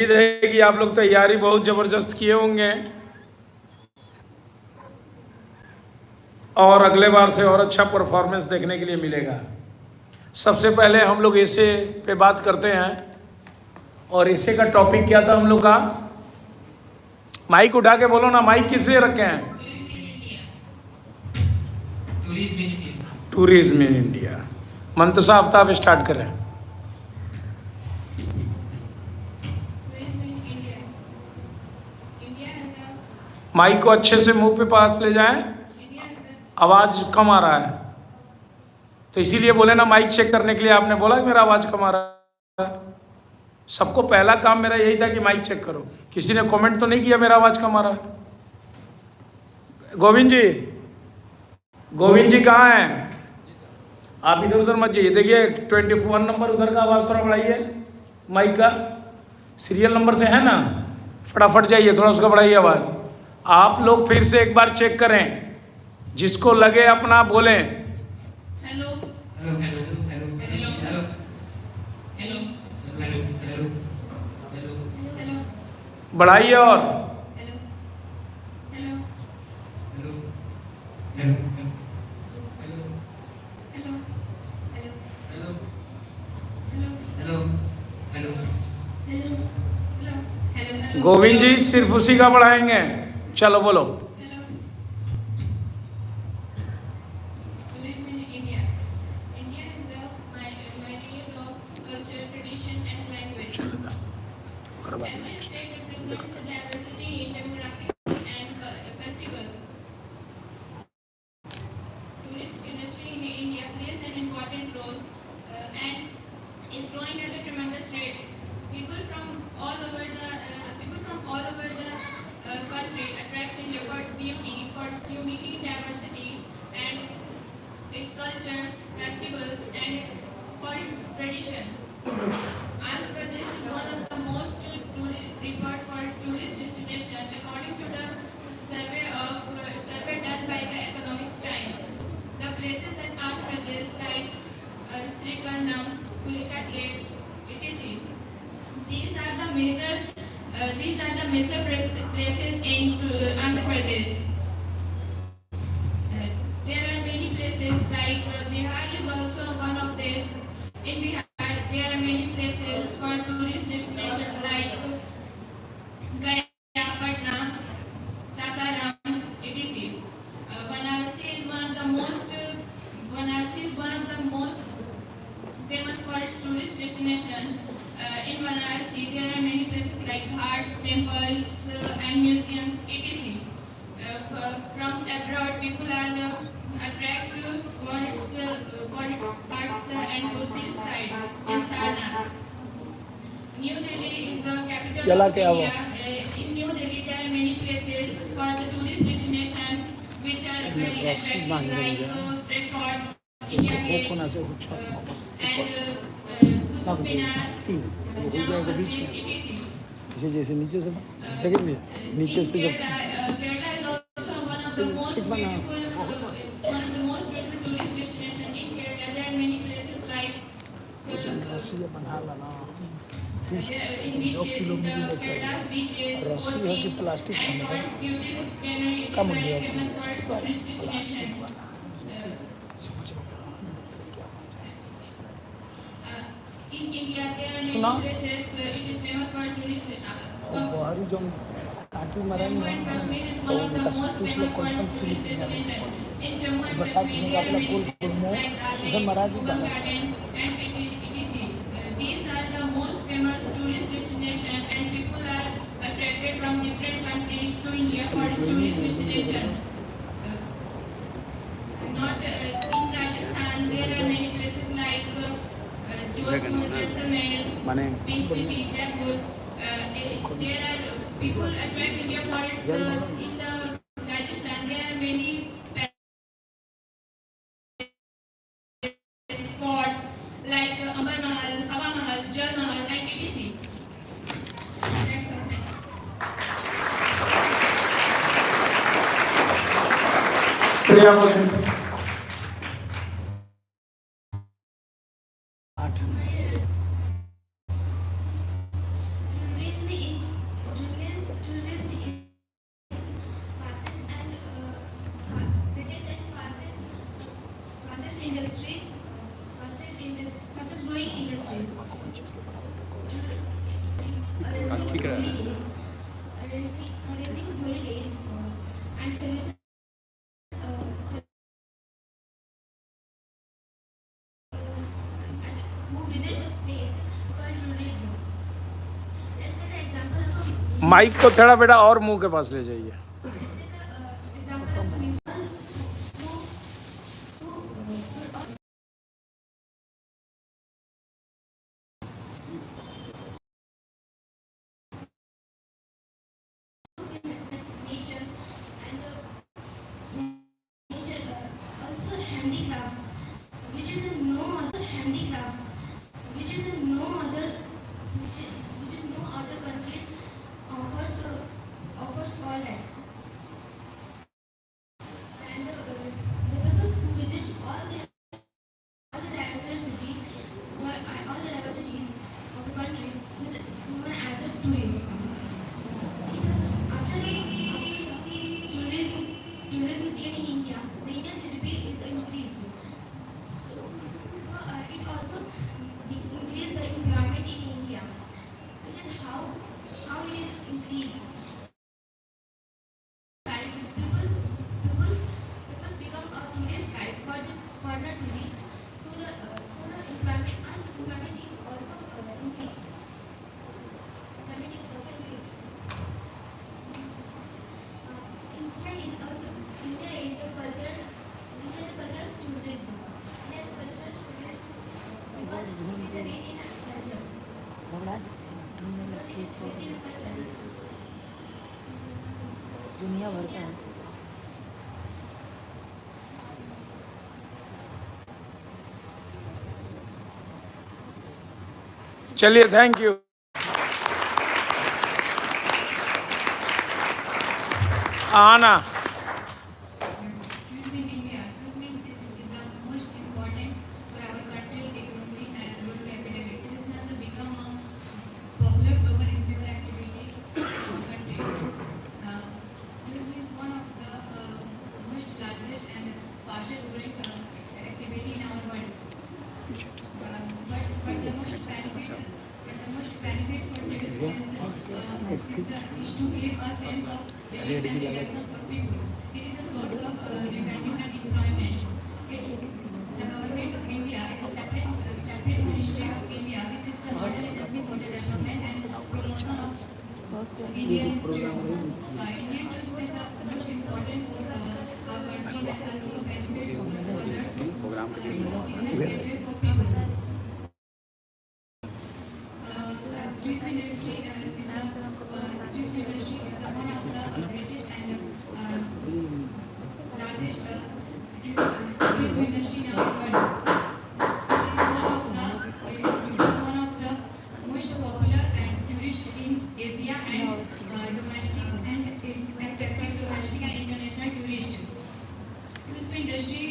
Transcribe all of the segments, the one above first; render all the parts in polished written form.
उम्मीद है कि आप लोग तैयारी बहुत ज़बरदस्त किए होंगे और अगले बार से और अच्छा परफॉर्मेंस देखने के लिए मिलेगा। सबसे पहले हम लोग ऐसे पे बात करते हैं और ऐसे का टॉपिक क्या था हम लोग का? माइक उठा के बोलो ना, माइक किस लिए रखे हैं? Tourism in India. Mantasa Aftab start करें। माइक को अच्छे से मुंह पे पास ले जाएं, आवाज़ कम आ रहा है तो इसीलिए बोले ना, माइक चेक करने के लिए आपने बोला कि मेरा आवाज़ कम आ रहा है। सबको पहला काम मेरा यही था कि माइक चेक करो। किसी ने कमेंट तो नहीं किया मेरा आवाज़ कम आ रहा है? गोविंद जी कहाँ हैं? आप इधर उधर मत जाइए। देखिए 21 नंबर उधर का आवाज़ थोड़ा बढ़ाइए, माइक का सीरियल नंबर से है ना, फटाफट जाइए, थोड़ा उसका बढ़ाइए आवाज़। आप लोग फिर से एक बार चेक करें, जिसको लगे अपना बोलें। Hello hello hello hello hello hello hello hello, बढ़ाइए और hello hello hello hello hello hello hello hello. Govind ji सिर्फ उसी का बढ़ाएंगे। चलो बोलो। Every state represents a diversity in demographic and festival. Tourist industry in India plays an important role and is growing at a tremendous rate. People from all over the country attracts India for its beauty, for its unity, diversity, and its culture, festivals, and for its tradition. Andhra Pradesh is one of the most preferred for its tourist destination, according to the survey done by the Economics Times. The places in Andhra Pradesh like Srikanam, Pulikat Lakes, etc. These are the major places in Andhra Pradesh. There are many places like Bihar is also one of these. In Bihar, there are many places for tourist destination like Gaya, Patna, Sasaram, etc. Varanasi is one of the most famous for its tourist destination. In Varanasi, there are many places like ghats, temples, and museums, etc. From abroad, people are attracted for its arts and Buddhist side in Sarnath. New Delhi is the capital of India. In New Delhi, there are many places for the tourist destination which are very attractive, like Red Fort, India Gate, and Qutub Minar, Jama Masjid, etc. जैसे नीचे से देखेंगे, नीचे से जब Kerala is also one of the most beautiful tourist destination in Kerala. There are many places like बना लाना in beaches, Kerala's beaches, रस्सी है कि Kochi, plastic and for its beautiful scenery, it is come very गया famous for its tourist destination. In India, there are many places. It is famous for its tourism. बाहरी जो काटी मराई Jammu and Kashmir is one of the most famous for its tourist destination. In Jammu and Kashmir, there are many places like Dal Lake, Mughal Garden, and etc. These are the most famous tourist destination, and people are attracted from different countries to India for its tourist destination. Not in Rajasthan, there are many places like Jodhpur, Jaisalmer, Pink City, Jaipur. There are people attract India for its in the Rajasthan. There are many spots like Ambar Mahal, Hawa Mahal, Jal Mahal, and etc. That's all. Shreya बोलें। Recently holidays, arranging holidays and services and who visit the place. It's called tourism. Let's take the example of a mike को थोड़ा बेटा और मुंह के पास ले जाइए. let's take the example of a musical. Nature and nature also handicrafts, which is in no other handicrafts, which is in no other which is no other countries offers all that. And the people who visit all the diversities of the country is known as a tourist. After the tourism in India, the Indian GDP is increased. So it also increased the employment in India. It is how it is increased. Right, people's become a tourist guide for the tourists. So the unemployment is also increased. Employment is also increased. India is a cultural tourism. India is a cultural tourism because it is a rich in culture. Because it is rich in culture. दुनिया भर का है. चलिए, thank you. आना. Tourism in India. Tourism is the most important for our country, economy and rural capital. Tourism has become a popular global institutional activity in our country. Tourism is one of the most largest and fastest growing activity in our world. But the most benefit for tourism is to give a sense of relief and relaxation for people. It is a source of revenue and employment. The government of India is a separate ministry of India, which is the model agency for the development and promotion of Indian tourism. Indian tourism is the most important for our country and also benefits for others. It is a benefit for people. Tourism industry is the one of the greatest and largest tourism industry in our world. It is one of the most popular and tourist in Asia and domestic and attractive domestic and international tourists. Tourism industry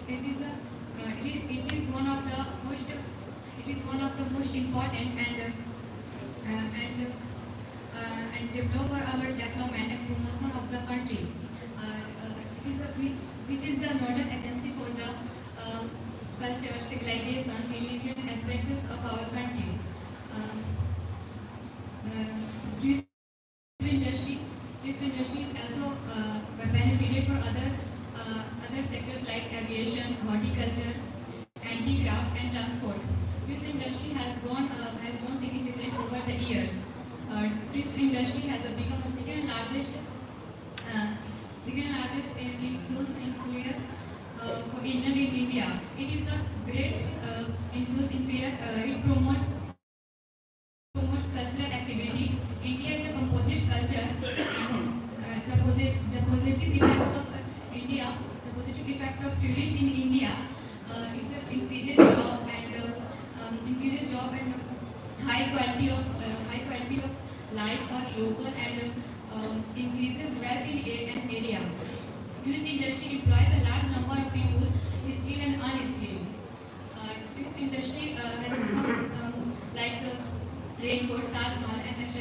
it is one of the most important and develop for our development and promotion of the country. Which is the nodal agency for the culture, civilization, religion aspects of our country. Tourism industry is also benefited for other sectors like aviation, horticulture, handicraft, and transport. This industry has grown significantly over the years. This industry has become the second largest influence employer for Indian in India. It is the greatest influence employer. It promotes cultural activity. India is a composite culture. The positive effects of India, the positive effect of tourists in India is increases job and high quality of life for local and increases wealth in an area. Tourism industry employs a large number of people, skilled and unskilled. Tourism industry has some like Red Fort, Taj Mahal, and etc.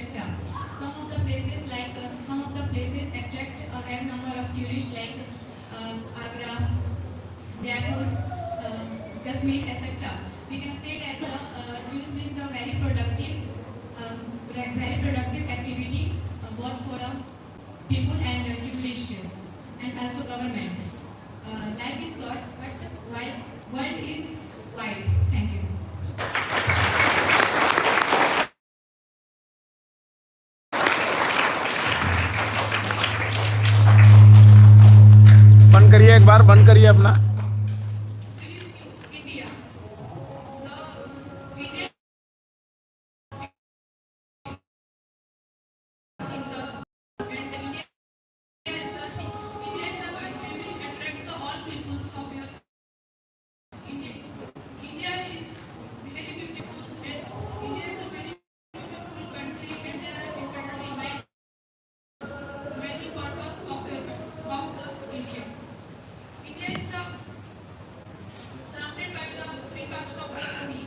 Some of the places attract a high number of tourists like Agra, Jaipur, Kashmir, etc. We can say that tourism is a very productive people and privileged, and also government. Life is short, but the world is wide. Thank you. बंद करिए, एक बार बंद करिए अपना। India. The India and India is the country which attract the all peoples of your India. India is very beautiful and India is a very beautiful country and there are differently many purpose of the India. India is surrounded by the three parts of the sea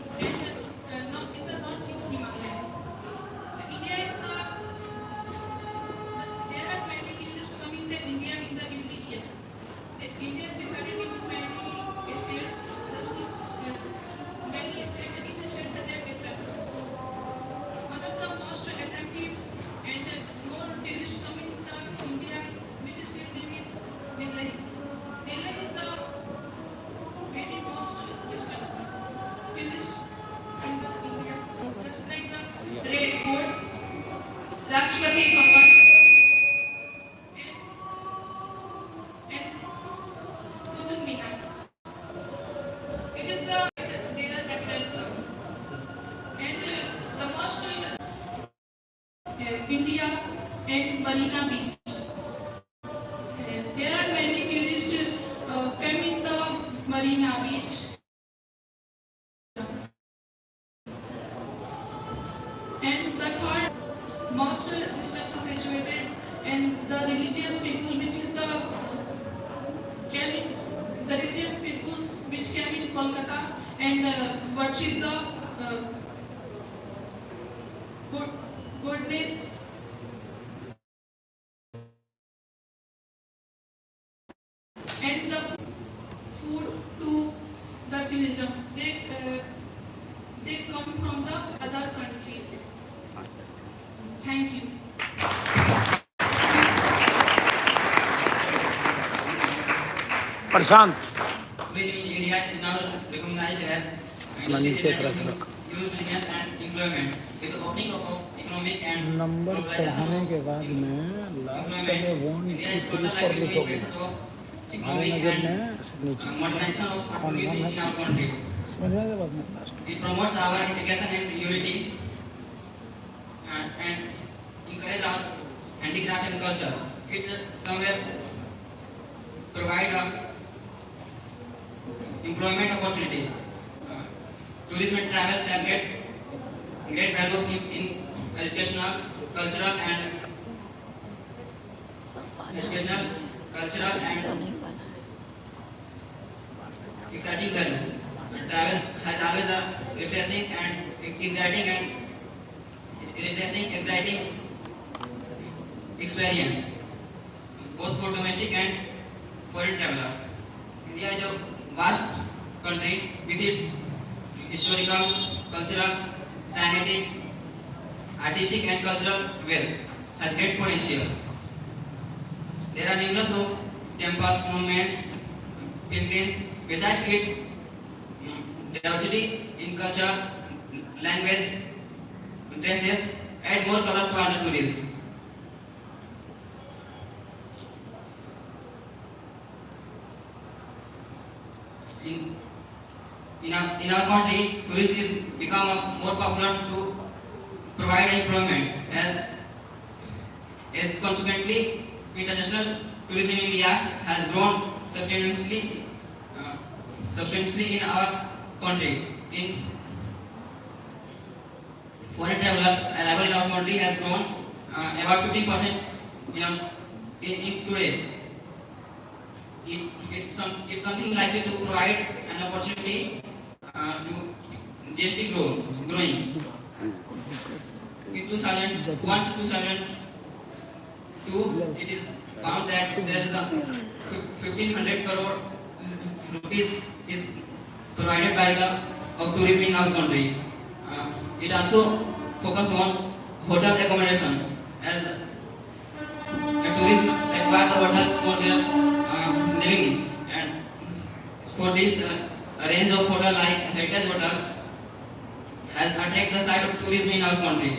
and north in the north in Himalaya. India is there are many tourists coming to India in the every year. India is divided into many states. Many states and each state has their attractions. One of the most attractive and more tourists coming to India, which state name is Delhi. Delhi is the very most distractions. Tourists in India. Just like the Red Fort, Rashtrapati Bhavan, and Qutub Minar. It is the their attraction. And the most India and Marina Beach. There are many tourists coming to Marina Beach. And the third most district situated and the religious people which is the religious peoples which came in Kolkata and worship the goodness and the food to the tourism. They come from the other country. Thank you. Prashant India is now recognized as नीचे रख youth business and employment with the opening of economic and number चढ़ाने के बाद में last में 1 2 3 4 लिखोगे हमारे नजर में नीचे modernization of tourism in our country. समझने के बाद में last It promotes our integration and unity and encourage our handicraft and culture. It somewhere provide a employment opportunity. Tourism and travel have great value in educational, cultural and exciting value. Travel has always a refreshing, exciting experience, both for domestic and foreign travelers. India is a vast country with its historical, cultural, scientific, artistic and cultural wealth, has great potential. There are numerous of temples, monuments, pilgrims. Besides its diversity in culture, language, dresses, add more color to our tourism. In our country, tourism is become more popular to provide employment as consequently international tourism in India has grown substantially in our country. In foreign travelers arrival in our country has grown about 50% in today. It's something likely to provide an opportunity to GST growing. In 2001 to 2002, it is found that there is a 1500 crore rupees is provided by the tourism in our country. It also focus on hotel accommodation as tourism acquire the water for their living, and for this range of hotel like heritage hotel has attract the side of tourism in our country.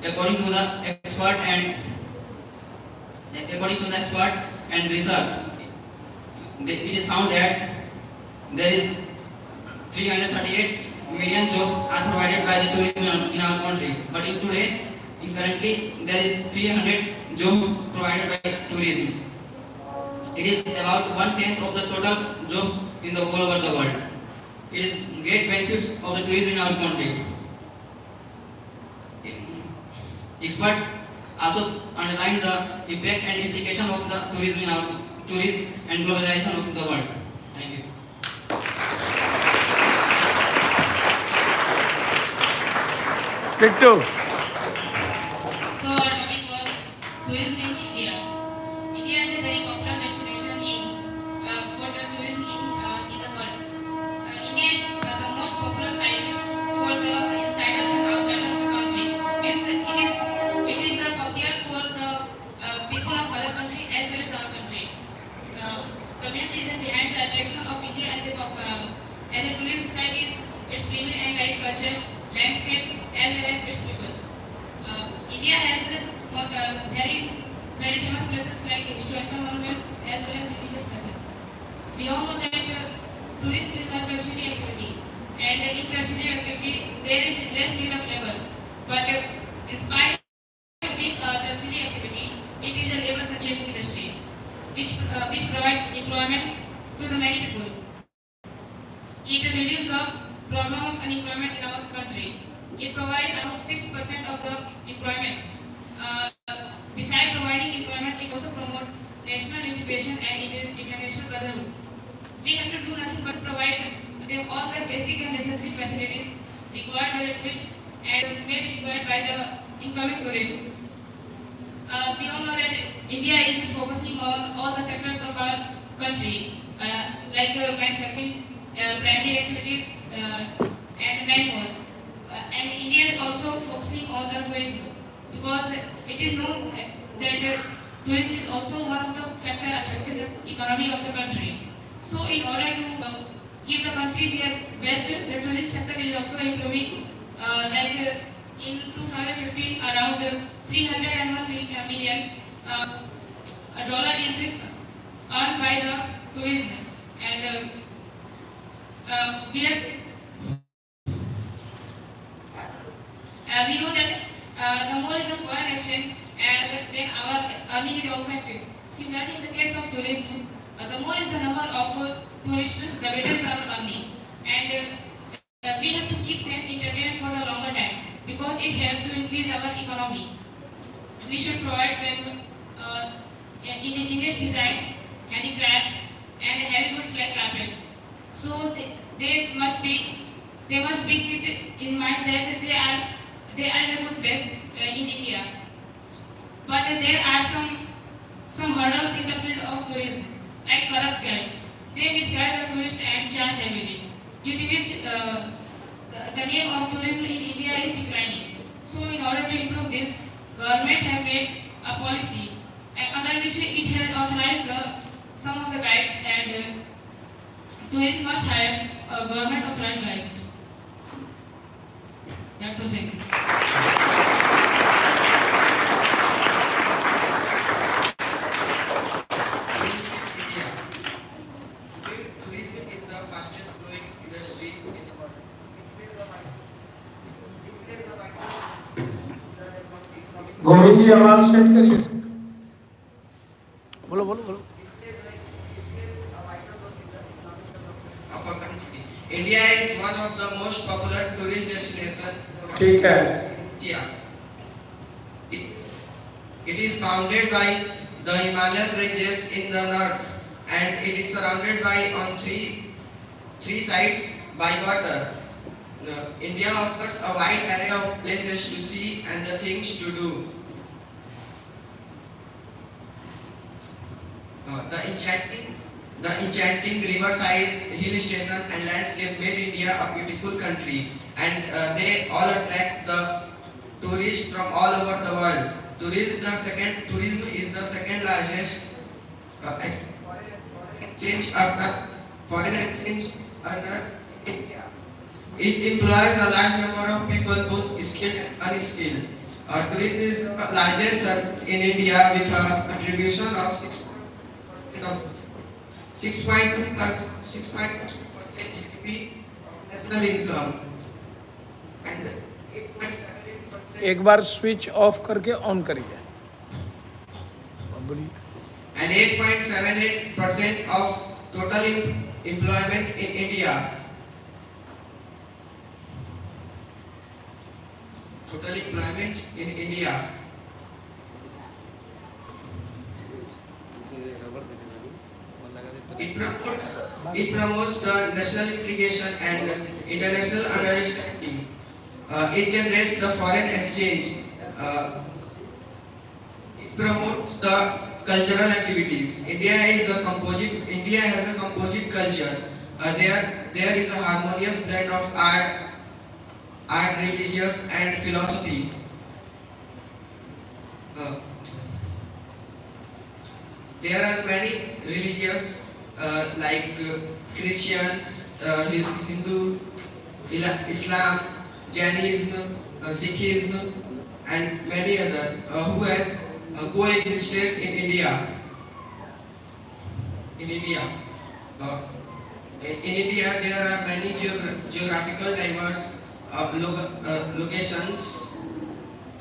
According to the expert and research, it is found that there is 338 million jobs are provided by the tourism in our country. But currently, there is 300 jobs provided by tourism. It is about 1/10 of the total jobs in the all over the world. It is great benefits of the tourism in our country. Expert also underline the impact and implication of the tourism and globalization of the world. Thank you. Bittu. So our topic was tourism in India. India is a very popular destination for the tourism in the world. India is the most popular site for the insiders and outsiders of the country. Means it is the popular for the people of other country as well as our country. The main reason behind the attraction of India as a tourism site is its women and varied culture, landscape, as well as its people. India has very famous places like historical monuments as well as religious places. We all know that tourism is a tertiary activity, and in tertiary activity there is less need of labors. But in spite of being a tertiary activity, it is a labor-consuming industry which provide employment to the many people. It reduces the problem of unemployment in our country. It provides around 6% of the employment. Besides providing employment, it also promotes national integration and international brotherhood. We have to do nothing but provide them all the basic and necessary facilities required by the tourists and may be required by the incoming tourists. We all know that India is focusing on all the sectors of our country, like manufacturing, primary activities, and many more. And India is also focusing on the tourism because it is known that tourism is also one of the factors affecting the economy of the country. So in order to give the country their best, the tourism sector is also improving. In 2015, around 301 million dollar is earned by the tourism, and we know that the more is the foreign exchange, and then our earning is also increased. Similarly, in the case of tourism, the more is the number of tourists, the better is our earning, and we have to keep them entertained for the longer time because it helps to increase our economy. We should provide them indigenous design, handicraft, and heavy goods like carpet. So they must be kept in mind that they are in a good place in India. But there are some hurdles in the field of tourism, like corrupt guides. They misguide the tourists and charge heavily, due to which the name of tourism in India is declining. So in order to improve this, government have made a policy under which it has authorized some of the guides, and tourism must have government authorized guides. That's all. Thank you. Tourism is the fastest growing industry in the world. Govind ji आवाज set करिए sir. बोलो बोलो बोलो. Of a country. India is one of the most popular tourist destinations. ठीक है. Yeah. It is bounded by the Himalayan ranges in the north, and it is surrounded by on three sides by water. India offers a wide array of places to see and the things to do. The enchanting riverside, hill station and landscape made India a beautiful country, and they all attract the tourists from all over the world Tourism is the second largest exchange earner, foreign exchange earner in India. It employs a large number of people, both skilled and unskilled. Tourism is the largest service in India with a contribution of 6.2% GDP of national income and 8.78% एक बार switch off करके on करिए बोलिए and 8.78% of total employment in India. Total employment in India. It promotes the national integration and international understanding. It generates the foreign exchange. It promotes the cultural activities. India has a composite culture. There is a harmonious blend of art, religious, and philosophy. There are many religious like Christians, Hindu, Islam, Jainism, Sikhism, and many other who has coexisted in India. In India, there are many geographical diverse locations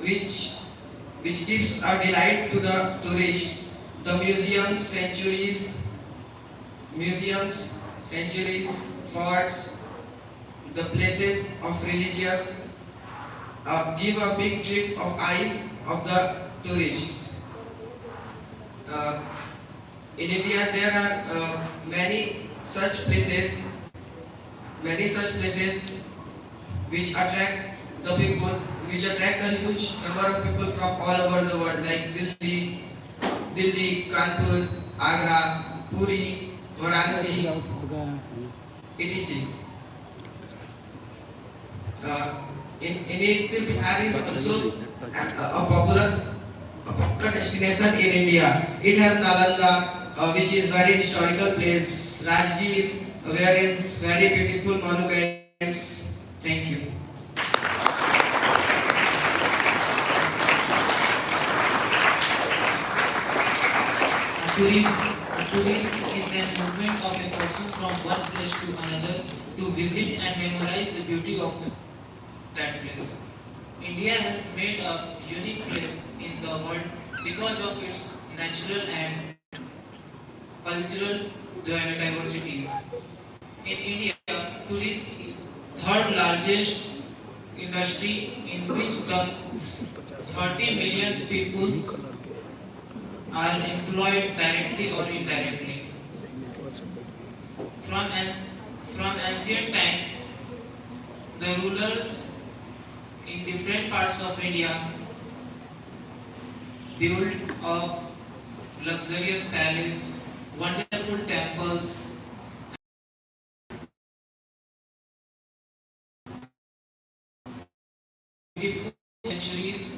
which gives a delight to the tourists. The museums, sanctuaries, forts, the places of religious give a big trip of eyes of the tourists. In India, there are many such places which attract the people, which attract a huge number of people from all over the world, like Delhi, Kanpur, Agra, Puri, Varanasi, etc. In it, Bihar is also a popular destination in India. It has Nalanda, which is very historical place, Rajgir, where is very beautiful monuments. Thank you. Tourism is a movement of a person from one place to another to visit and memorize the beauty of that place. India has made a unique place in the world because of its natural and cultural diversities. In India, tourism is third largest industry in which the 30 million people are employed directly or indirectly. From ancient times, the rulers in different parts of India built of luxurious palaces, wonderful temples, beautiful sanctuaries,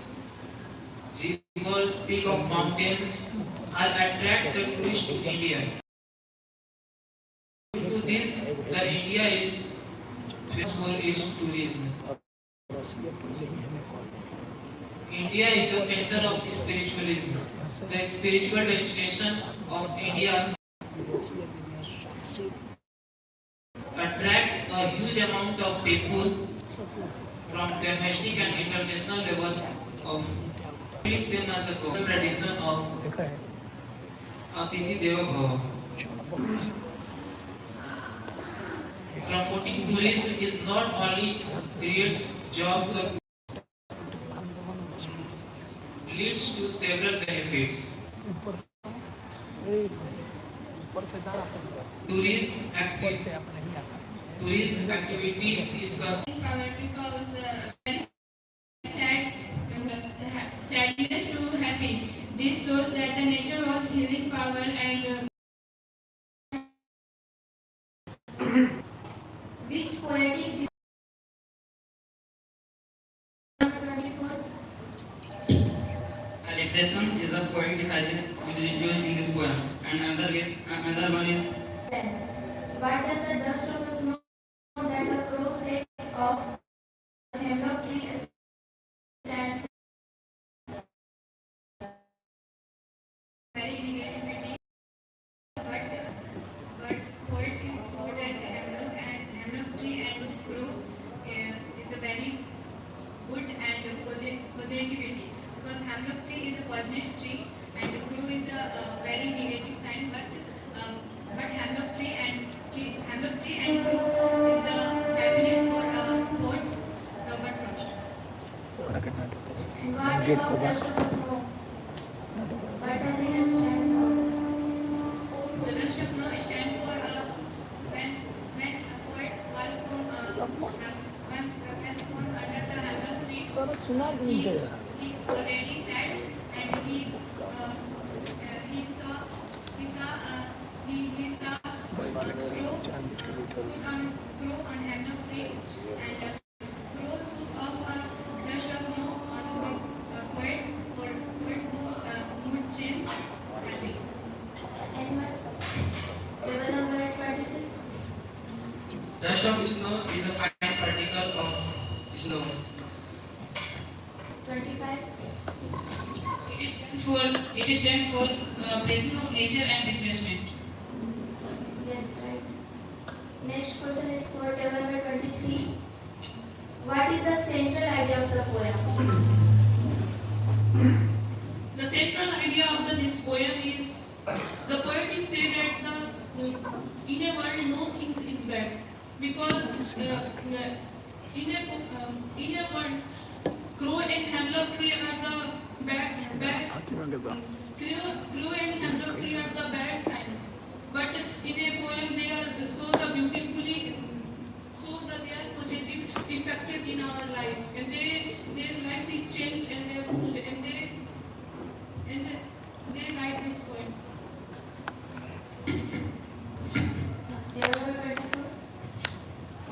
rivers, peak of mountains are attract the tourists to India. Due to this, the India is famous for its tourism. India is the center of spiritualism. The spiritual destination of India attract a huge amount of people from domestic and international level of treat them as a cultural tradition of Atiti Deva Bhava. Promoting tourism is not only creates job for leads to several benefits. Tourism activities is Power because sadness to happy. This shows that the nature was healing power and which poetic Iteration is the poetic hygiene which is used in this poem, and another one is Why does the dust of the snow that the crow sets off the hemlock tree stand very negativity, but poet is so that hemlock tree and crow is a very good and positivity, because hemlock tree is a positive tree and crow is a very negative sign, but hemlock tree and crow is the happiness for poet Robert Frost. and what about dust of the snow? What does it stand for? The dust of snow stand for when a poet walks from under the hemlock tree. He already sad, and he saw crow on hemlock tree, and crow soup of dust of snow on his poet for poet mood change happy. Animal. Table number 26. Dust of snow is a fine particle of snow. 25. It stands for blessing of nature and refreshment. Yes, right. Next question is for table number 23. What is the central idea of the poem? The central idea of this poem is the poet is said that in a world no things is bad, because in a world crow and hemlock tree are the bad crow and hemlock tree are the bad signs, but in a poem they are so the beautifully so that they are positive effective in our life, and their life is changed, and they like this poem. Table number 24.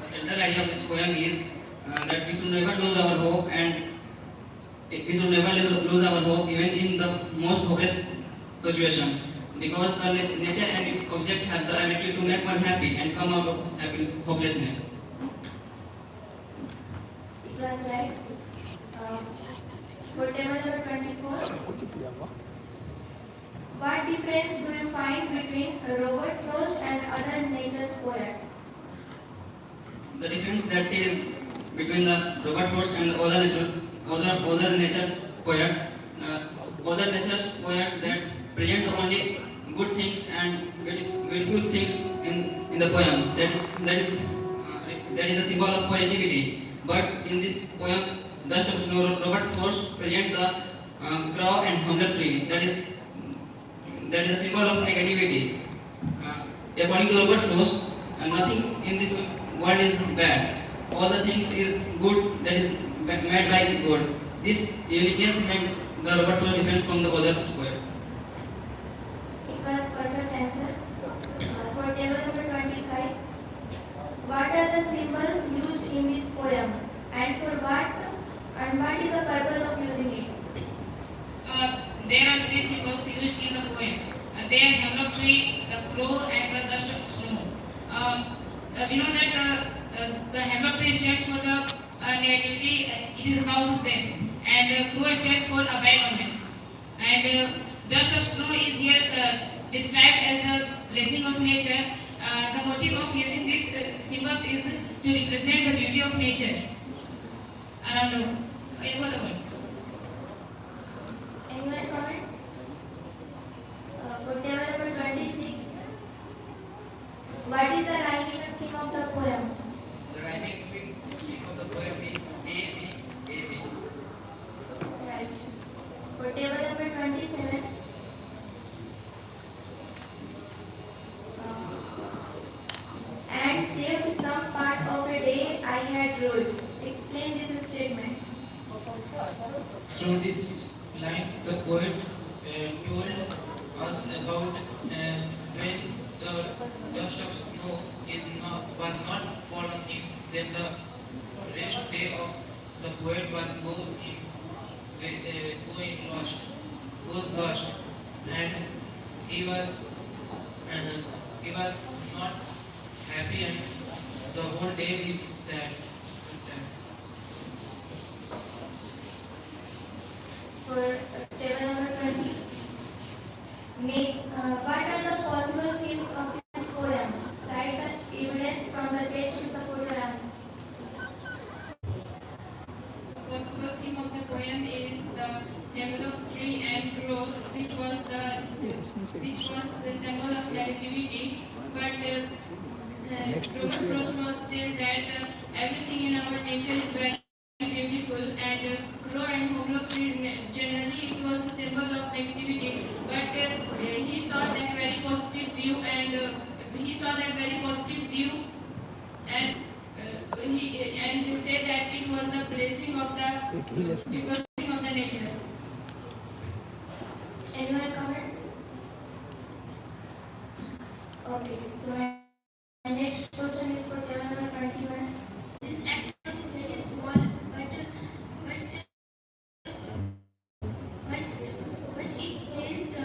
the central idea of this poem is that we should never lose our hope, and we should never lose our hope even in the most hopeless situation, because the nature and its object have the ability to make one happy and come out of hopelessness. It was right. For table number 24. What difference do you find between Robert Frost and other nature's poet? The difference that is between the Robert Frost and the other nature poet, other nature's poet that present only good things and beautiful things in the poem. That is a symbol of positivity. But in this poem, Dust of Snow, Robert Frost present the crow and hemlock tree. That is a symbol of negativity. According to Robert Frost, nothing in this world is bad. All the things is good that is made by God. This uniqueness made the Robert Frost different from the other poet. It was perfect answer. For table number 25. What are the symbols used in this poem, and for what? And what is the purpose of using it? There are three symbols used in the poem. They are hemlock tree, the crow, and the dust of snow. We know that the hemlock tree stands for the negativity, it is a cause of death, and crow stands for abandonment. And dust of snow is here described as a blessing of nature. The motive of using these symbols is to represent the beauty of nature around the world. Anyone comment? For table number 26. What is the rhyming scheme of the poem? The rhyming scheme of the poem is A-B. Right. For table number 27. And saved some part of a day I had ruled. Explain this statement. Through this line, the poet told us about when the dust of snow was not fallen in, then the rest day of the poet was going lost. was lost, and he was not happy, and the whole day is sad. For table number 20, what are the possible themes of this poem? Cite the evidence from the page to support your answer. Possible theme of the poem is the develop tree and growth, which was the symbol of creativity. But Robert Frost was there that everything in our nature is very beautiful, and grow and hemlock tree generally it was the symbol of negativity. But he saw that very positive view, and he said that it was the blessing of the nature. Anyone comment? Okay, so my next question is for table number 21. This act was very small, but it changed the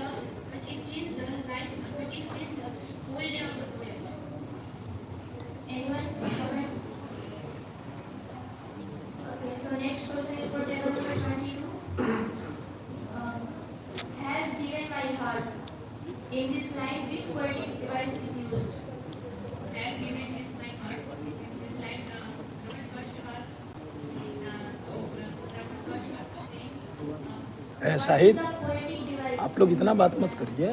life, but it changed the whole day of the poet. Anyone comment? Okay, so next question is for table number 22. Has given my heart. In this line, which poetic device is used? As given is my heart. In this line, Robert Frost was saying, Shahid What is the poetic device? आप लोग इतना बात मत करिए,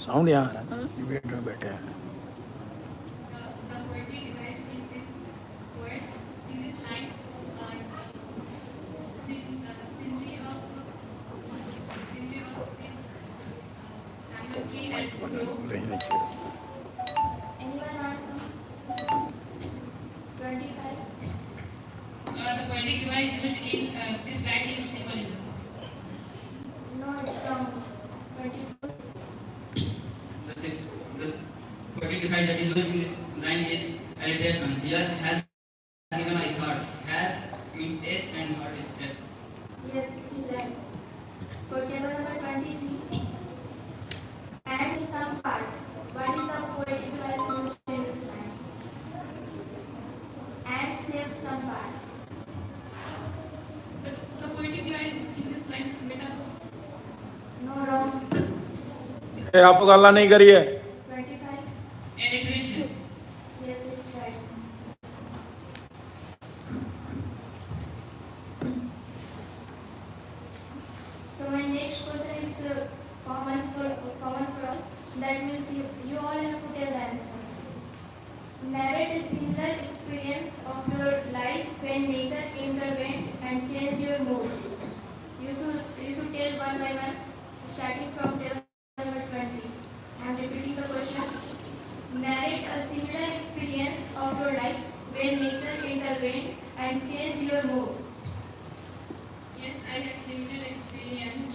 sound यहाँ आ रहा है ना, डिबेट में बैठे हैं. the poetic device in this poet, in this line, scenery of this tree and grove. बोले ही नहीं चाहिए. Anyone want to? 25. The poetic device used in this line is symbolism. No, it's wrong. 24. The poetic device that is used in this line is alliteration. Here has given my heart. Has means H and heart is H. Yes, it is right. For table number 23. And some part. What is the poetic device used in this line? And save some part. The poetic device in this line is metaphor. No, wrong. ए, आप गल्ला नहीं करिए. 25. Alliteration. Yes, it's right. So my next question is common for all. That means you all have to tell the answer. Narrate a similar experience of your life when nature intervened and changed your mood. You should tell one by one, starting from table number 20. I am repeating the question. Narrate a similar experience of your life when nature intervened and changed your mood. Yes, I had similar experience.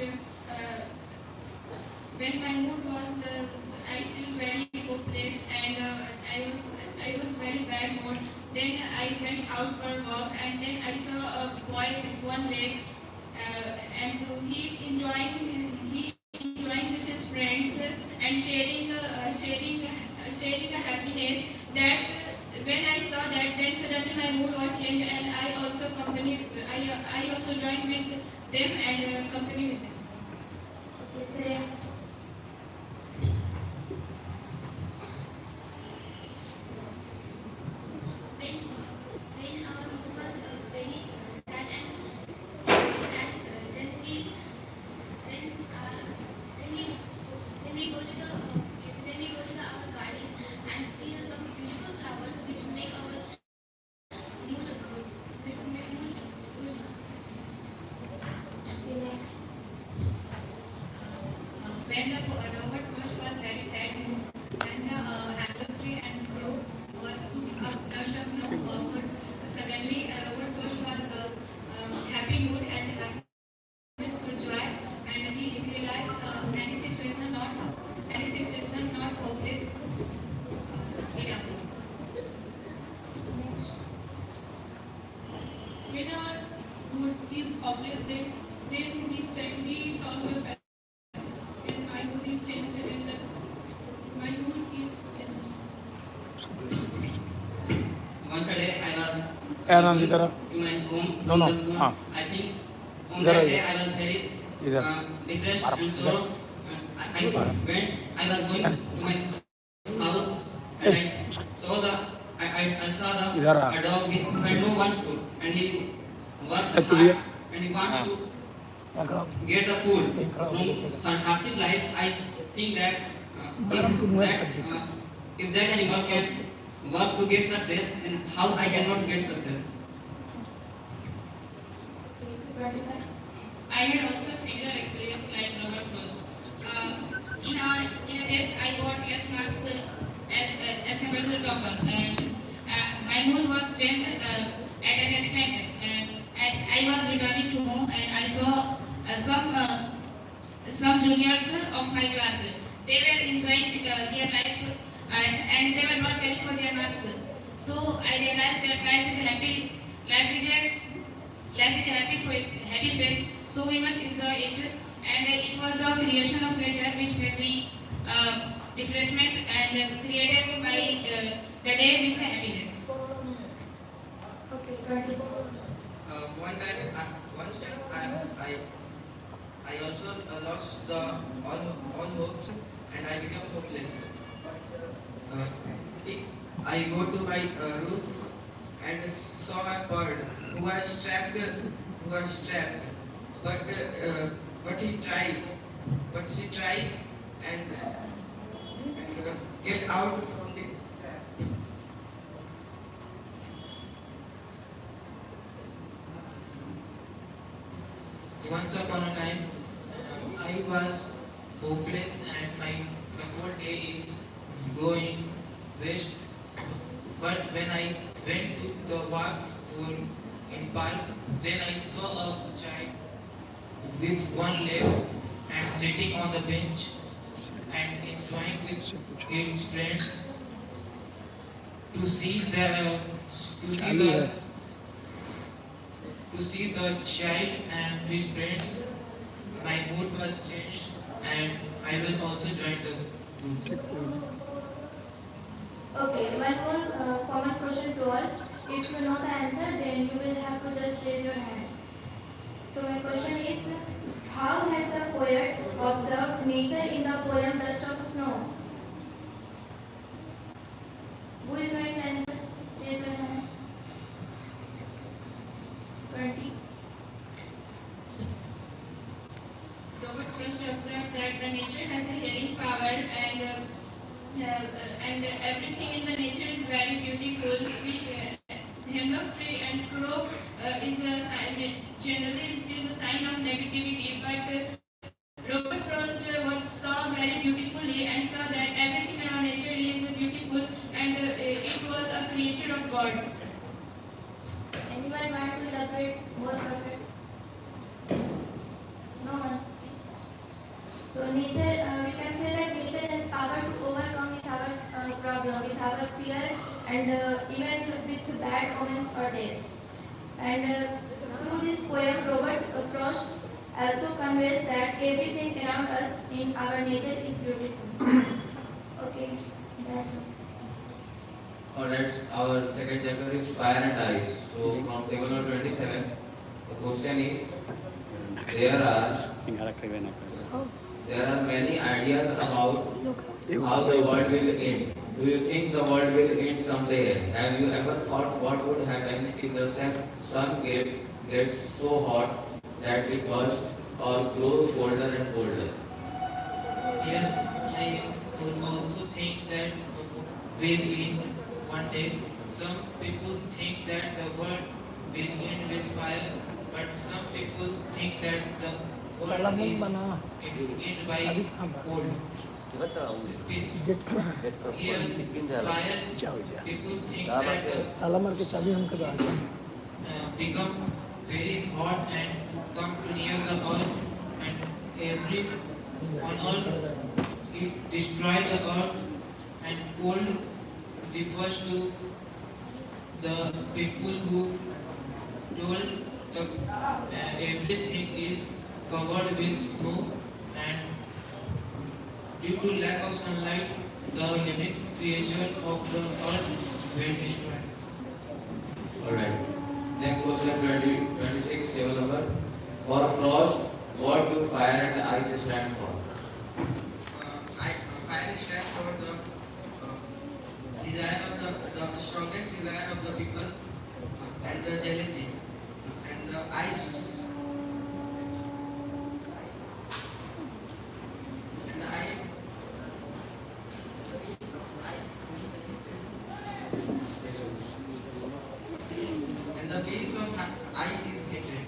When my mood was, I feel very hopeless, and I was very bad mood. Then I went out for a walk, and then I saw a boy with one leg, and he enjoying with his friends and sharing a happiness. That when I saw that, then suddenly my mood was changed, and I also joined with them and company with them. It's a When our mood was very sad, then we go to the our garden and see some beautiful flowers which make our mood good. next. When Robert Frost was very sad mood, when the apple tree and grove was brushed up suddenly Robert Frost was happy mood and happiness for joy, and he realized any situation not hopeless. Yeah. When our mood is hopeless, then we turn to आनंद इधर आ। to my home. No, no. in the school. हाँ। I think on इधर that आइए। day I was very इधर। depressed आराम, and इधर। sorrow. I आराम। when I was going to my house and I saw I saw इधर आ। a dog who had no one food and he worked तू भी आ। hard and he wants to यहाँ खड़ा हो। get the food यहीं खड़ा हो। from her hardship life. I think that madam को मुँह that कर दीजिए। if that anyone can work to get success, then how I cannot get success? 25. I had also similar experience like Robert Frost. In a test, I got less marks as compared to the topper, and my mood was changed at an extent. And I was returning to home, and I saw some juniors of my class. They were enjoying their life, and they were not caring for their marks. So I realized that life is a happy phase, so we must enjoy it. And it was the creation of nature which made me refreshment and created my the day with happiness. Okay, 26. Once I also lost all hopes and I became hopeless. I go to my roof and saw a bird who was trapped, but she tried and get out from the. Once upon a time, I was hopeless and the whole day is going west. But when I went to the walk in park, then I saw a child with one leg and sitting on the bench and enjoying with his friends. To see the child and his friends, my mood was changed and I will also join the group. Okay, one more common question to all. If you know the answer, then you will have to just raise your hand. So my question is, how has the poet observed nature in the poem Dust of Snow? Who is going to answer? Raise your hand. 20. Robert Frost observed that the nature has a healing power and everything in the nature is very beautiful, which hemlock tree and crow is a sign, generally it is a sign of negativity, but Robert Frost saw very beautifully and saw that everything in our nature is beautiful and it was a creature of God. Anyone want to elaborate more perfect? No one. So nature, we can say that nature has power to overcome with our problem, with our fear, and even with bad omens or death. And through this poem, Robert Frost also conveys that everything around us in our nature is beautiful. Okay, that's all. Alright, our second chapter is Fire and Ice. So from table number 27, the question is, there are many ideas about how the world will end. Do you think the world will end someday? Have you ever thought what would happen if the sun gets so hot that it bursts or grows colder and colder? Yes, I would also think that will end one day. Some people think that the world will end with fire, but some people think that the world will end by cold. Peace. Here, fire, people think that become very hot and come to near the earth, and on earth it destroy the earth, and cold refers to the people who told the, everything is covered with snow, and due to lack of sunlight, the living creature of the earth will destroy. Alright. Next question 26 table number. For frost, what do fire and ice stand for? Fire stands for the desire of the strongest desire of the people and the jealousy. And the ice and the ice and the feelings of ice is hatred.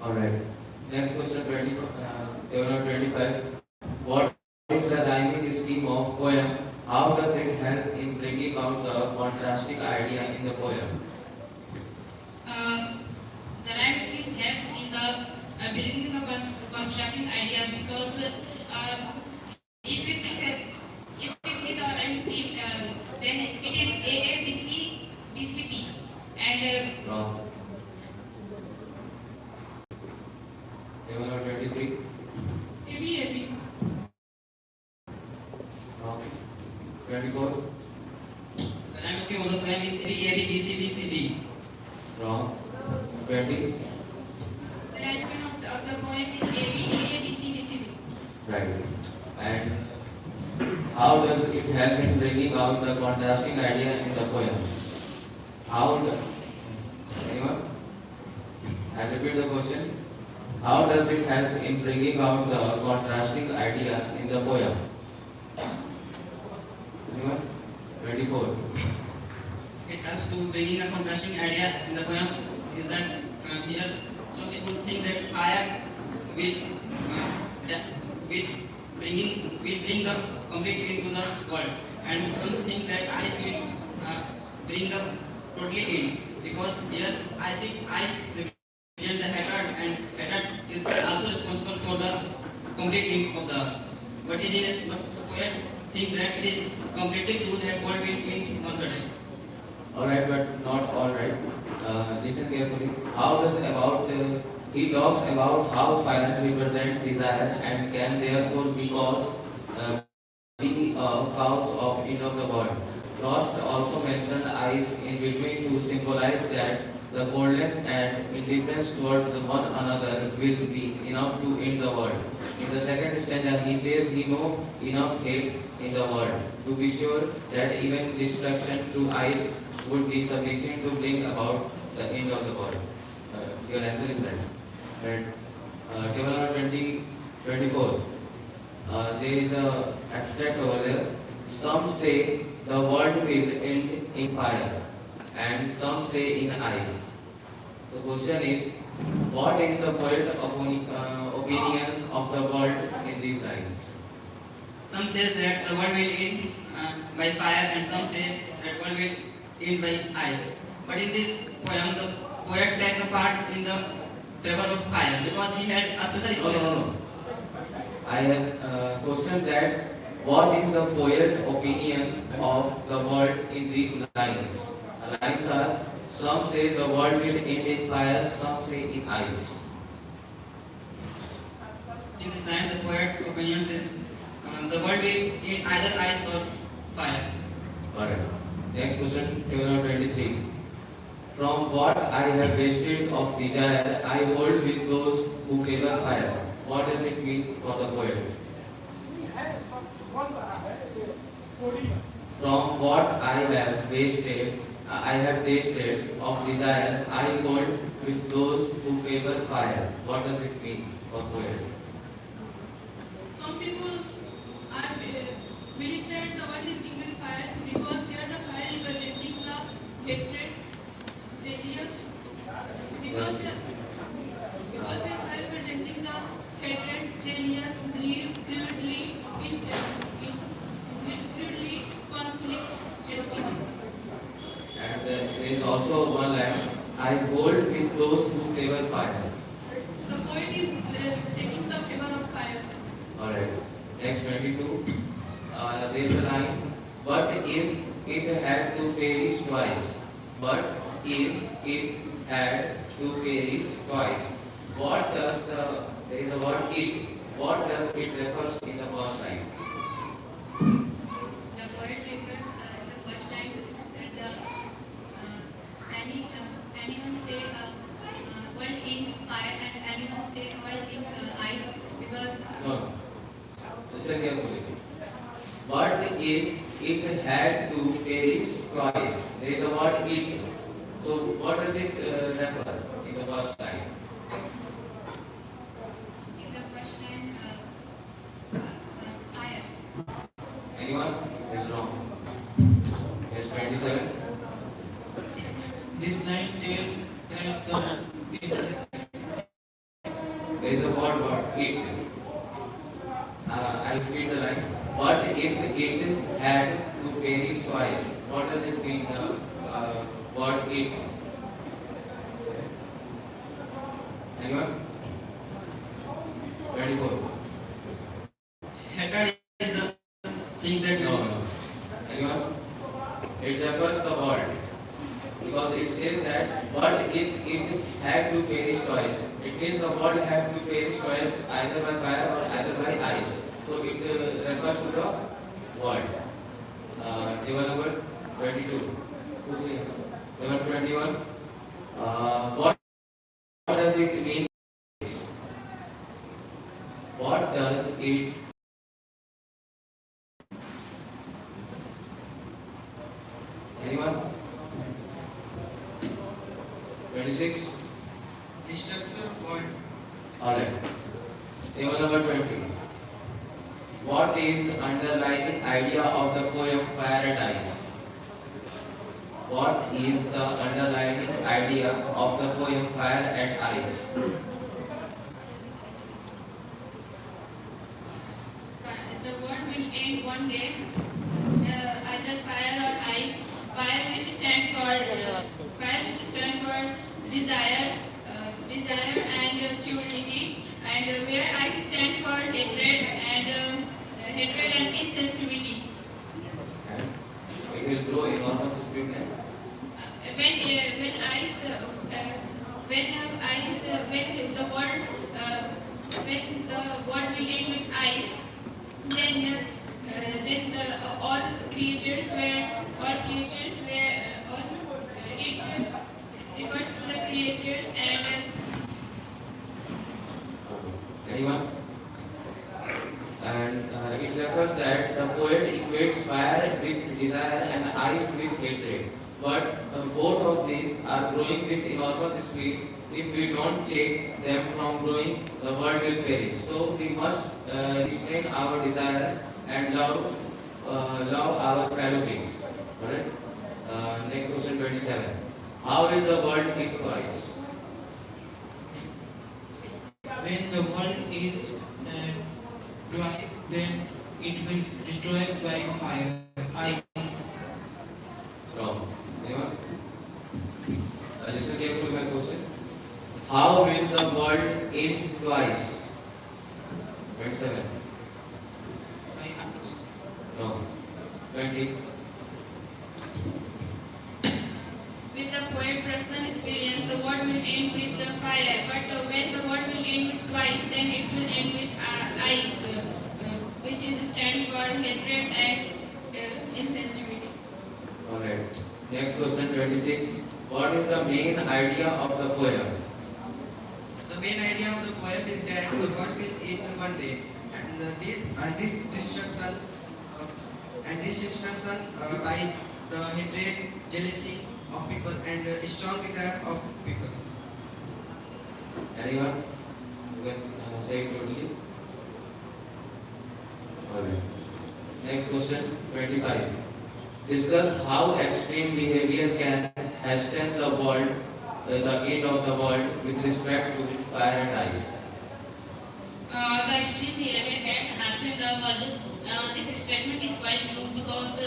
Alright. Next question 25. What is the rhyming scheme of poem? How does it help in bringing out the contrasting idea in the poem? The rhyme scheme helped in the building the constructing ideas because if we see the rhyme scheme, then it is A B C B C B and Wrong. Table number 23. AB. Wrong. 24. The rhyme scheme of the poem is ABCBCD. Wrong. 20. The rhyme scheme of the poem is ABC. Right. And how does it help in bringing out the contrasting idea in the poem? Anyone? I'll repeat the question. How does it help in bringing out the contrasting idea in the poem? Anyone? 24. It helps to bringing a contrasting idea in the poem is that here some people think that fire will bring the complete into the world, and some think that ice will bring the totally in, because here ice represent the hatred, and hatred is also responsible for the complete end of the. But it is but the poet thinks that it is completely true that world will end one certain. Alright, but not alright. Listen carefully. How does he talks about how fire represents desire and can therefore be cause of end of the world. Frost also mentioned ice in between to symbolize that the coldness and indifference towards the one another will be enough to end the world. In the second stanza, he says he knows enough hate in the world to be sure that even destruction through ice would be sufficient to bring about the end of the world. Your answer is right. And table number 24. There is a abstract over there. Some say the world will end in fire, and some say in ice. The question is, what is the poet's opinion of the world in these lines? Some say that the world will end by fire, and some say that world will end by ice. But in this poem, the poet takes a part in the favor of fire because he had a special experience. No. I have questioned that what is the poet's opinion of the world in these lines? The lines are, some say the world will end in fire, some say in ice. In this line, the poet's opinion says the world will end either ice or fire. Alright. Next question, table number 23. From what I have wasted of desire, I hold with those who favor fire. What does it mean for the poet? From what I have tasted of desire, I hold with those who favor fire. What does it mean for poet? Some people are believe that the world is given fire because here the fire is representing the hatred, jealous, because this fire representing the hatred, jealous, greed, greedily, conflict, and And there is also one line, I hold with those who favor fire. the poet is taking the favor of fire. Alright. Next 22. There is a line, but if it had to perish twice, what does there is a word it, what does it refers in the first line? The poet refers in the first line that anyone Listen carefully. What if it had to perish twice? There is a word it. So what does it refer in the first line? In the question, fire. Anyone? It's wrong. Yes, 27. This line tells that There is a word it. I'll repeat the line. What if it had to perish twice? What does it mean? Word it. Anyone? 24. Hatred is the thing that No, no. Anyone? It refers the word. Because it says that what if it had to perish twice? It means the world has to perish twice either by fire or either by ice. So it refers to the word. Table number 22. Who's here? Table 21. What does it mean? What does it anyone? 26. Destruction for Alright. Table number 20. What is underlying idea of the poem Fire and Ice? What is the underlying idea of the poem Fire and Ice? The world will end one day, either fire or ice. Fire which stand for desire, desire and curiosity, and where ice stand for hatred and insensitivity. And it will grow enormous speed. When the world will end with ice, then all creatures were it refers to the creatures and Anyone? And it refers that the poet equates fire with desire and ice with hatred. But both of these are growing with enormous speed. If we don't check them from growing, the world will perish. So we must restrain our desire and love our fellow beings. Alright? Next question 27. How will the world keep twice? when the world is twice, then it will destroy by fire, ice. Wrong. Anyone? Listen carefully my question. How will the world end twice? 27. By ice. No. 20. with the poet personal experience, the world will end with the fire. But when the world will end with twice, then it will end with ice, which is stand for hatred and insensitivity. Alright. Next question 26. What is the main idea of the poem? the main idea of the poem is that the world will end one day, and this destruction by the hatred, jealousy of people, and strong desire of people. Anyone? You can say it totally. Alright. Next question 25. Discuss how extreme behavior can hasten the world, the end of the world with respect to fire and ice. The extreme behavior can hasten the world. This statement is quite true because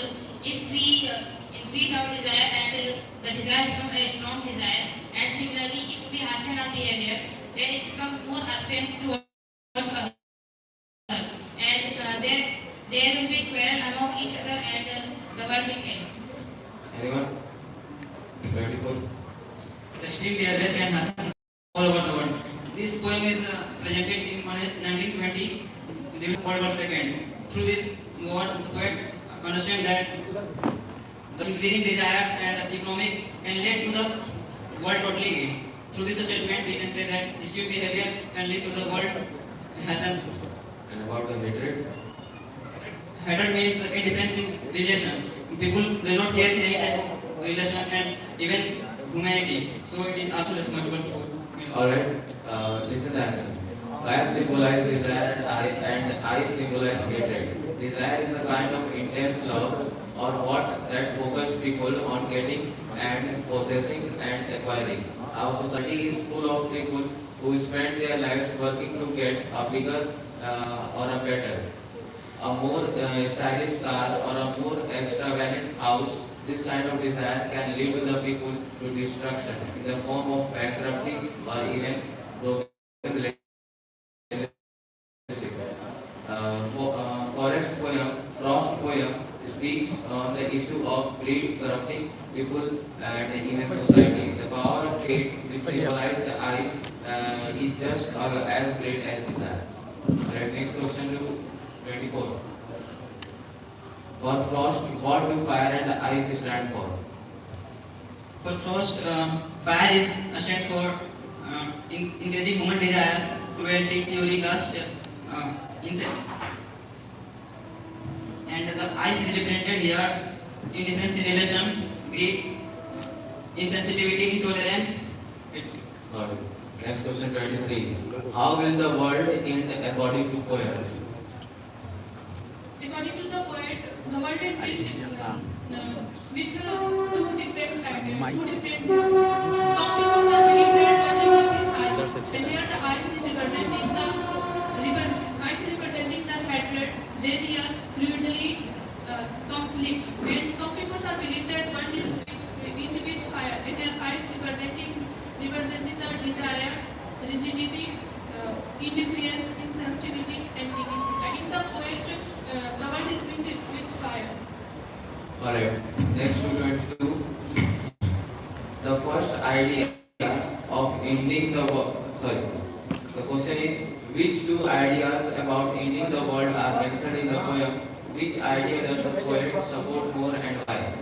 if we increase our desire and the desire becomes a strong desire, and similarly if we hasten our behavior, then it becomes more hasten towards others, and there will be quarrel among each other, and the world will end. Anyone? 24. the extreme behavior can happen all over the world. This poem is presented in 1920 during World War II. Through this war, the poet understand that the increasing desires and economic can lead to the world totally end. Through this statement, we can say that extreme behavior can lead to the world has an And about the hatred? hatred means indifference in relation. People do not care any type of relation and even humanity. So it is also responsible for. Alright, listen the answer. Fire symbolizes desire and ice symbolizes hatred. Desire is a kind of intense love or what that focuses people on getting and possessing and acquiring. Our society is full of people who spend their lives working to get a bigger or a better, a more stylish car or a more extravagant house. This kind of desire can lead to the people to destruction in the form of bankruptcy or even broken relationship. Frost poem speaks on the issue of greed corrupting people and even society. The power of fate, which symbolizes the ice, is just as great as desire. Right, next question to 24. For Frost, what do fire and ice stand for? For Frost, fire is a stand for increasing human desire, cruelty, fury, lust, insect. And the ice is represented here: indifference in relation, greed, insensitivity, intolerance. Got it. Next question 23. How will the world end according to poem? According to the poet, the world is with two different patterns, two different groups. Some people are believing that one is ice, and here the ice is representing the hatred, jealous, cruelty, conflict. And some people are believing that one is in which fire, and then fire is representing the desires, rigidity, indifference, insensitivity, and etc. And in the poet, the world is with fire. Alright. Next to 22. The first idea of ending the world. Sorry. The question is, which two ideas about ending the world are mentioned in the poem? Which idea does the poet support more and why?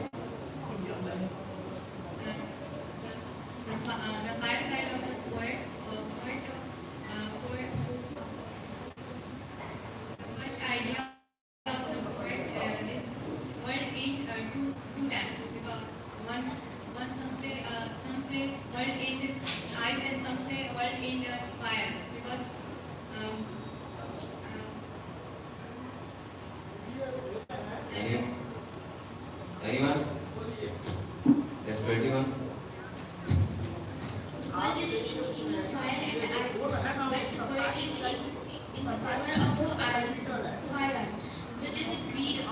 The fire side of the poet, the first idea of the poet is world in two times, because one some say world in ice and some say world in fire, because Anyone? That's 21. God will in the fire and the ice, but poet is in the power of fire, which is a greed and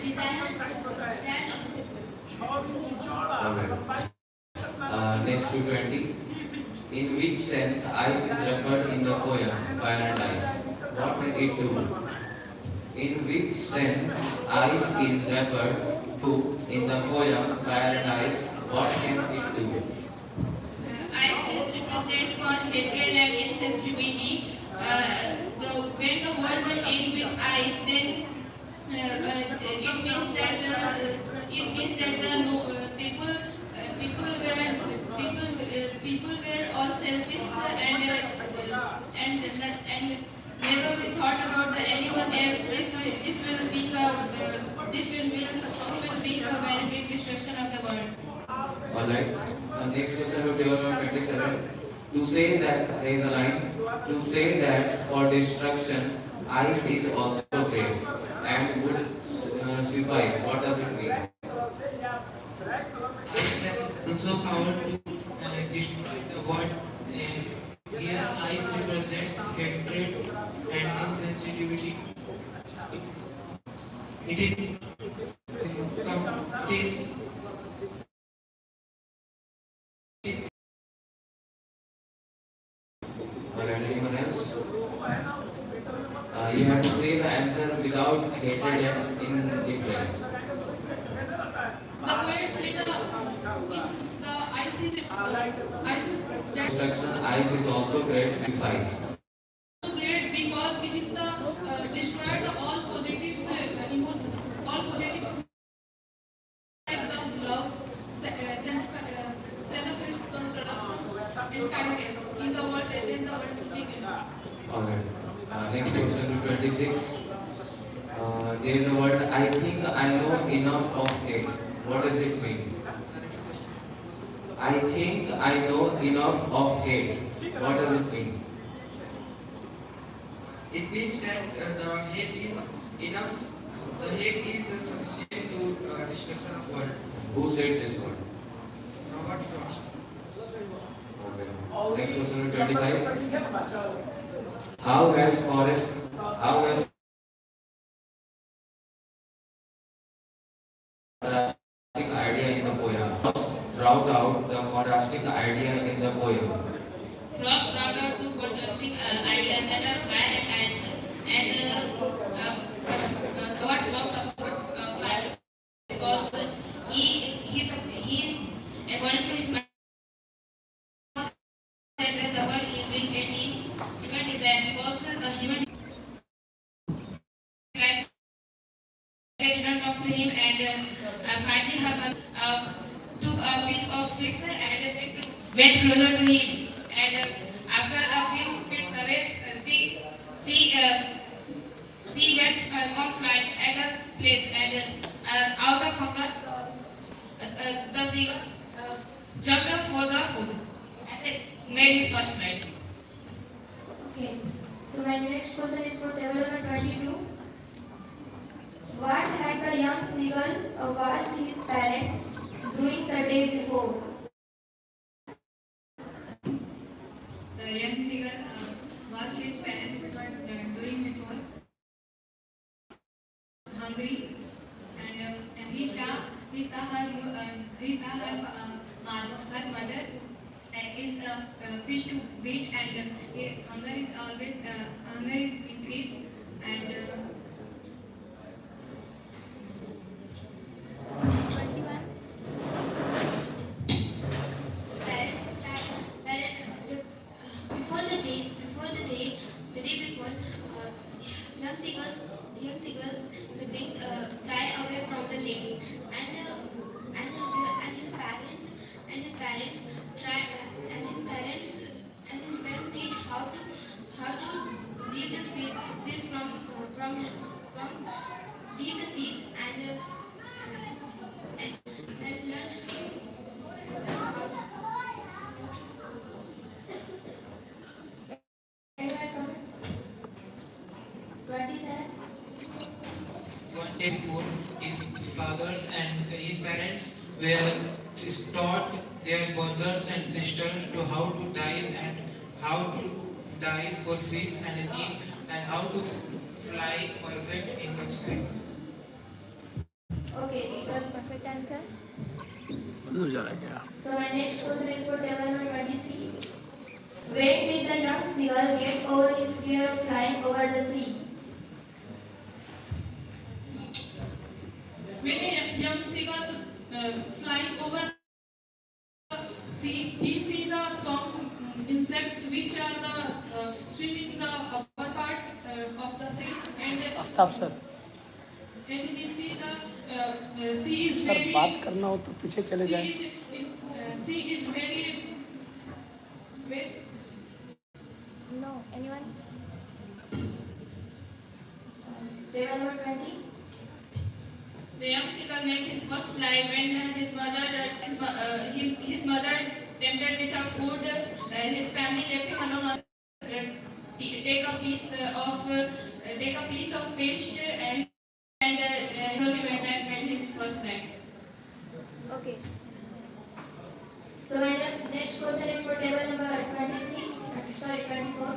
desires. Next to 20. In which sense ice is referred in the poem Fire and Ice? What can it do? In which sense ice is referred to in the poem Fire and Ice? What can it do? Ice is represent for hatred and insensitivity. When the world will end with ice, then it means that the people were all selfish and never thought about anyone else. This will be a very big destruction of the world. Alright. Next question to development 27. To say that, there is a line, to say that for destruction, ice is also great and would suffice. What does it mean? Also power to destroy the world. Here ice represents hatred and insensitivity. It is Alright, anyone else? You have to say the answer without hatred and indifference. The poet said the ice is that Destruction, ice is also great and suffice. so great because it is the destroy the all positives, all positive like the love, self-its constructions, and kindness in the world, then the world will begin. Alright. Next question, 26. There is a word, I think I know enough of hate. What does it mean? I think I know enough of hate. What does it mean? It means that the hate is enough. The hate is sufficient to destruction of world. Who said this word? Robert Frost. Okay. Next question, 25. How has contrasting idea in the poem? Route out the contrasting idea in the poem. Frost brought out two contrasting ideas that are fire and ice, and Robert Frost supported fire because he according to his mind that the world will end in human desire because the human desire did not talk to him, and finally her mother took a piece of fish and went closer to him, and after a few feet away she went on flying at a place, and out of hunger the seagull jumped up for the food and made his first flight. Okay. So my next question is for table number 22. What had the young seagull watched his parents doing the day before? The young seagull watched his parents doing before hungry, and he saw her mother is fish to beat, and hunger is increased, and Parents before the day before, young seagulls siblings fly away from the lakes, and his parents try and his parents teach how to deal the fish from deal the fish and learn. Anyone comment? 27. One day before, his fathers and his parents were taught their brothers and sisters to how to dive for fish and eat, and how to fly perfect in the sky. Okay, it was perfect answer. बंद जा रहा है क्या? So my next question is for table number 23. When did the young seagull get over his fear of flying over the sea? When a young seagull flying over the sea, he see the some insects which are the swimming in the upper part of the sea, Aftab sir, and we see the sea is sir very बात करना हो तो पीछे चले जाएं. sea is very wet. No, anyone? Table number 20. The young seagull made his first flight when his mother tempted with her food. His family left him alone. Take a piece of fish and slowly went and made his first flight. Okay. So my next question is for table number 23. Sorry, 24.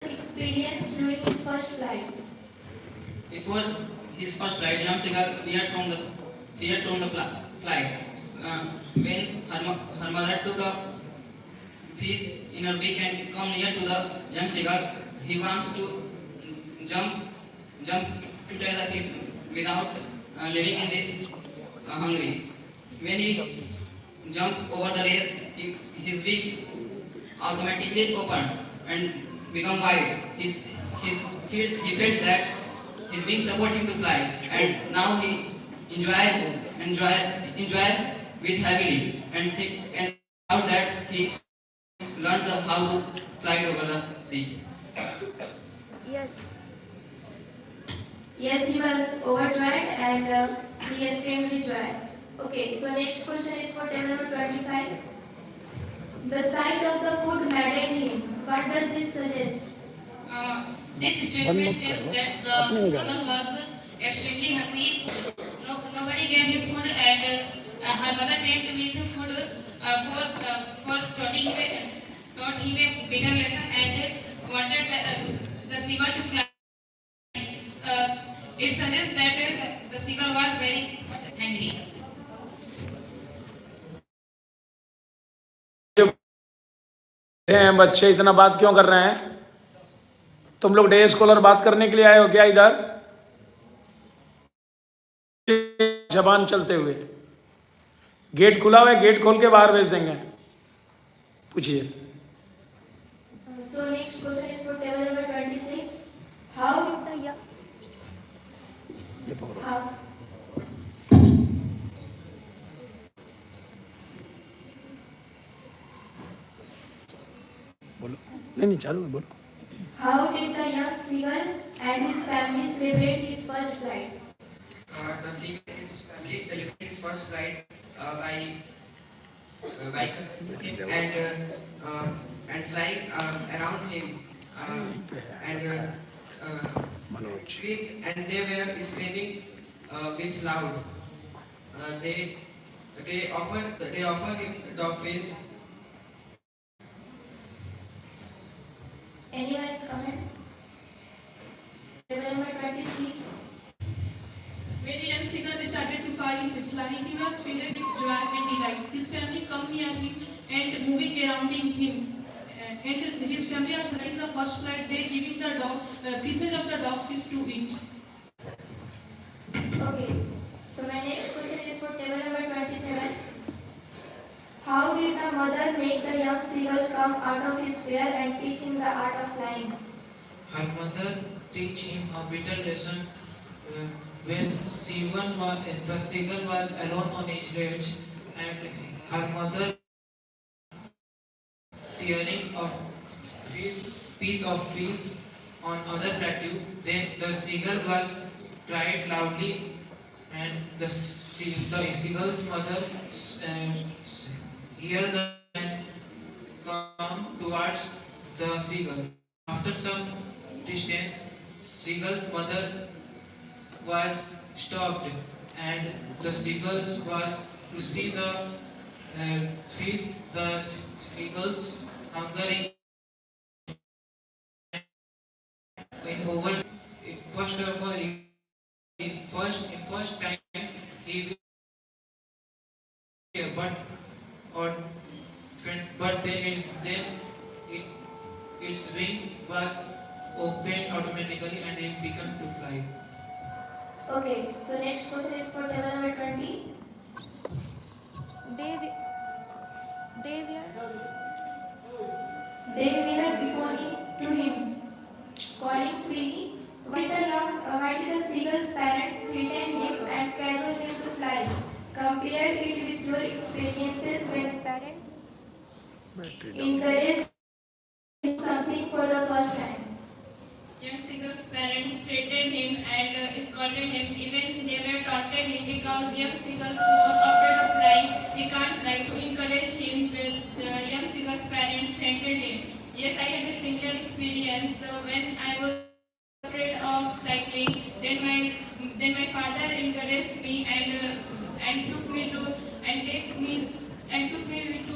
Experience during his first flight. Before his first flight, young seagull feared from the flight. When her mother took a fish in her beak and come near to the young seagull, he wants to jump to take the fish without living in this hungry. When he jumped over the race, his wings automatically opened and become wide. He felt that his wings support him to fly, and now he enjoy with heavily and out that he learned how to fly over the sea. Yes, he was overjoyed and he exclaimed with joy. Okay, so next question is for table number 25. The sight of the food maddened him. What does this suggest? This statement is that the son was extremely hungry. Nobody gave him food, and her mother came with food for taught him a bigger lesson and wanted the seagull to fly. It suggests that the seagull was very hungry. हैं बच्चे इतना बात क्यों कर रहे हैं? तुम लोग डे स्कॉलर बात करने के लिए आए हो क्या इधर? जबान चलते हुए गेट खुला हुआ है, गेट खोल के बाहर भेज देंगे. पूछिए. So next question is for table number 26. How did the young बोलो. नहीं चालू है, बोलो. How did the young seagull and his family celebrate his first flight? The seagull and his family celebrate his first flight by and flying around him and they were screaming with loud. They offer him dogfish. Anyone comment? Table number 23. When young seagull started to fly, he was filled with joy and delight. His family come near him and moving around him. And his family are flying the first flight. They giving the pieces of the dogfish to eat. Okay. So my next question is for table number 27. How did the mother make the young seagull come out of his fear and teach him the art of flying? Her mother teach him a bitter lesson when the seagull was alone on his ledge, and her mother tearing a piece of fish on other plateau. Then the seagull was cried loudly, and the seagull's mother hear the and come towards the seagull. After some distance, seagull's mother was stopped, and the seagulls was to see the fish. The seagulls hunger in over. First of all, first time he but then its wing was opened automatically and it began to fly. Okay. So next question is for table number 20. They were beckoning to him, calling freely. Why did the seagull's parents threaten him and cajole him to fly? Compare it with your experiences when parents encourage something for the first time. Young seagull's parents threatened him and scolded him. Even they were taunted him because young seagull was afraid of flying. He can't try to encourage him. The young seagull's parents threatened him. Yes, I had a similar experience. So when I was afraid of cycling, then my father encouraged me and took me to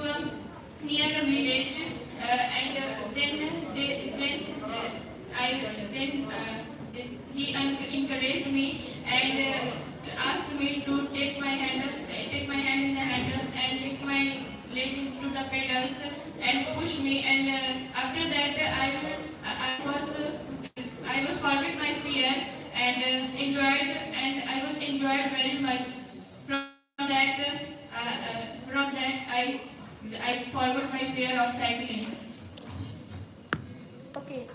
a near a village, he encouraged me and asked me to take my hand in the handles and take my leg into the pedals and push me. And after that, I was forget my fear and I was enjoyed very much. From that, I forgot my fear of cycling. Okay.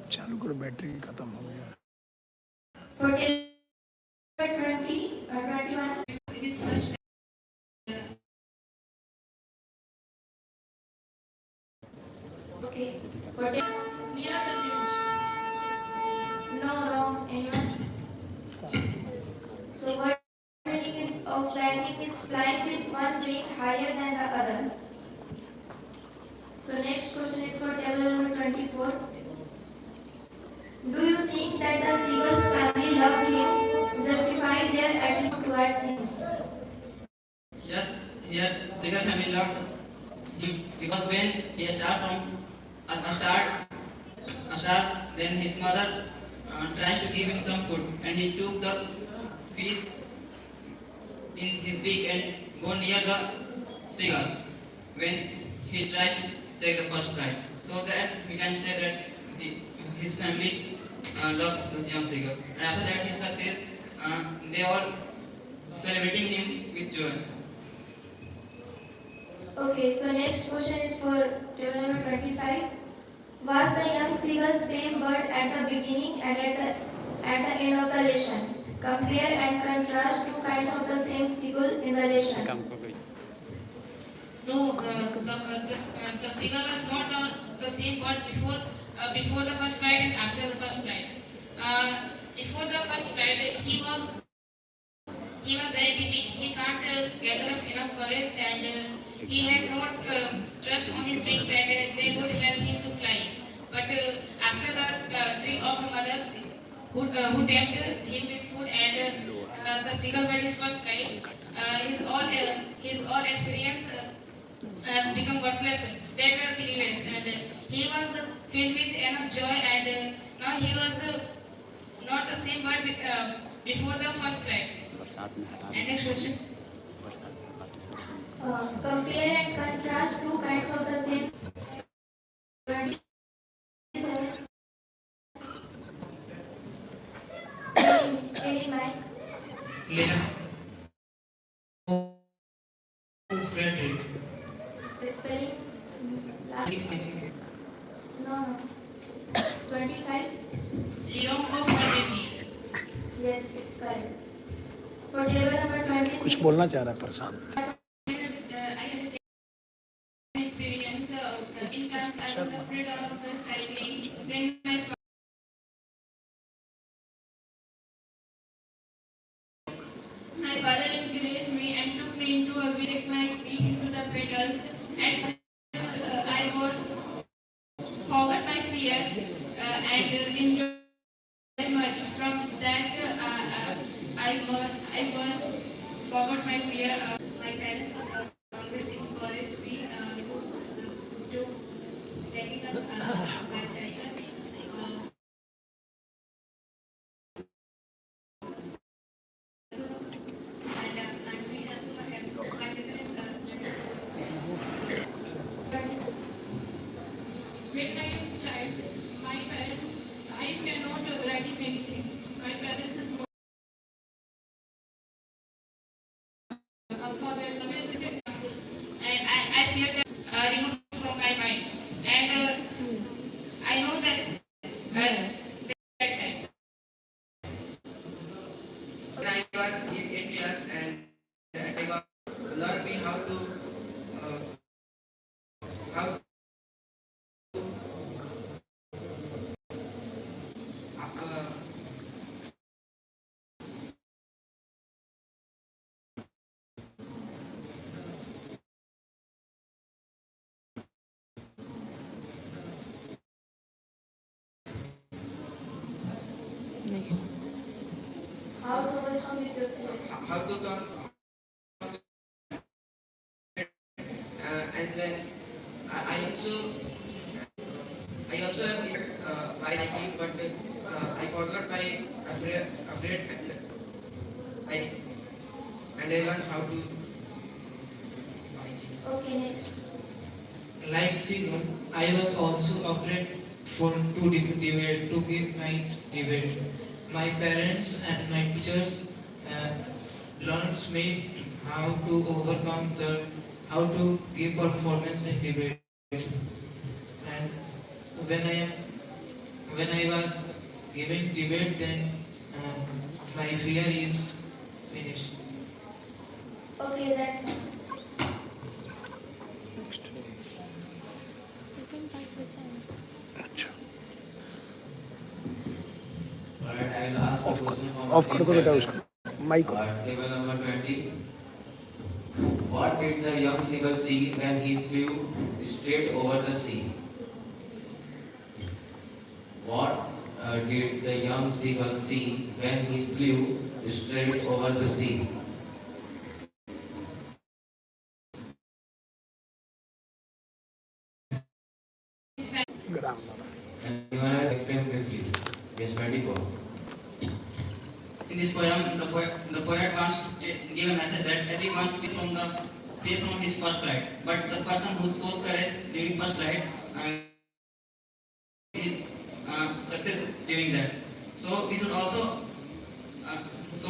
चालू करो, battery खत्म हो गया. For table 20 or 21. His first Okay. For Near the bridge. no, wrong. Anyone? So what meaning is of flying is flying with one wing higher than the other. So next question is for table number 24. Do you think that the seagull's family loved him, justify their attitude towards him? Yes, here Seagull family loved him because when he start, then his mother tries to give him some food, and he took the fish in his beak and go near the seagull when he tried to take the first flight. So that we can say that his family loved the young seagull. And after that his success, they all celebrating him with joy. Okay, so next question is for table number 25. Was the young seagull same bird at the beginning and at the end of the lesson? Compare and contrast two kinds of the same seagull in the lesson. No, the seagull was not the same bird before the first flight and after the first flight. Before the first flight, he was very timid. He can't gather up enough courage, and he had not trust on his wing that they would help him to fly. But after the trick of a mother who tempted him with food, and the seagull made his first flight, his all experience become worthless. They were meaningless, and he was filled with enough joy, and now he was not the same bird before the first flight. And next question. Compare and contrast two kinds of the same. 27. Any mic? Lena Frederick. The spelling? No. 25? Leon of Carnegie. Yes, it's correct. For table number 26. कुछ बोलना चाह रहा है प्रशांत. I have experience in class. I was afraid of the cycling. Then my father encouraged me and took me into a direct my feet into the pedals, and I was forgot my fear and enjoyed very much. From that, I was forgot my fear. My parents always encouraged me to taking us bicycle. And we also have bicycle is when I am child, my parents, I cannot write anything. My parents is alphabet, and I fear that removed from my mind. And I know that that time. When I was in 8th class and I was learned me how to How to overcome with your fear? how to come and then I also by writing, but I forgot my afraid and I learned how to Okay, next. Like Seagull, I was also afraid to give my debate. My parents and my teachers learned me how to give performance in debate. And when I was giving debate, then my fear is finished. Okay, that's all. Second part बचा है. ask a question from of कर दो बेटा chapter. उसको mic Table number 20. What did the young seagull see when he flew straight over the sea? What did the young seagull see when he flew straight over the sea? Anyone else explain briefly? Yes, 24. In this poem, the poet wants to give a message that everyone fear from his first flight, but the person who shows courage during first flight is success during that. So we should also so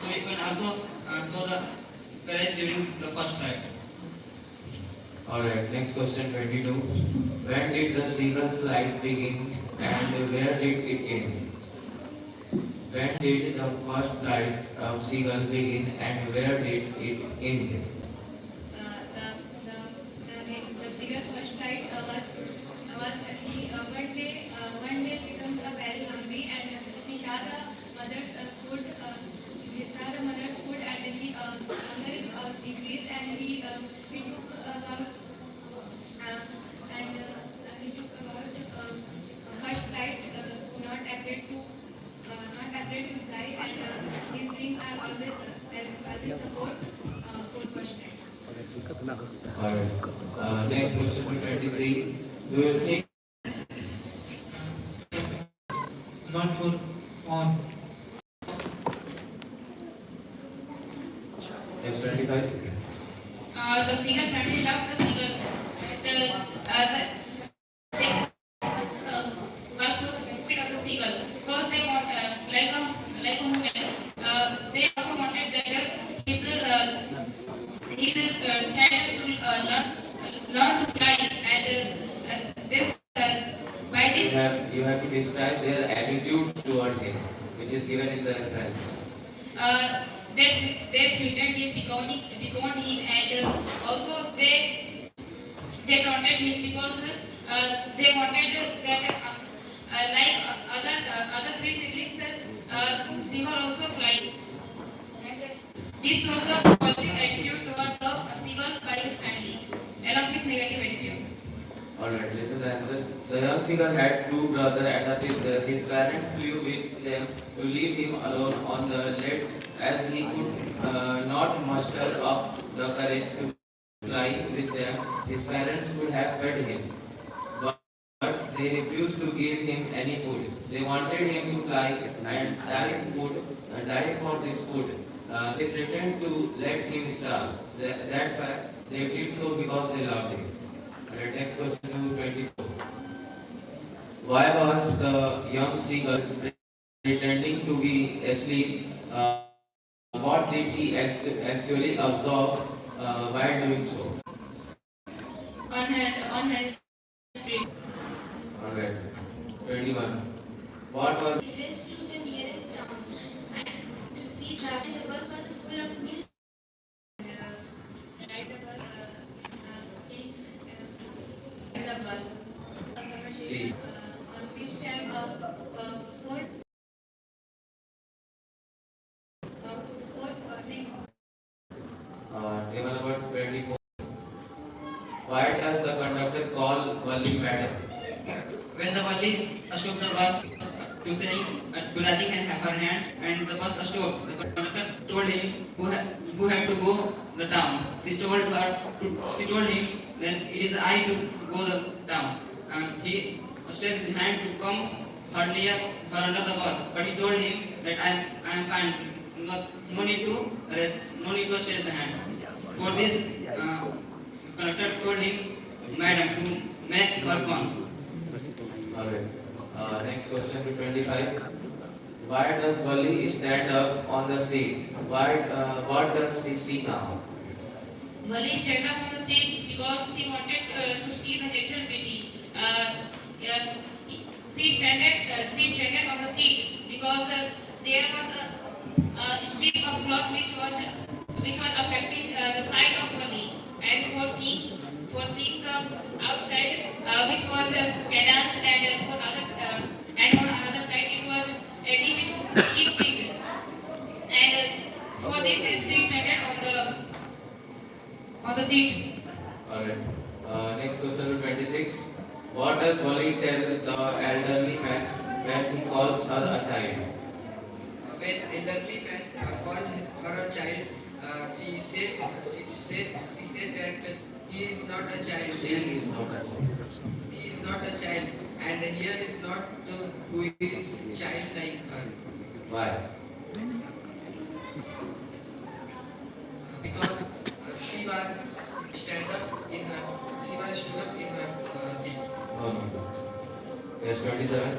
we can also show the courage during the first flight. Alright, next question 22. When did the seagull flight begin and where did it end? When did the first flight of seagull begin and where did it end? The cigarette first flight was he one day becomes very hungry and he saw the mother's food. He saw the mother's food and he hunger is increased and he took about first flight, not afraid to fly and his wings are always as support for first flight. Alright, next question 23. Do you think Not for on. next 25? The seagull family loved the seagull. They was so afraid of the seagull because they want like a woman. They also wanted that his child to learn to fly and this by this You have to describe their attitude toward him, which is given in the reference. they treated him beyond him and also they taunted him because they wanted that like other three siblings seagull also fly and this was the positive attitude toward the seagull by his family along with negative attitude. Alright, listen to the answer. The young seagull had two brothers and a sister. His parents flew with them to leave him alone on the lead as he could not muster up the courage to fly with them. His parents could have fed him, but they refused to give him any food. They wanted him to fly and die for this food. They threatened to let him starve. That's why they did so because they loved him. Alright, next question 24. Why was the young seagull pretending to be asleep? What did he actually observe while doing so? On hand street. Alright, 21. What was He raced to the nearest town and to see traveling the bus was full of new The bus. See. On which time table number 24. Why does the conductor call Valli madam? When the Valli stopped the bus to saying to raising her hands and the bus stopped, the conductor told him who had to go the town. She told him then it is I to go the town. He stretched his hand to come her under the bus, but he told him that I am fine. No need to rest, no need to stretch the hand. For this, conductor told him, madam, to make her come. Alright. Next question to 25. Why does Valli stand up on the seat? What does she see now? Valli stand up on the seat because she wanted to see the natural beauty. She standed on the seat because there was a strip of cloth which was affecting the side of Valli, and for seeing the outside which was cadence and for others and on another side it was a deep for the seat. Alright. Next question to 26. What does Wali tell the elderly man when he calls her a child? When elderly man called her a child, she said that he is not a child. She is not a child. He is not a child, and here is not who is child like her. Why? Because she was stand up in her, she was stood up in her seat. No. Yes, 27.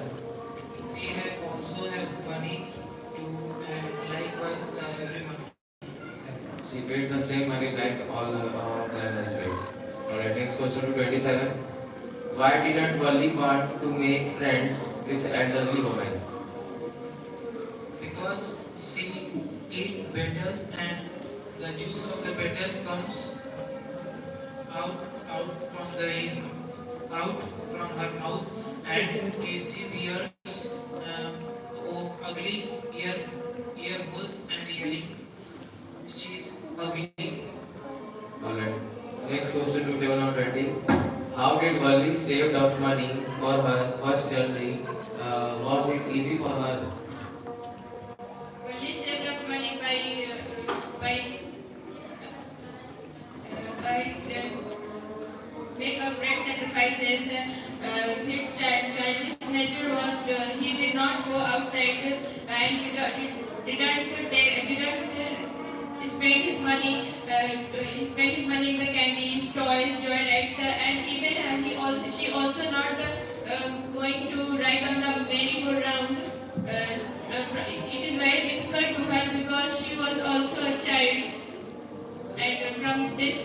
We have also have money to and likewise every month. She paid the same money like all them as paid. Alright, next question to 27. Why didn't Wali want to make friends with elderly women? Because she eat better and the juice of the better comes out from her mouth and she wears ugly ear holes and earring. She is ugly. Alright. Next question to table number 20. How did Wali save up money for her first journey? Was it easy for her? Wali saved up money by make a great sacrifices. His childish nature was he did not go outside and didn't spend his money. He spent his money in the candies, toys, joy rides, and even she also not going to ride on the merry-go-round. It is very difficult to her because she was also a child, and from this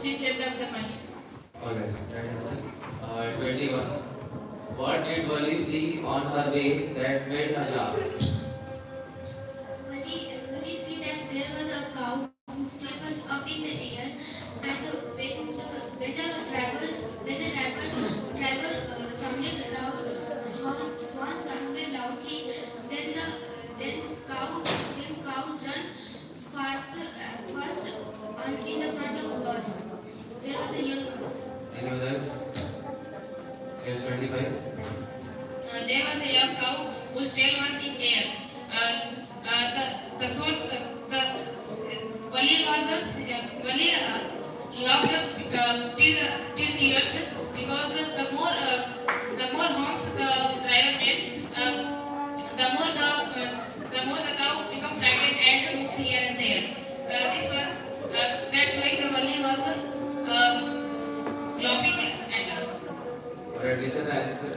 she saved up the money. Alright, 21. What did Wali see on her way that made her laugh? Wali see that there was a cow whose tail was up in the air, and when the driver sounded loud, horn sounded loudly, then cow run fast in the front of bus. There was a young cow. Anyone else? Yes, 25. There was a young cow whose tail was in air. The source, Wali loved till tears because the more honks the driver made, the more the cow become frightened and moved here and there. That's why the Wali was laughing at her. Alright, listen the answer.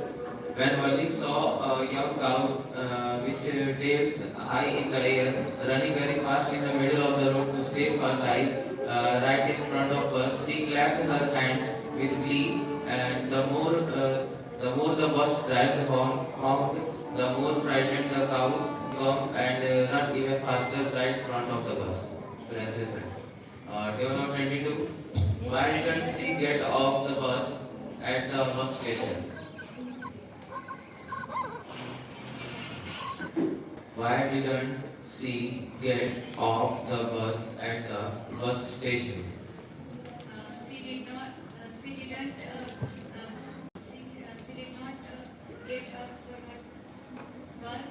When Wali saw a young cow which tails high in the air, running very fast in the middle of the road to save her life, right in front of us, she clapped her hands with glee, and the more the bus driver honked, the more frightened the cow became and run even faster right in front of the bus. Table number 22. Why didn't she get off the bus at the bus station? Why didn't she get off the bus at the bus station? She did not get up for her bus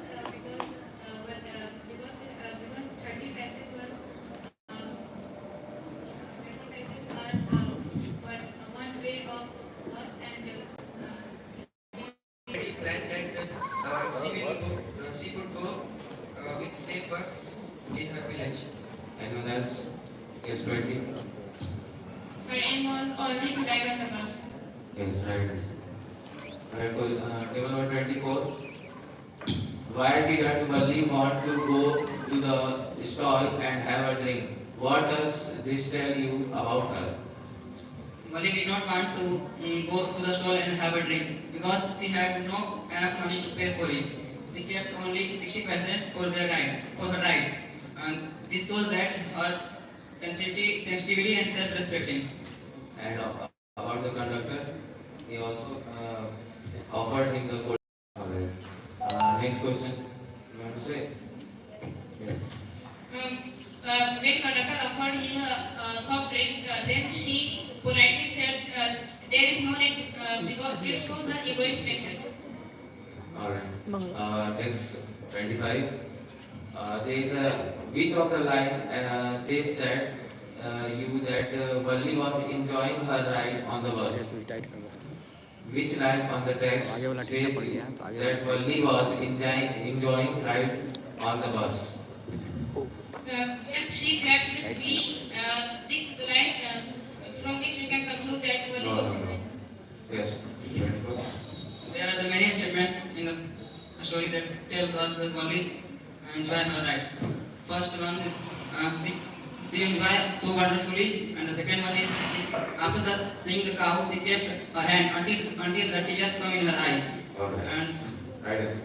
because 30 paces was one way of bus, and Already planned that she would go with same bus in her village. Anyone else? Yes, 20. Her aim was only to ride on the bus. Yes, right. Table number 24. Why didn't Wali want to go to the stall and have a drink? What does this tell you about her? Wali did not want to go to the stall and have a drink because she had no enough money to pay for it. She kept only 60% for her ride. And this shows that her sensitivity and self-respecting. And about the conductor, he also offered him the food. Next question. You want to say? When conductor offered him then she politely said, there is no need because it shows her egoist nature. Alright. Next, 25. There is a which of the line says that Valli was enjoying her ride on the bus. Which line on the text says that Valli was enjoying ride on the bus? When she clapped with glee, this line from which we can conclude that Valli No, was no, no. Yes. 24. There are the many statements in the story that tells us that Valli enjoyed her ride. First one is she enjoyed so wonderfully, and the second one is after seeing the cow, she kept her hand until the tears come in her eyes. Alright. And Right answer.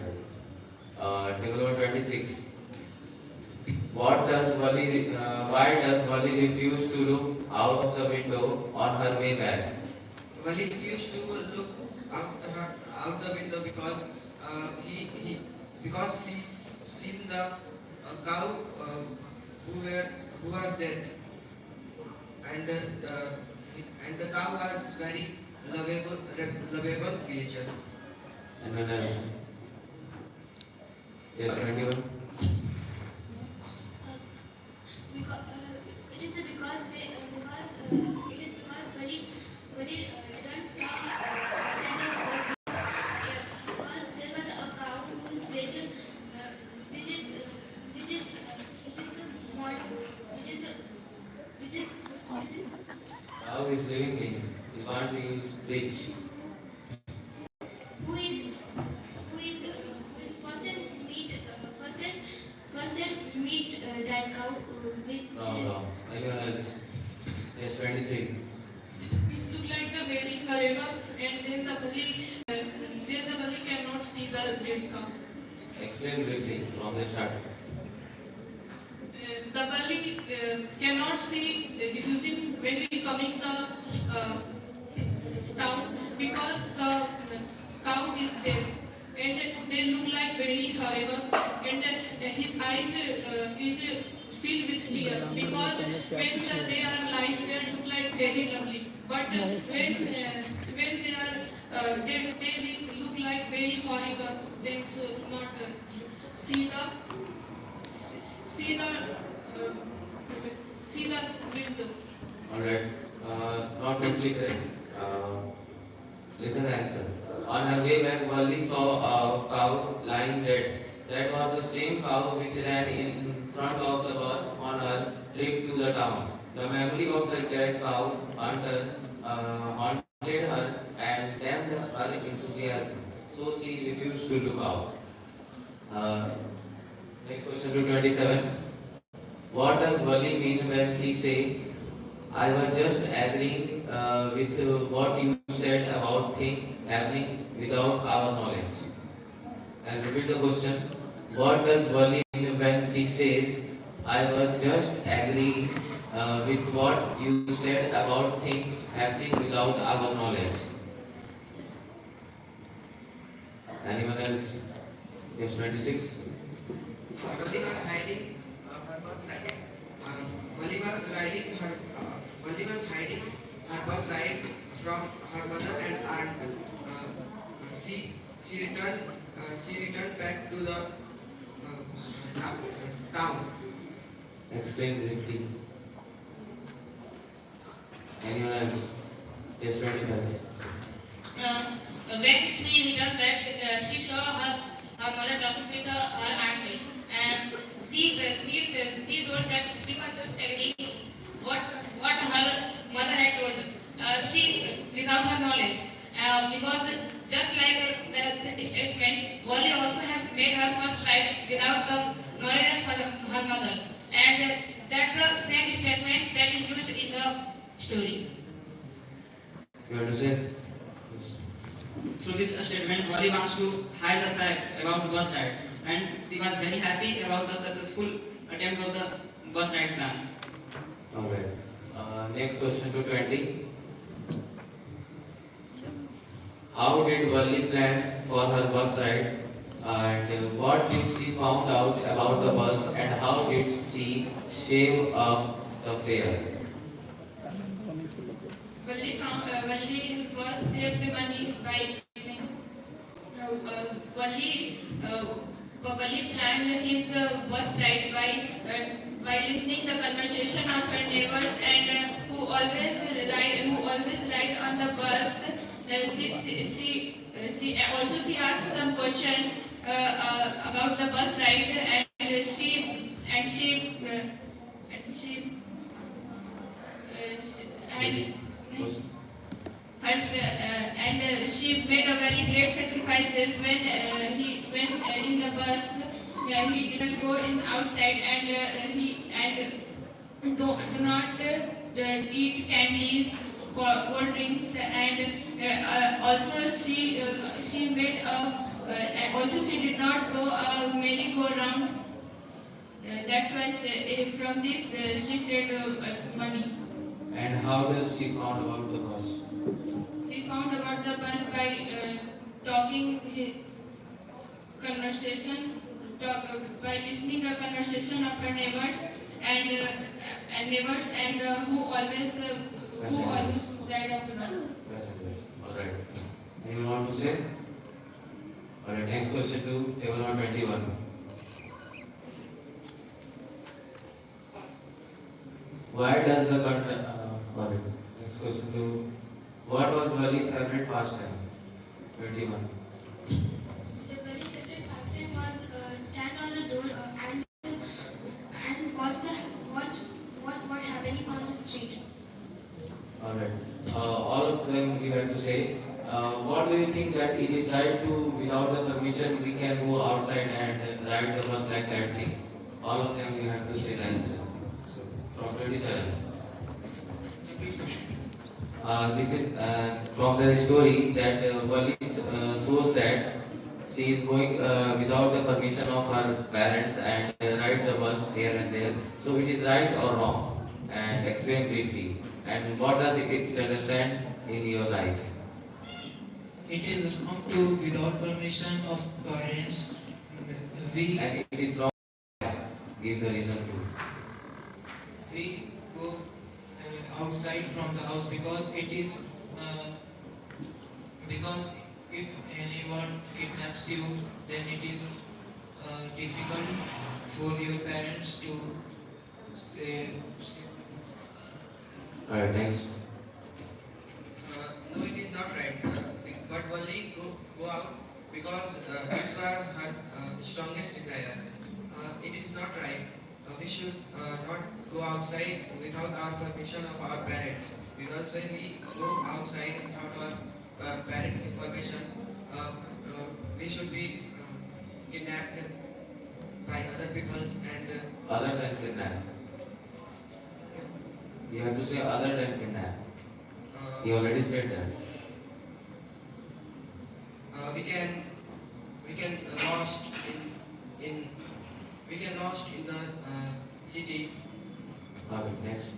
Table number 26. Why does Valli refuse to look out of the window on her way back? Valli refused to look out the window because because she's seen the cow who was dead, and the cow was very lovable creature. Anyone else? Yes, 21. Because it is because Valli didn't saw because there was a cow who is dead, which is the mod, which is Cow is living being. You can't use bridge. who is first and meet that cow which No. Anyone else? Yes, 23. This look like the very horribles, and then the Valli cannot see the dead cow. Explain briefly from the start. The Valli cannot see refusing when we coming the town because the cow is dead, and they look like very horrible, and his eyes is filled with tears because when they are lying they look like very lovely, but when they are dead they look like very horrible. They should not see the window. Alright. Not totally correct. Listen the answer. On her way back, Valli saw a cow lying dead. That was the same cow which ran in front of the bus on her trip to the town. The memory of the dead cow haunted her and dampened her enthusiasm. So she refused to look out. Next question to 27. What does Valli mean when she say, I was just agreeing with what you said about things happening without our knowledge? I'll repeat the question. What does Valli mean when she says, I was just agreeing with what you said about things happening without our knowledge? Anyone else? Yes, 26. Valli was hiding her bus ride from her mother and aunt. She returned back to the town. Explain briefly. Anyone else? Yes, 25. When she returned back, she saw her mother talking with her aunt, and she told that she was just agreeing what her mother had told. She without her knowledge, because just like the statement, Valli also have made her first ride without the knowledge of her mother, and that's the same statement that is used in the story. You understand? Yes. through this statement, Valli wants to hide the fact about the bus ride, and she was very happy about the successful attempt of the bus ride plan. Alright. Next question to 20. How did Valli plan for her bus ride? And what did she found out about the bus? And how did she shave up the fare? Valli was saved money by Valli planned his bus ride by listening the conversation of her neighbors and who always ride on the bus. She asked some question about the bus ride and she and she and she and she made a very great sacrifices when in the bus he didn't go in outside and do not eat candies, cold drinks, and also she made also she did not go merry go round. That's why from this she saved money. And how does she found about the bus? She found about the bus by talking by listening the conversation of her neighbors and who always ride on the bus. Alright. Anyone want to say? Alright, next question to table number 21. Why does the country next question to what was Valli's favorite pastime? 21. The very favorite pastime was stand on a door and watch what happening on the street. Alright. All of them you have to say. What do you think that it is right to, without the permission, we can go outside and ride the bus like that thing? All of them you have to say the answer. So, from 27. This is from the story that Valli shows that she is going without the permission of her parents and ride the bus here and there. So it is right or wrong? And explain briefly. And what does it understand in your life? It is wrong to without permission of parents. And it is wrong. Give the reason to. We go outside from the house because it is because if anyone kidnaps you, then it is difficult for your parents to say. Alright, next. No, it is not right. But Valli go out because it was her strongest desire. It is not right. We should not go outside without our permission of our parents. Because when we go outside without our parents' information, we should be kidnapped by other peoples and. Other than kidnap. You have to say other than kidnap. You already said that. We can lost in the city. Okay, next.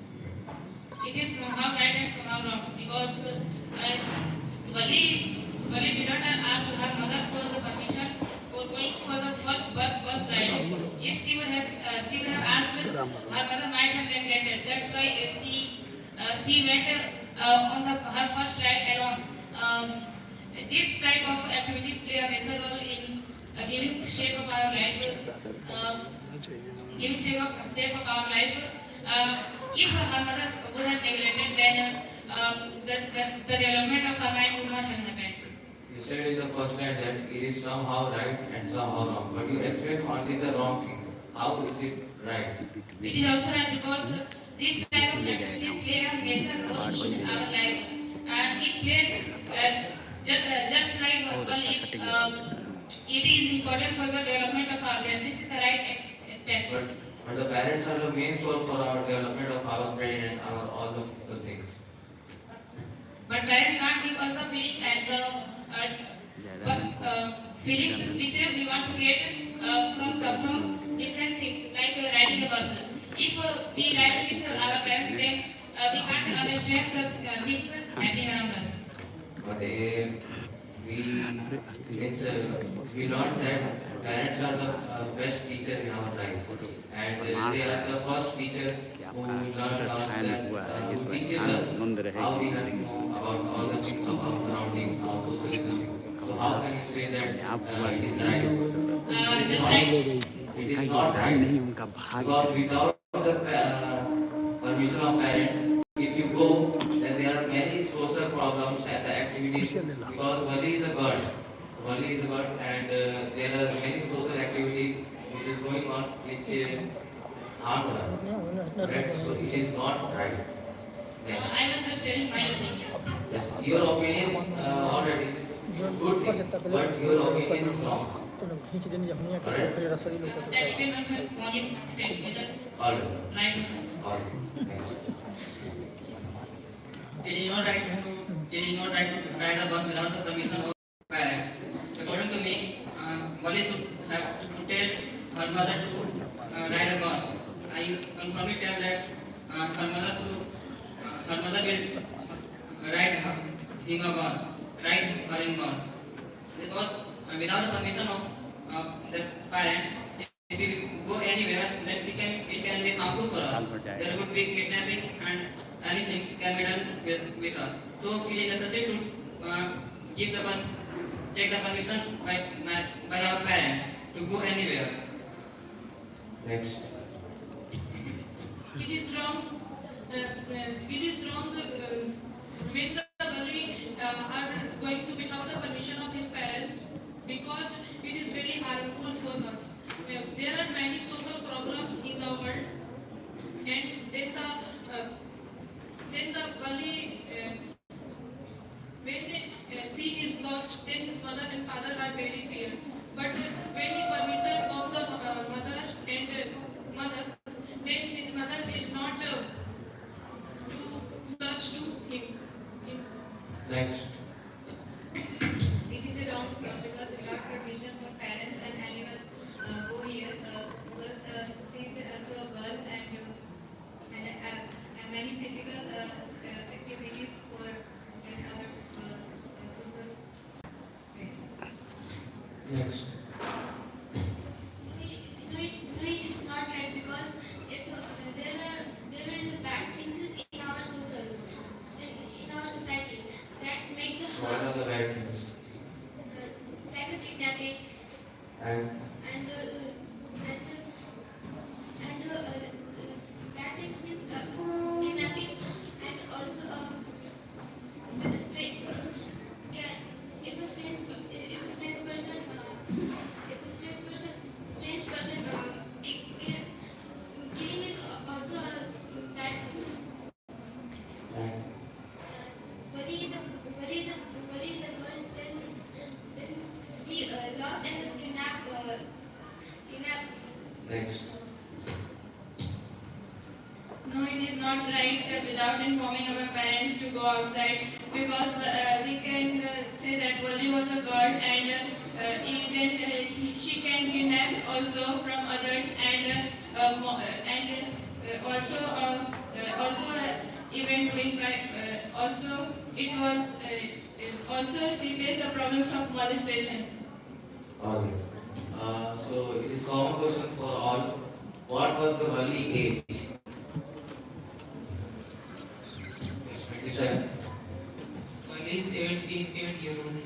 It is somehow right and somehow wrong because Valli did not ask her mother for the permission for going for the first bus ride. If she would have asked, her mother might have neglected. That's why she went on her first ride alone. This type of activities play a major role in giving shape of our life. If her mother would have neglected, then the development of her mind would not have happened. You said in the first line that it is somehow right and somehow wrong, but you explained only the wrong thing. How is it right? It is also right because this type of activity play a major role in our life. It played just like it is important for the development of our brain. This is the right aspect. But the parents are the main source for our development of our brain and our all the things. But parents can't give us the feeling and the feelings which we want to get from different things like riding a bus. If we ride with our parents, then we can't understand the things happening around us. But we learned that parents are the best teacher in our life, and they are the first teacher who learned us that who teaches us how we have know about all the things of our surrounding, our socialism. So how can you say that it is right? It is not right. Because without the permission of parents, if you go, then there are many social problems and the activities. Because Wali is a god. Wali is a god, and there are many social activities which is going on which harm her. Correct? So it is not right. Next. I was just telling my opinion. Yes, your opinion already is good thing, but your opinion is wrong. Correct? That depends on what you say, whether All right. right or not. All right. Next. It is not right to ride a bus without the permission of parents. According to me, Wali should have to tell her mother to ride a bus. I confirmly tell that her mother will ride her in a bus, because without the permission of the parents, if we go anywhere, then it can be harmful for us. There would be kidnapping and anything can be done with us. So it is necessary to take the permission by our parents to go anywhere. Next. It is wrong. It is wrong when the Wali are going to without the permission of his parents, because it is very harmful for us. There are many social problems in the world, and then the Wali, when the seed is lost, then his mother and father are very fear. But when the permission of the mothers and mother, then his mother is not to search to him. Next. It is a wrong because without permission from parents and animals go here because since also a girl and many physical activities for our social. Next. No, it is not right, because if there are bad things in our society that make the What are the bad things? like the kidnapping And and the bad things means kidnapping, and also the strange. If a strange person killing is also that. and Wali is a girl, then she lost and kidnapped. next. No, it is not right without informing our parents to go outside, because we can say that Wali was a god, and even she can kidnap also from others, and also even doing by also it was also she faced the problems of molestation. All right. So it is common question for all. What was the Wali age? 27. Wali's age is 8 years old.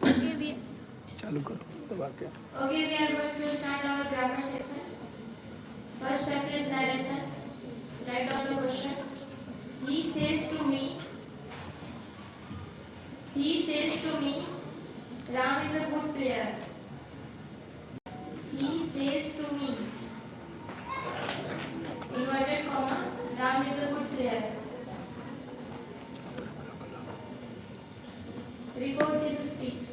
Okay, we चालू करो तो वाक्य Okay, we are going to start our grammar section. First chapter is narration. Write down the question. He says to me, Ram is a good player. He says to me, inverted comma, Ram is a good player. Report this speech.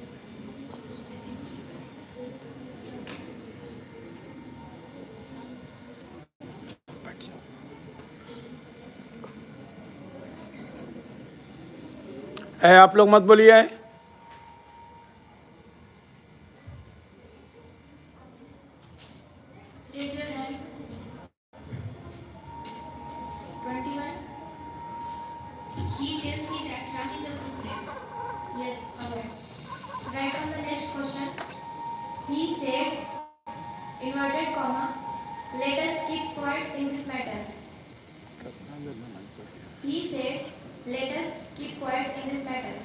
है आप लोग मत बोलिए Raise your hand. 21. He tells me that Ram is a good player. Yes, alright. Write on the next question. He said, inverted comma, let us keep quiet in this matter. He said, let us keep quiet in this matter.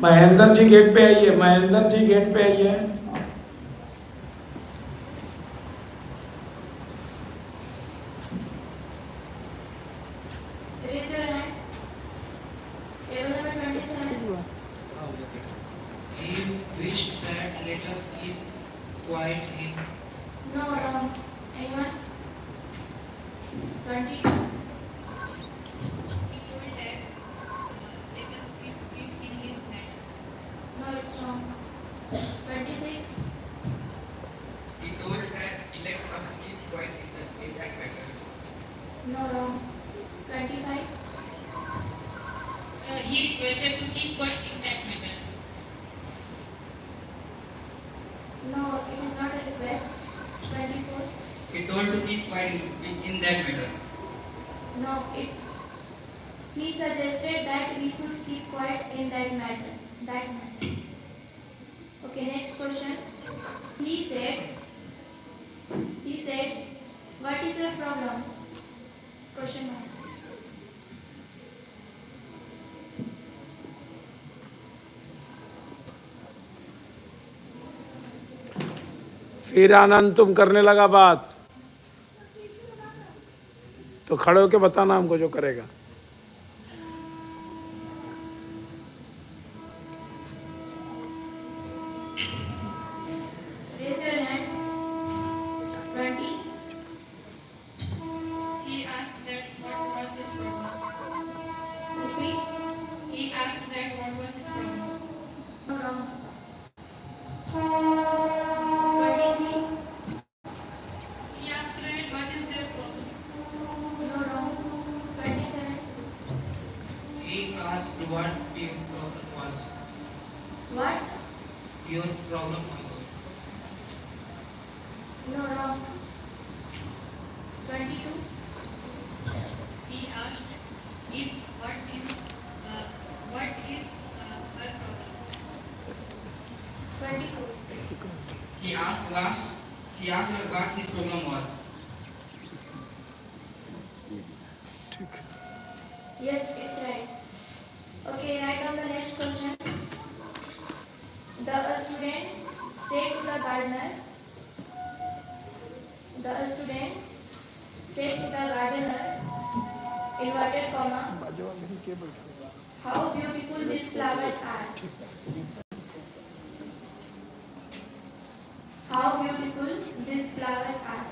Mahendra ji gate पे आइए, Mahendra ji gate पे आइए। Raise your hand. Table number 27. He wished that let us keep quiet in. No, wrong. Anyone? 22. He told that let us keep in his matter. No, it's wrong. 26. He told that let us keep quiet in that matter. No, wrong. 25. He requested to keep quiet in that matter. No, it is not a request. 24. He told to keep quiet in that matter. No, it's. He suggested that we should keep quiet in that matter. That matter. Okay, next question. He said, what is your problem? Question mark. फिर आनंद तुम करने लगा बात, तो खड़े होके बताना हमको जो करेगा। Raise your hand. 20. He asked that what was his problem. Repeat. He asked that what was his problem. No, wrong. 23. He asked that what is their problem. No, wrong. 27. He asked what your problem was. What? Your problem was. No, wrong. 22. He asked if what is her problem. 24. He asked her what his problem was. Yes, it's right. Okay, write down the next question. The student said to the gardener, inverted comma, how beautiful these flowers are. How beautiful these flowers are.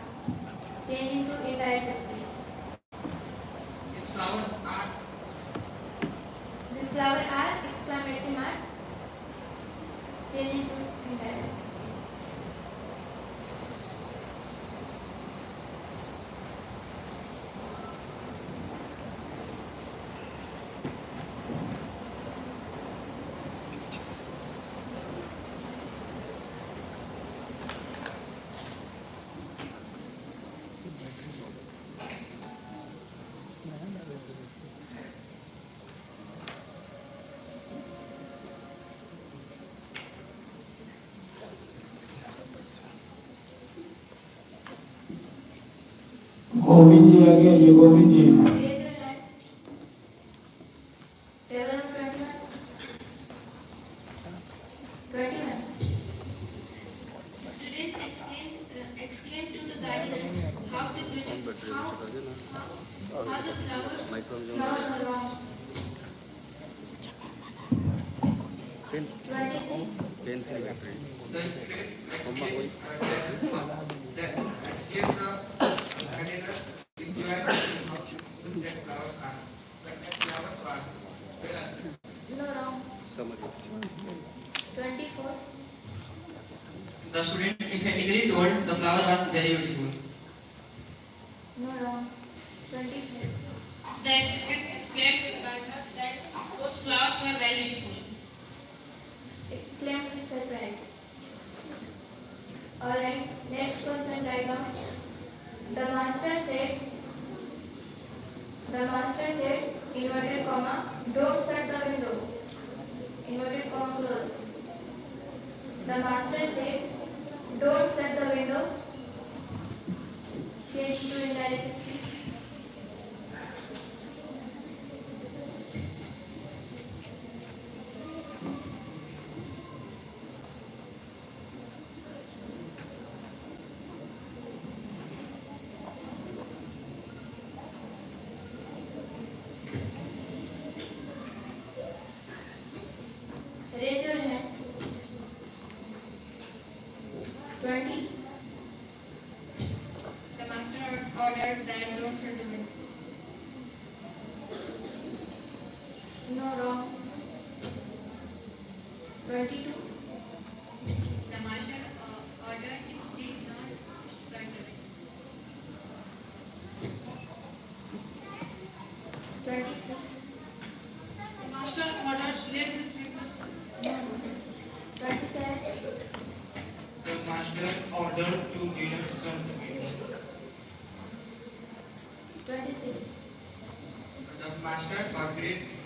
Change into indirect space. His flower are These flowers are exclamatory mark. Change into indirect. Govind जी आगे आइए, गोविंद जी। Raise your hand. Table number 21. 21. Students exclaimed to the gardener how the flowers Flowers are wrong. 26. The student exclaimed the gardener enjoyed how beautiful that flowers are. That flowers are. No, wrong. 24. the student emphatically told the flower was very beautiful. No, wrong. 25. The student exclaimed to the gardener that those flowers were very beautiful. Exclaimed with surprise. Alright, next question right now. The master said, inverted comma, don't shut the window. Inverted comma close. The master said, don't shut the window. Change to indirect speech. Raise your hand. 20. The master ordered that don't shut the window. No, wrong. 22. The master ordered did not shut the window. 23. The master ordered let this people. 27. The master ordered to didn't shut the window. 26. The master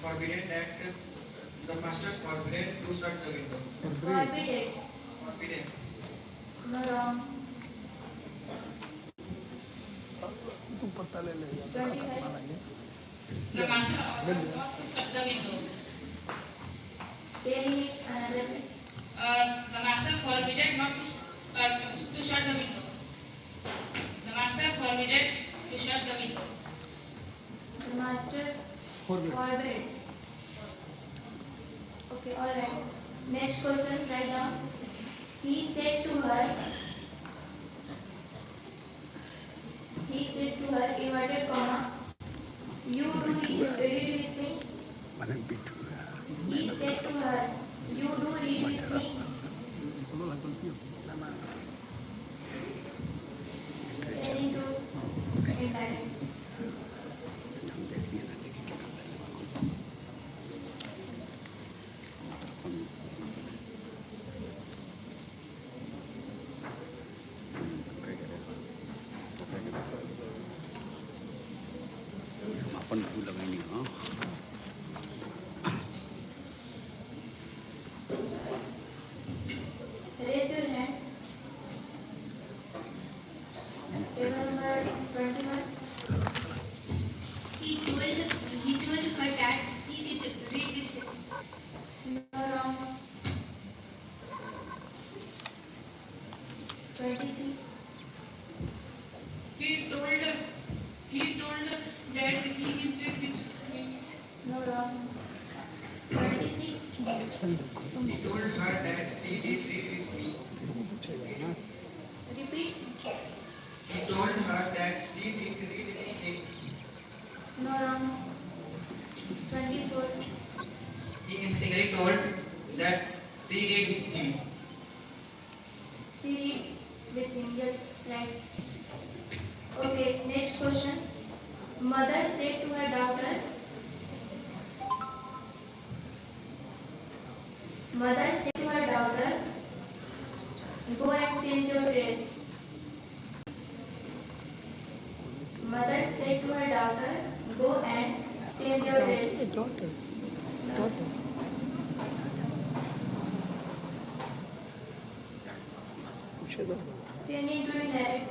forbidden that the master forbidden to shut the window. Forbidden. Forbidden. No, wrong. 25. The master ordered not to shut the window. Telling it another way. The master forbidden not to shut the window. The master forbidden to shut the window. The master forbid. Okay, alright. Next question right now. He said to her, inverted comma, you do read with me. He said to her, you do read with me. Saying to indirect. आपण भूल लगाएंगे हाँ Raise your hand. Table number 21. He told her that she did read with him. No, wrong. 23. He told that he is dead with me. No, wrong. 26. He told her that she did read with me. Repeat. He told her that she did read with him. No, wrong. 24. He emphatically told that she did with him. She read with him. Yes, right. Okay, next question. Mother said to her daughter, go and change your dress. Mother said to her daughter, go and change your dress. Change into indirect.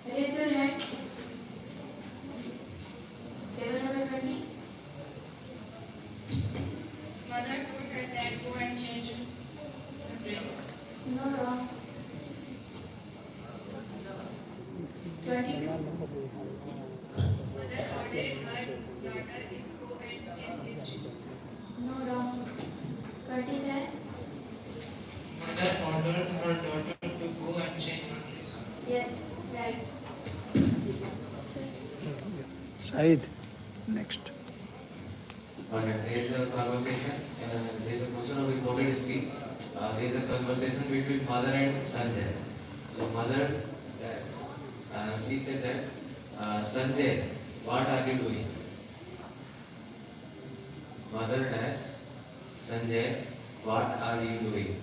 Raise your hand. Table number 20. Mother told her that go and change the dress. No, wrong. 22. Mother ordered her daughter to go and change his dress. No, wrong. 27. Mother ordered her daughter to go and change her dress. Yes, right. Shahid next Alright, there is a conversation, there is a question of recorded speech. There is a conversation between mother and Sanjay. So mother, yes, she said that, Sanjay, what are you doing? Mother asks, Sanjay, what are you doing?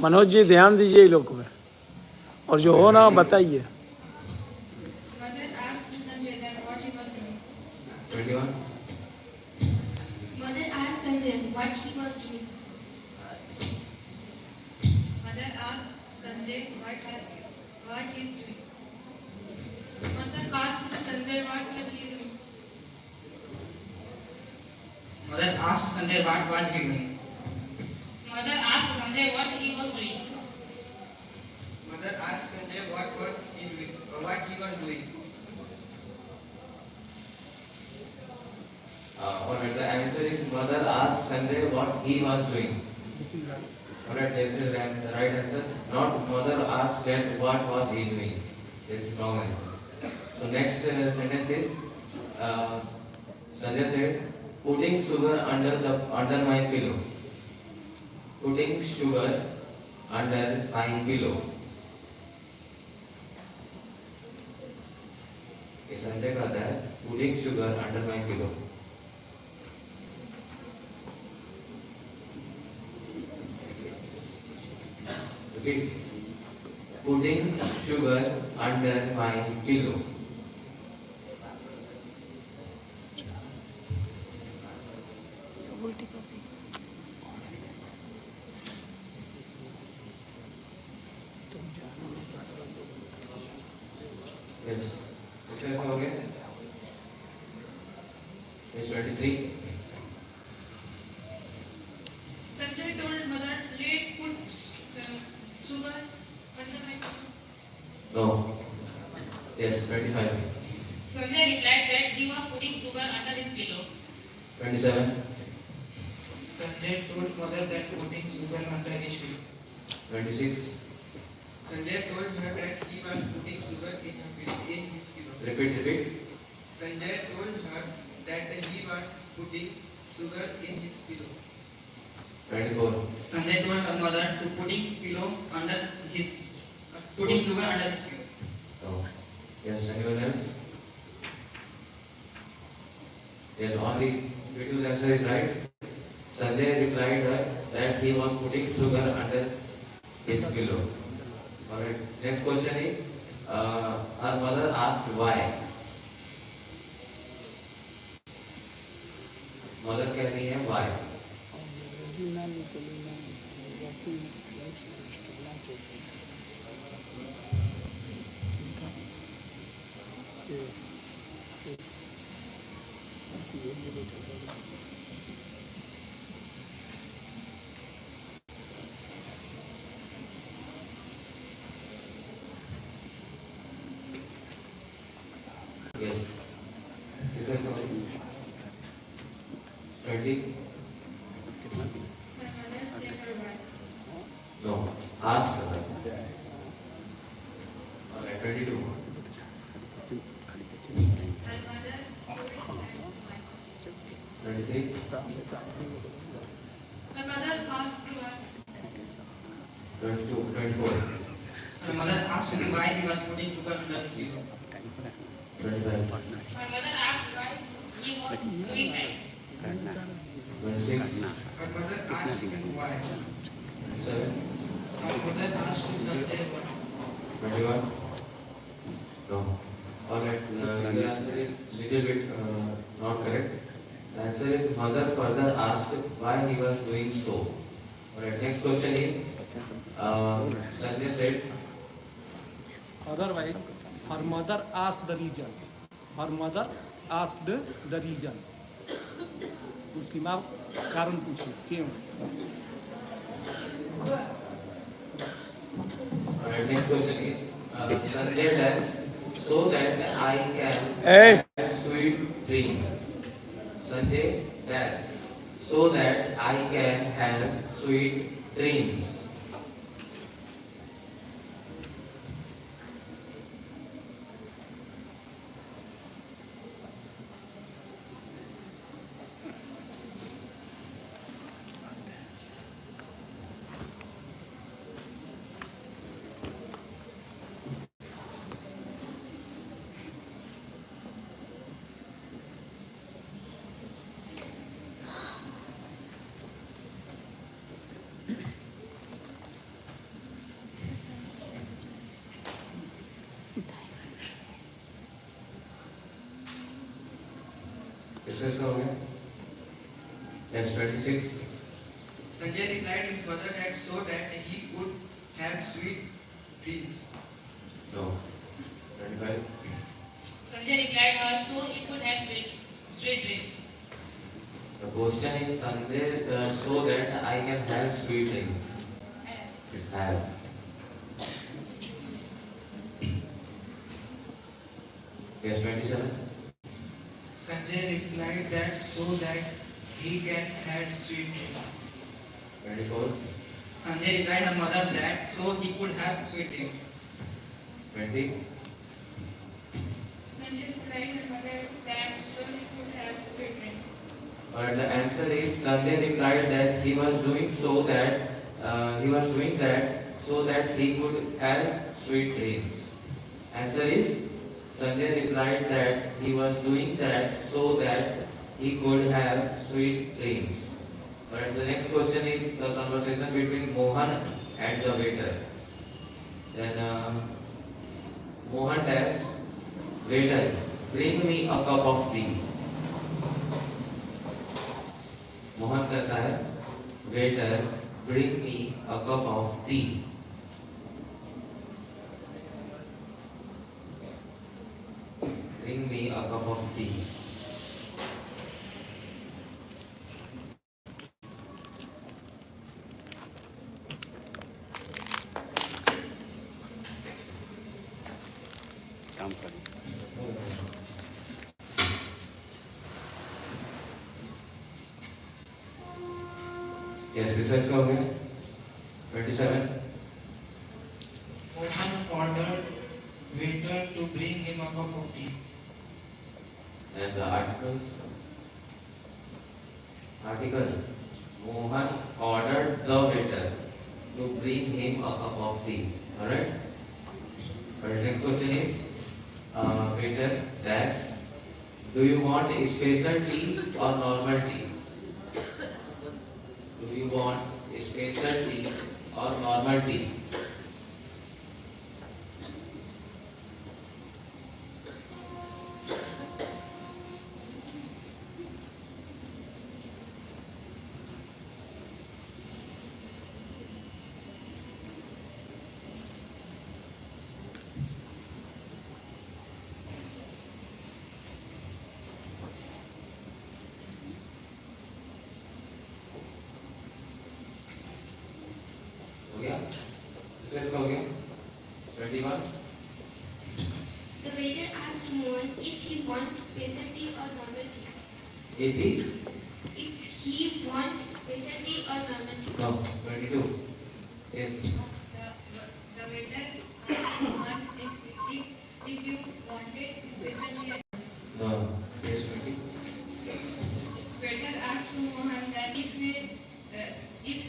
Manoj ji ध्यान दीजिए ये लोग में, और जो हो ना बताइए. Mother asked Sanjay that what he was doing. 21. Mother asked Sanjay what he was doing. Mother asked Sanjay what he is doing. Mother asked Sanjay what was he doing. Mother asked Sanjay what was he doing. Mother asked Sanjay what he was doing. Mother asked Sanjay what he was doing. Alright, the answer is mother asked Sanjay what he was doing. Alright, that's the right answer. Not mother asked that what was he doing. This is wrong answer. So next sentence is Sanjay said, putting sugar under my pillow. Putting sugar under my pillow. ये संजय कहता है putting sugar under my pillow. Repeat. Putting sugar under my pillow. Yes. Discuss हो गया. Page 23. Sanjay told mother, "Let put sugar under my pillow." No. Yes. 25. Sanjay replied that he was putting sugar under his pillow. 27. Sanjay told mother that putting sugar under his pillow. 26. Sanjay told her that he was putting sugar in his pillow. Repeat. Sanjay told her that he was putting sugar in his pillow. 24. Sanjay told her mother to putting sugar under his pillow. No. Yes. Anyone else? Yes. Only Vitu's answer is right. Sanjay replied her that he was putting sugar under his pillow. Alright. Next question is, her mother asked why. Mother कह रही है why. Yes. Discuss करो. 20. My mother said her why. No. Ask her. Alright. 22. Her mother told her why. 23. My mother asked why. 22. 24. Her mother asked him why he was putting sugar under his pillow. 25. My mother asked why he was doing that. 26. Her mother asked him why. 27. Her mother asked Sanjay what. 21. No. Alright. Your answer is little bit not correct. The answer is mother further asked why he was doing so. Alright. Next question is, Sanjay said, Otherwise, her mother asked the reason. Her mother asked the reason. उसकी माँ कारण पूछी क्यों. alright. Next question is, Sanjay dash so that I can Hey. have sweet dreams. Sanjay dash so that I can have sweet dreams. Discuss करोगे? Yes, 26. Sanjay replied his mother that so that he could have sweet dreams. No. 25. Sanjay replied her so he could have sweet dreams. The question is Sanjay so that I can have sweet dreams. Have. Yes, 27. Sanjay replied that so that he can have sweet dreams. 24. Sanjay replied her mother that so he could have sweet dreams. 20. Sanjay replied her mother that so he could have sweet dreams. But the answer is Sanjay replied that he was doing that so that he could have sweet dreams. Answer is Sanjay replied that he was doing that so that he could have sweet dreams. But the next question is the conversation between Mohan and the waiter. Then Mohan asks, waiter, bring me a cup of tea. Mohan कहता है waiter bring me a cup of T. Bring me a cup of tea. काम करें. Yes, research का हो गया. 27. Mohan ordered waiter to bring him a cup of tea. And the articles. Article. Mohan ordered the waiter to bring him a cup of tea. Alright? But the next question is, waiter dash, do you want a special tea or normal tea? Do you want a special tea or normal tea? हो गया? Discuss का हो गया? 21. The waiter asked Mohan if he wants special tea or normal tea. If he? If he wants special tea or normal tea. No. 22. Yes. The waiter asked if you wanted special tea. No. Yes. 20. Waiter asked Mohan that if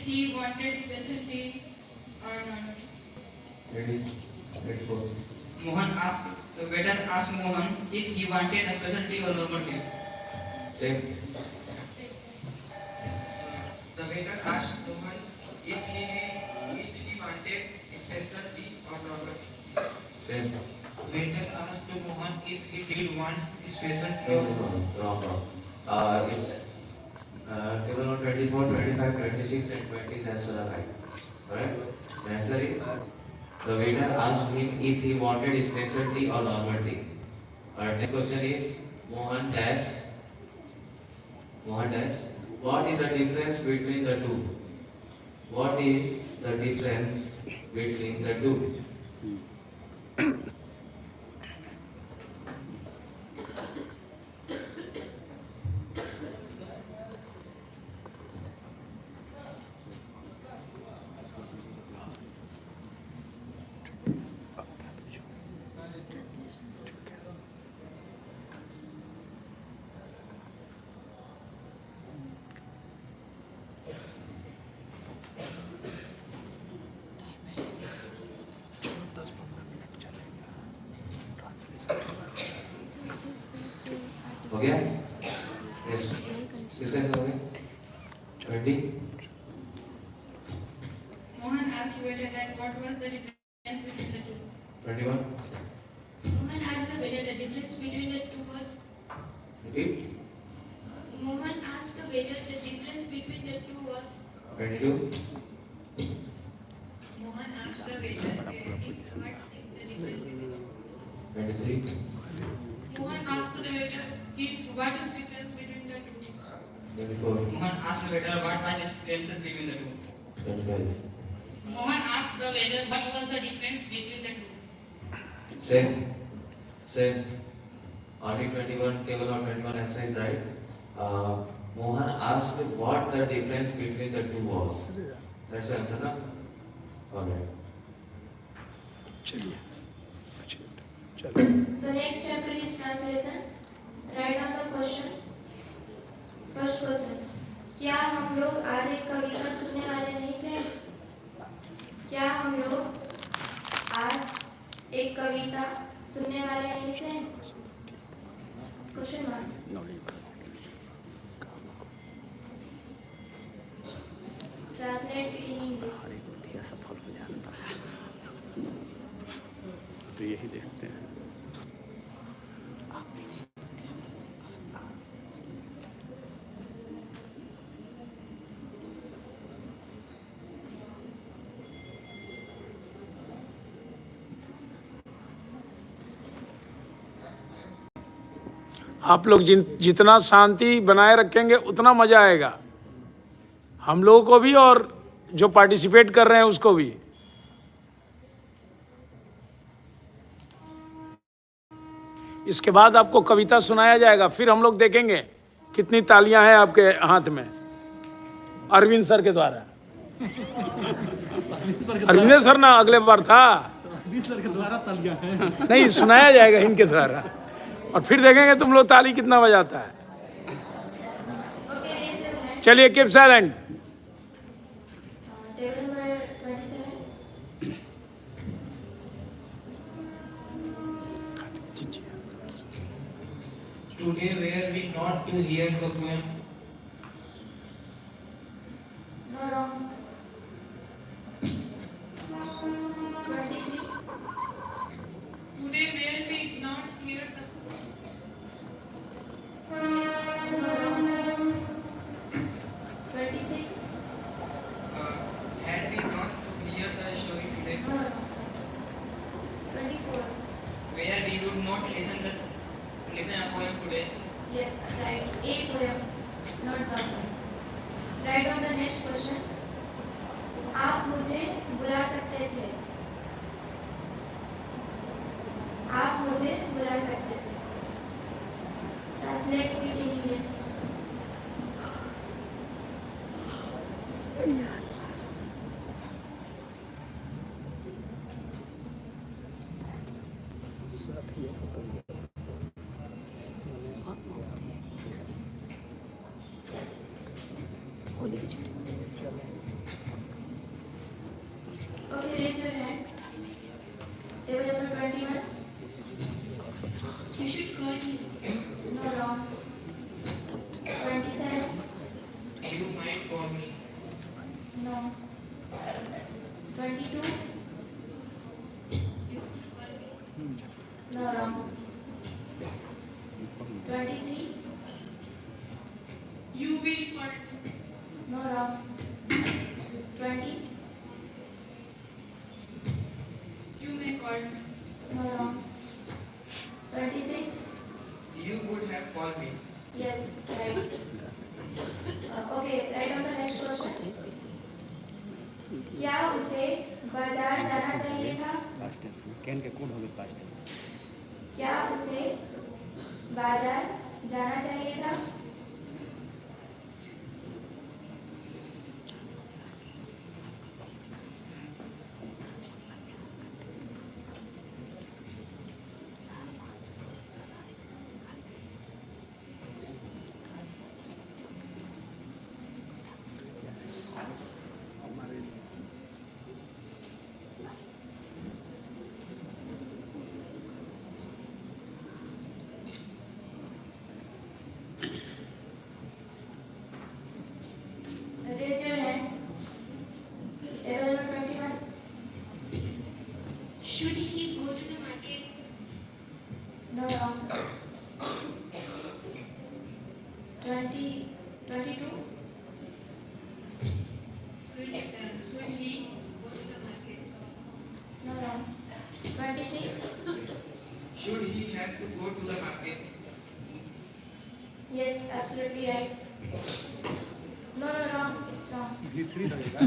he wanted special tea or not. Ready? 24. The waiter asked Mohan if he wanted a special tea or normal tea. Same. The waiter asked Mohan if he wanted special tea or normal tea. Same. Waiter asked Mohan if he did want special tea No, or no, no. Wrong. It's table number 24, 25, 26 and 20 is answer are right. Alright? The answer is the waiter asked him if he wanted special tea or normal tea. Alright, next question is Mohan dash. What is the difference between the two? What is the difference between the two? हो गया? Yes, किसका हो गया? 20? Mohan asked waiter that what was the difference between the two. 21? Mohan asked the waiter the difference between the two was. Repeat. Mohan asked the waiter the difference between the two was. 22? Mohan asked the waiter what is the difference between 23? Mohan asked the waiter what is difference between the two things. 24? Mohan asked the waiter what are the differences between the two. 25? Mohan asked the waiter what was the difference between the two. Say. Only 21 table or 21 exercise, right? Mohan asked what the difference between the two was. That's the answer, na? Alright. चलिए चलिए So next chapter is translation. Write down the question. First question. क्या हम लोग आज एक कविता सुनने वाले नहीं थे? क्या हम लोग आज एक कविता सुनने वाले नहीं थे? Question mark. Translate it in English. सफल हो जाता है तो यही देखते हैं आप लोग जितना शांति बनाए रखेंगे उतना मजा आएगा हम लोगों को भी और जो पार्टिसिपेट कर रहे हैं उसको भी। इसके बाद आपको कविता सुनाया जाएगा, फिर हम लोग देखेंगे कितनी तालियां हैं आपके हाथ में। अरविंद सर के द्वारा। अरविंद सर ना अगले बार था, अरविंद सर के द्वारा तालियां हैं। नहीं सुनाया जाएगा इनके द्वारा और फिर देखेंगे तुम लोग ताली कितना बजाता है। चलिए keep silent. Table number 27. Today were we not to hear the poem? No wrong. 23. Today were we not here the No wrong. 26. Had we not to hear the story today? No wrong. 24. Where we would not listen a poem today. Yes, right. A poem, not the poem. Write on the next question. आप मुझे बुला सकते थे. आप मुझे बुला सकते थे. Translate it in English. Okay, raise your hand. Table number 21. You should call him. No wrong. 27. You might call me. No. 22. No wrong. 23. you will call. No wrong. 20. You may call. No wrong. 26. You would have called me. Yes, right. Okay, write down the next question. क्या उसे बाजार जाना चाहिए था? Past tense में can के code हो गए पास्ट टेंस क्या उसे बाजार जाना चाहिए था? No, wrong. 22. Should he go to the market? No, wrong. 26. Should he have to go to the market? Yes, absolutely right. No, wrong. It's wrong. V3 रहेगा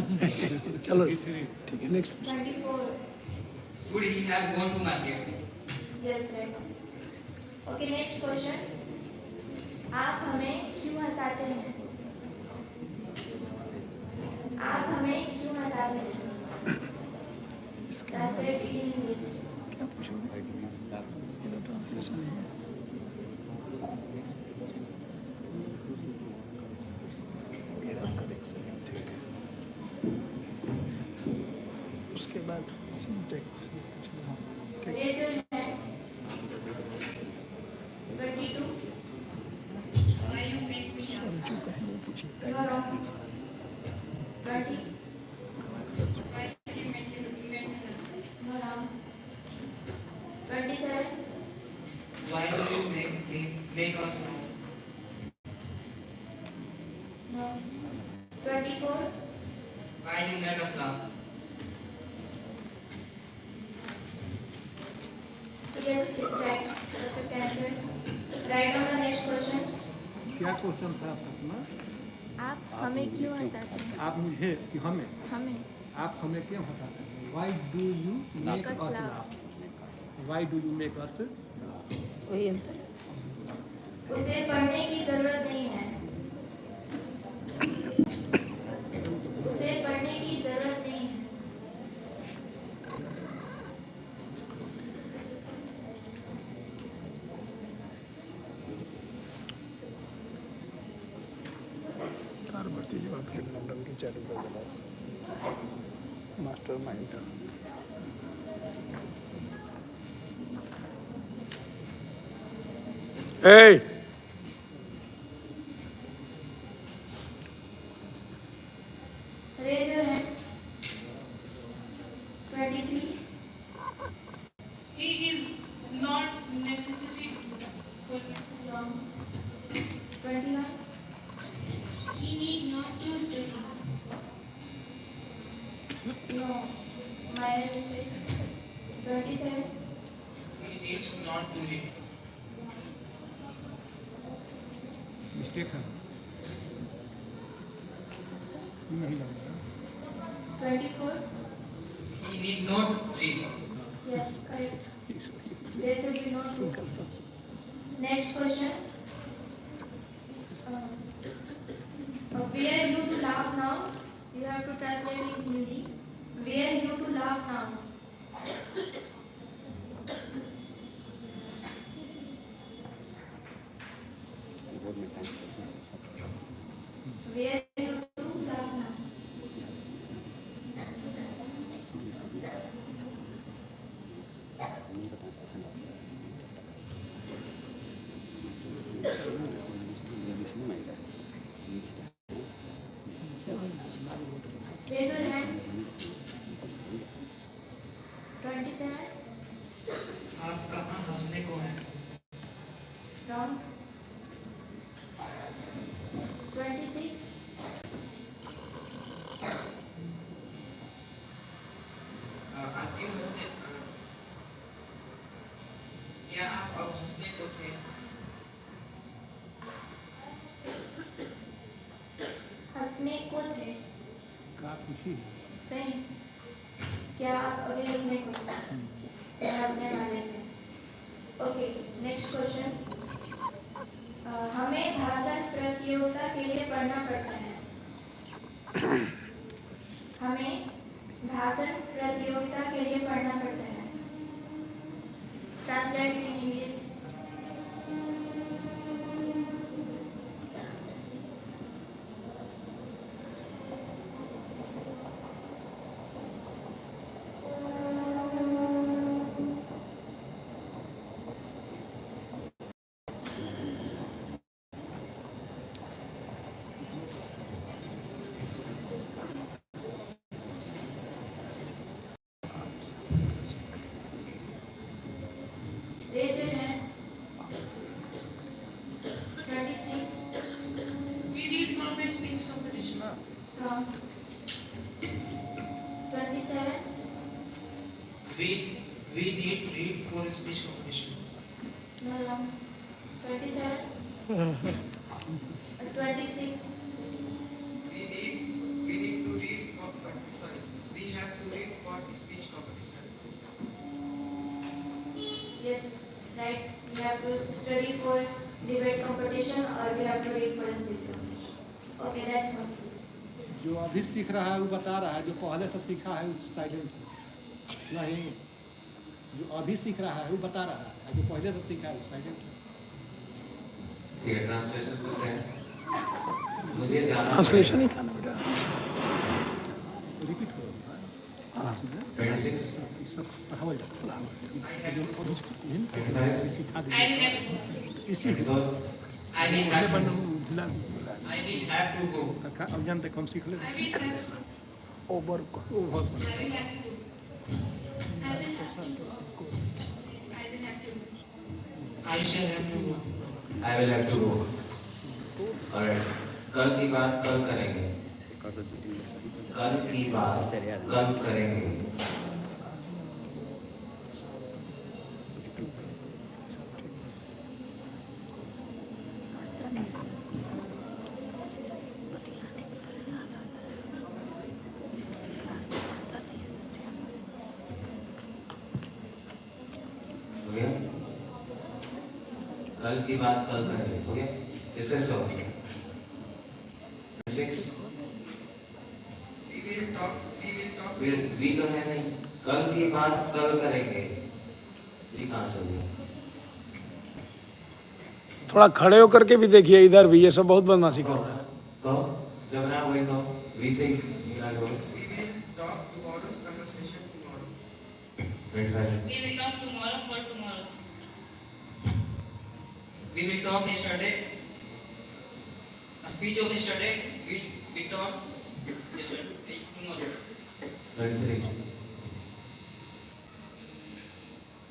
चलो V3 ठीक है next 24. Should he have gone to market? Yes, right. Okay, next question. आप हमें क्यों हंसाते हैं? आप हमें क्यों हंसाते हैं? Translate in English. क्या पूछोगे मेरा ट्रांसलेशन है ठीक है उसके बाद syntax Raise your hand. 22. Why you make me laugh? जो कहें वो पूछिए You are wrong. 20. Why did you mention the event? No, wrong. 27. Why do you make us laugh? No. 24. Why do you make us laugh? Yes, it's right. Perfect answer. Write down the next question. क्या question था अपना आप हमें क्यों हंसाते हैं? आप मुझे कि हमें हमें आप हमें क्यों हंसाते हैं why do you make us us laugh. Laugh why do you make us वही आंसर। उसे पढ़ने की जरूरत नहीं है। उसे पढ़ने की जरूरत नहीं है। तार बढ़ती जब आपके लंदन की चालू कर देगा master mind Hey! Raise your hand. 23. He is not necessity for Wrong. 21. He need not to study. No. Minor mistake. 27. He needs not to read. Mistake है नहीं लग रहा 24. He need not read. Yes, correct. There should be no two. Next question. Where you to laugh now? You have to translate in Hindi. Where you to laugh now? Where you to laugh now? Raise your hand. 27. आप कहाँ हंसने को हैं? Wrong. 26. आप क्यों हंसने क्या आप अब हंसने को थे? हंसने को थे। का पूछी सही। क्या आप अभी हंसने को या हंसने वाले थे? Okay, next question. हमें भाषण प्रतियोगिता के लिए पढ़ना पड़ता है। हमें भाषण प्रतियोगिता के लिए पढ़ना पड़ता है। Translate in English. for a speech competition? No, wrong. 27. 26. We need to read for, sorry, we have to read for speech competition. Yes, right. We have to study for debate competition or we have to read for a speech competition. Okay, that's all. जो अभी सीख रहा है वो बता रहा है, जो पहले से सीखा है वो साइलेंट नहीं। जो अभी सीख रहा है वो बता रहा है, जो पहले से सीखा है वो साइलेंट है। ठीक है, ट्रांसलेशन कुछ है। मुझे जाना ट्रांसलेशन ही था ना बेटा। रिपीट हो 26 सब पढ़ावल जाता है। सिखा I will have इसी I will have to, ढिला I will have to go. अब जानते कम सीख ले I will have over I will have to I will have to I shall have to go. I will have to go. Alright. कल की बात कल करेंगे। कल की बात कल करेंगे। हो गया? कल की बात कल करेंगे। हो गया? इससे स्टॉप। 6 We will talk. वी तो है नहीं। कल की बात कल करेंगे। ये कहाँ से हुआ? थोड़ा खड़े होकर के भी देखिए, इधर भी ये सब बहुत बदमाशी कर रहा है। तो जब ना वही तो वी से मिला दो। We will talk tomorrow's conversation tomorrow. 25 we will talk tomorrow for tomorrow's. We will talk yesterday. A speech of yesterday. We talk yesterday tomorrow. 23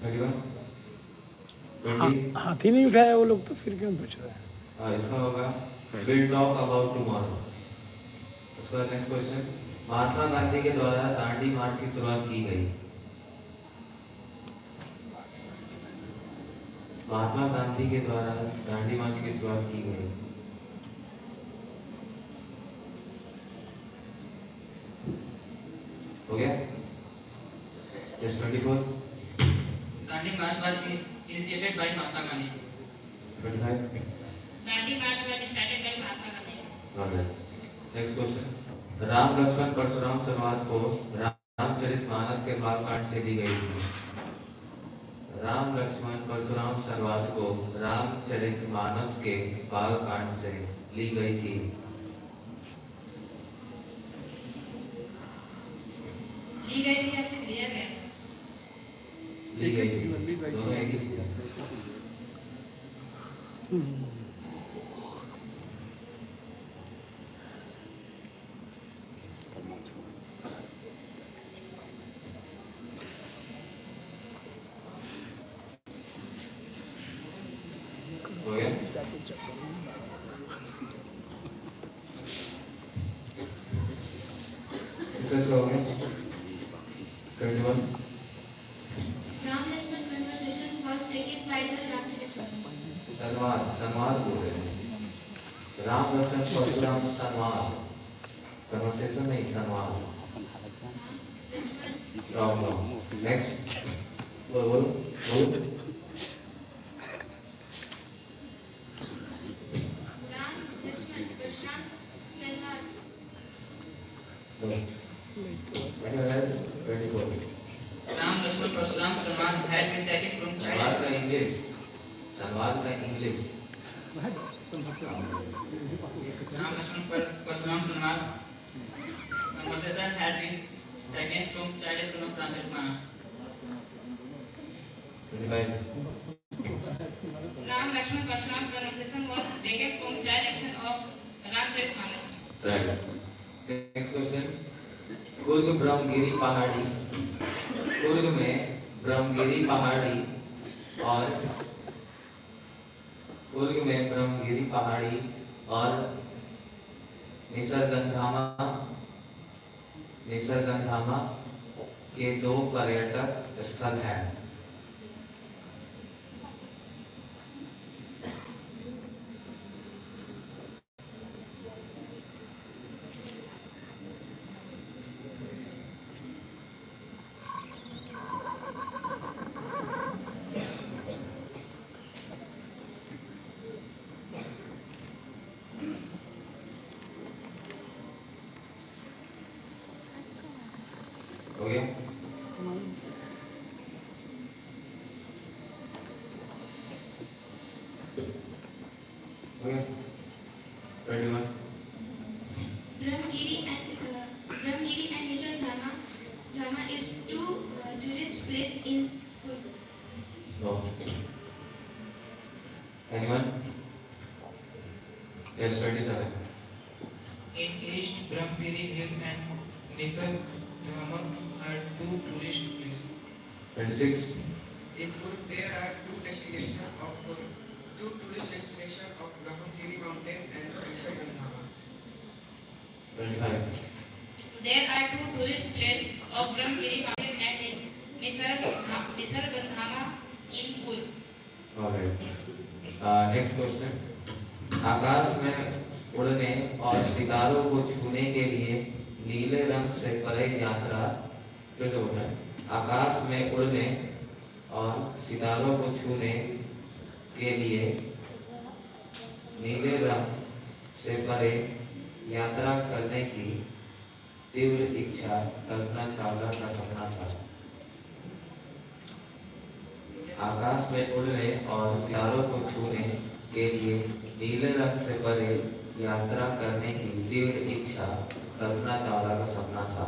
21 हाथ ही नहीं उठाया वो लोग, तो फिर क्यों पूछ रहे हैं? हाँ, इसका होगा विल टॉक अबाउट टुमारो। उसका नेक्स्ट क्वेश्चन, महात्मा गांधी के द्वारा दांडी मार्च की शुरुआत की गई। महात्मा गांधी के द्वारा दांडी मार्च की शुरुआत की गई। हो गया? Yes, 24 Dandi March was initiated by Mahatma Gandhi. 25 Dandi March was started by Mahatma Gandhi. Alright. Next question. Ram Lakshman Parshuram संवाद को रामचरितमानस के बालकांड से ली गई थी। राम लक्ष्मण परशुराम संवाद को रामचरितमानस के बालकांड से ली गई थी। ली गई थी या फिर लिया गया? ली गई थी। दोनों एक ही चीज है। हो गया? इससे हो गया? 21 Ram Lakshman conversation was taken by the Ramcharitmanas. संवाद बोल रहे हैं। राम लक्ष्मण परशुराम संवाद, कन्वर्सेशन नहीं, संवाद। प्रॉब्लम। नेक्स्ट बोल। Ram Lakshman Parshuram Sanwad. 24 Ram Lakshman Parshuram Sanwad had been taken from संवाद childhood. का इंग्लिश, संवाद का English. Ram Lakshman Parshuram Sanwad conversation had been taken from childhood son of Ramcharitmanas. 25 Ram Lakshman Parshuram conversation was taken from child action of Ramcharitmanas. Right. Next question. Coorg Brahmagiri पहाड़ी, कुर्ग में ब्रह्मगिरी पहाड़ी और कुर्ग में ब्रह्मगिरी पहाड़ी और निसर्गंधामा के दो पर्यटक स्थल हैं। Okay. 21. Brahmgiri and Nishan Dhama is two tourist place in Coorg. No. Anyone? Yes, 27. In East, Brahmgiri Hill and Nisargama are two tourist places. 26. In Coorg, there are two tourist destinations of Brahmagiri Mountain and Nisargama. 25. There are two tourist places of Brahmagiri Mountain and Nisargandhama in Coorg. Alright. Next question. आकाश में उड़ने और सितारों को छूने के लिए नीले रंग से परे यात्रा फिर से बोल रहे हैं। आकाश में उड़ने और सितारों को छूने के लिए नीले रंग से परे यात्रा करने की तीव्र इच्छा कल्पना चावला का सपना था। आकाश में उड़ने और सितारों को छूने के लिए नीले रंग से परे यात्रा करने की तीव्र इच्छा कल्पना चावला का सपना था।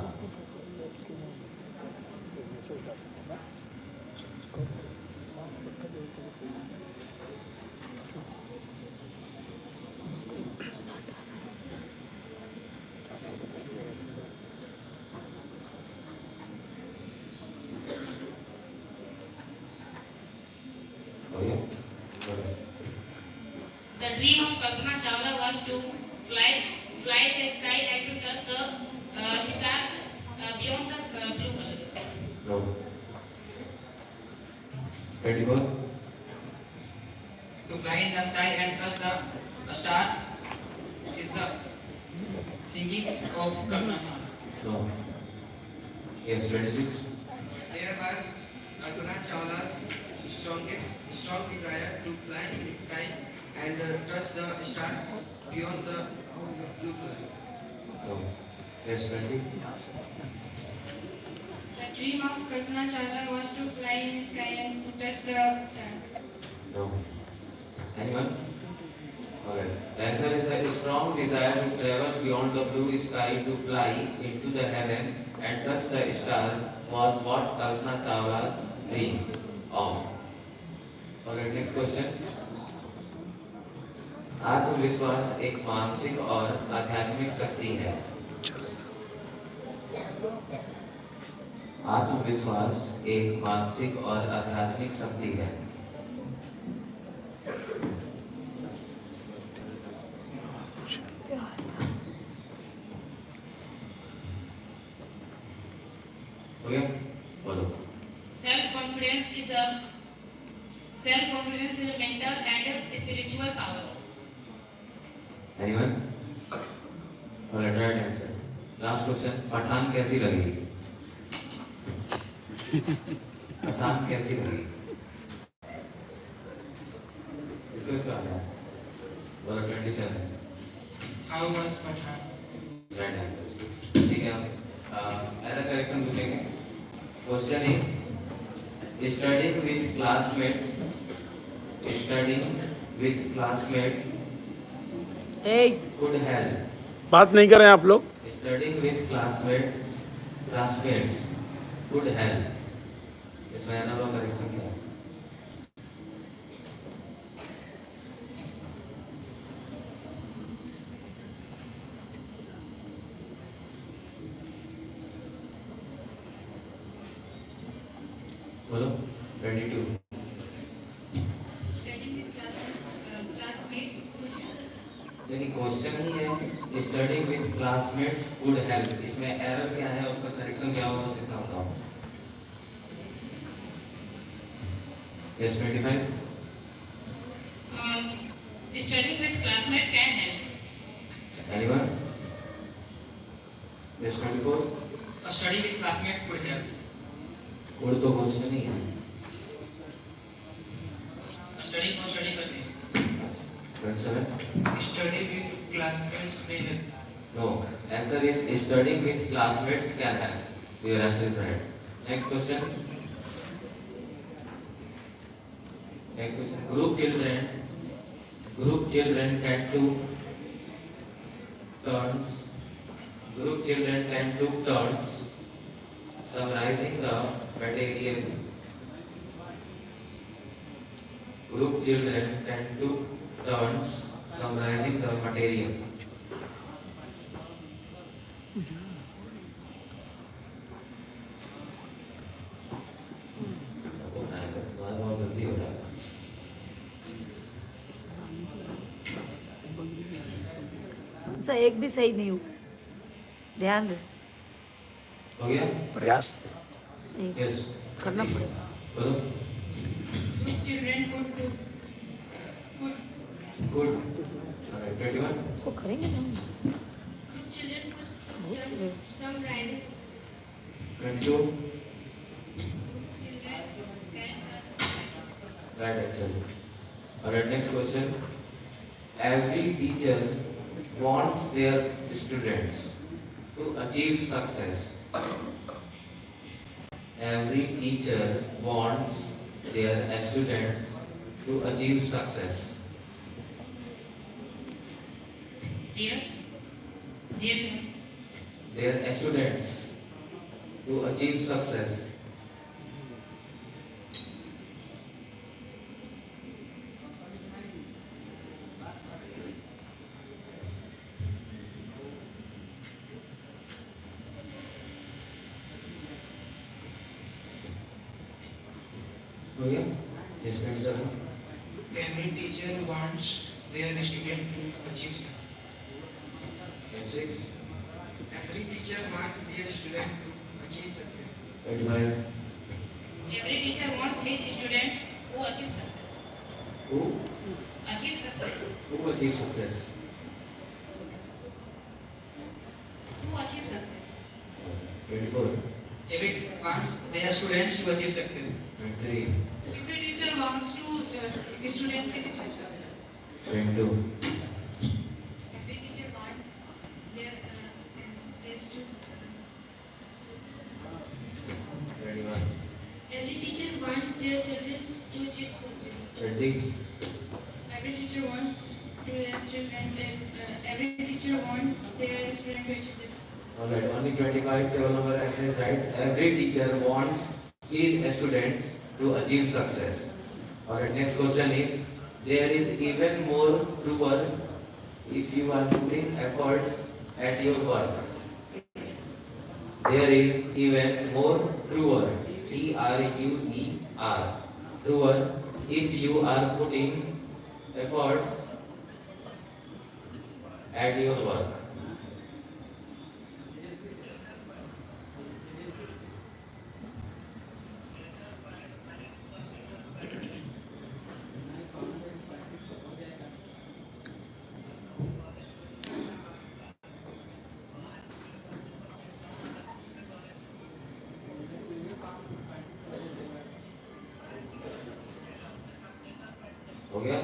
The dream of Kalpana Chawla was to fly the sky and to touch the stars beyond the blue color. No. 24. To fly in the sky and touch the star is the thinking of Kalpana Chawla. No. Yes, 26. There was Kalpana Chawla's strong desire to fly in the sky and touch the stars beyond the blue color. No. Yes, 20. The dream of Kalpana Chawla was to fly in the sky and to touch the star. No. Anyone? Okay. The answer is the strong desire to travel beyond the blue sky to fly into the heaven and touch the star was what Kalpana Chawla's dream of. Okay, next question. आत्मविश्वास एक मानसिक और आध्यात्मिक शक्ति है। आत्मविश्वास एक मानसिक और आध्यात्मिक शक्ति है। हो गया? बोलो। Self-confidence is a mental and spiritual power. Anyone? Alright, right answer. Last question. Pathan कैसी लगी? पठान कैसी लगी? इससे स्टार्ट है। बोलो 27. How was Pathan? Right answer. ठीक है। ऐसा करेक्शन पूछेंगे। Question is studying with classmate could help. बात नहीं करें आप लोग। Studying with classmates could help. इसमें another correction क्या है? बोलो 22. Studying with classmate यानी क्वेश्चन ही है studying with classmates would help. इसमें एरर क्या है, उसका करेक्शन क्या होगा, उसे इतना बताओ। Yes 25. Studying with classmate can help. Anyone? Yes 24. A study with classmate could help. Would तो क्वेश्चन ही है। स्टडी करते हैं। 27. Study with classmates may help. No. Answer is studying with classmates can help. Your answer is right. Next question. Group children Group children can do turns. Group children can do turns summarizing the material. Group children can do turns summarizing the material. बहुत जल्दी हो रहा है। सा एक भी सही नहीं हुआ, ध्यान दे। हो गया? प्रयास नहीं, यस करना पड़ेगा। बोलो। Good children could do. Good 21 उसको करेंगे ना हम। Group children could turn some rising 22 Children can right answer. Alright, next question. Every teacher wants their students to achieve success. Every teacher wants their students to achieve success. Their students to achieve success. हो गया? Yes, friends, sir. Every teacher wants their student to achieve success. 26, Every teacher wants their student to achieve success. 25, Every teacher wants his student to achieve success. who? Achieve success. Who achieve success? To achieve success. 24, Every wants their students to achieve success. 23, Every teacher wants to student to achieve success. 22, every teacher want their students 21, Every teacher wants their children to achieve success. 20, Every teacher wants to their children. Every teacher wants their student to achieve success. alright, only 25 table number S is right. Every teacher wants his students to achieve success. Alright, next question is, there is even more truer if you are putting efforts at your work. There is even more truer, T-R-U-E-R, truer if you are putting efforts at your work. हो गया?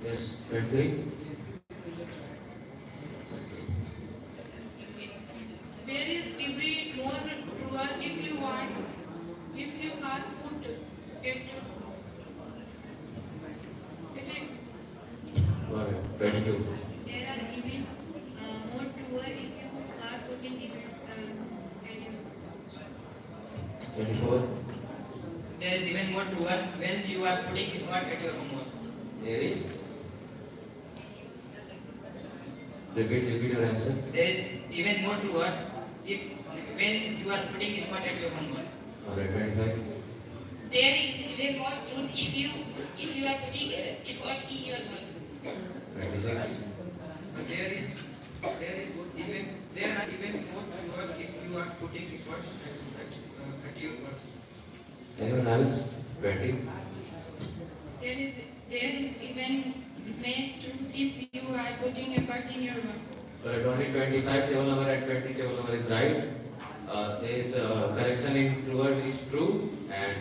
Yes, 23. There is every more truer if you want, if you are put it. Alright, 22. there are even more truer if you are putting efforts at your 24. There is even more truer when you are putting effort at your homework. There is. Repeat your answer. There is even more truer if when you are putting effort at your homework. Alright, 25. There is even more truth if you are putting effort in your work. 26. There are even more truer if you are putting efforts at your work. Anyone else? 20. There is even more truth if you are putting efforts in your work. Alright, only 25 table number and 20 table number is right. There is correction in towards is true and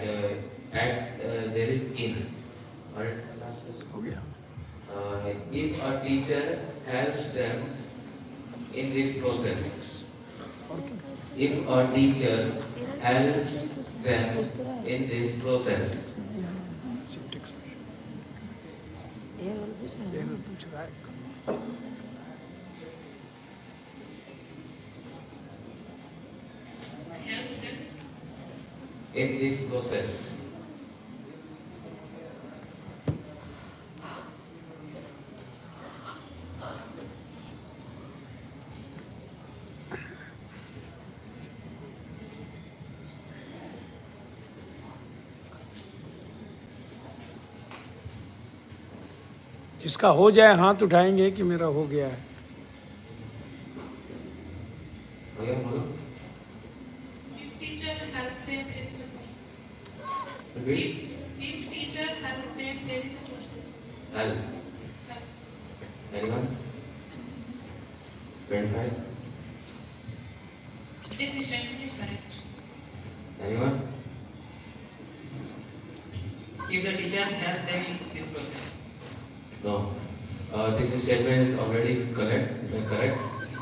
there is in. Alright. हो गया। If a teacher helps them in this process, if a teacher helps them in this process, पूछ रहा है helps them in this process. जिसका हो जाए हाथ उठाएंगे कि मेरा हो गया है। भैया बोलो। if teacher help them in the Repeat. if teacher help them in the process. Help. Anyone? 25. This is correct. Anyone? If the teacher help them in this process. No. This statement is already correct.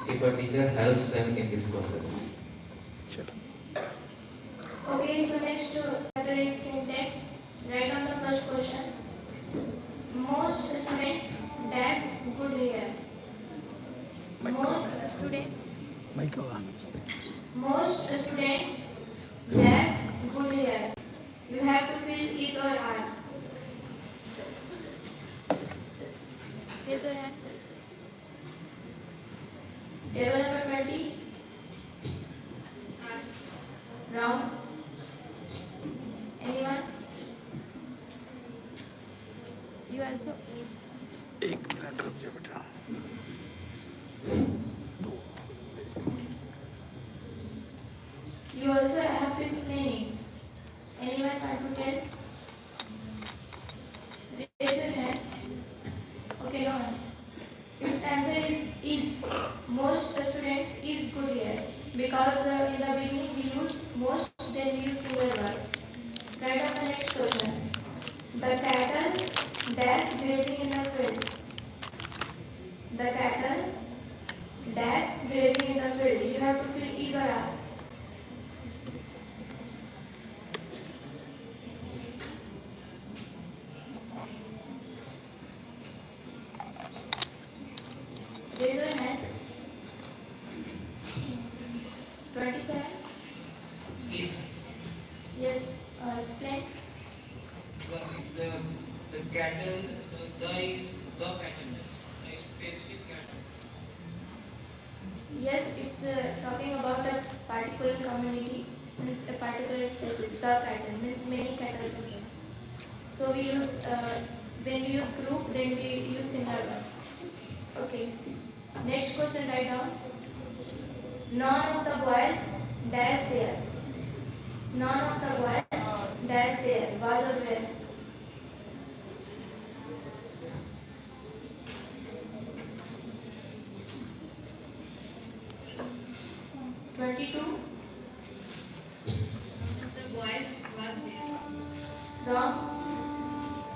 If a teacher helps them in this process. Okay, so next chapter is syntax. Write on the first question. Most students dash good here. Most students dash good here. You have to fill is or are. Raise your hand. Table number 20. Round. Anyone? You also? एक minute रुक जा बेटा। You also have to explain it. Anyone want to tell? Raise your hand. Okay, no one. Its answer is most students is good here because in the beginning we use most, then we use single verb. Write down the next question. The cattle dash grazing in the field. The cattle dash grazing in the field. You have to fill is or are. Raise your hand. 27. Please. Yes. Explain. The cattle, the is the cattle, a specific cattle. Yes, it's talking about a particular community, means a particular specific. The cattle means many cattle. So we use when we use group, then we use single one. Okay. Next question, write down. None of the boys dash there. None of the boys dash there. Was or where? The boys was there. Wrong.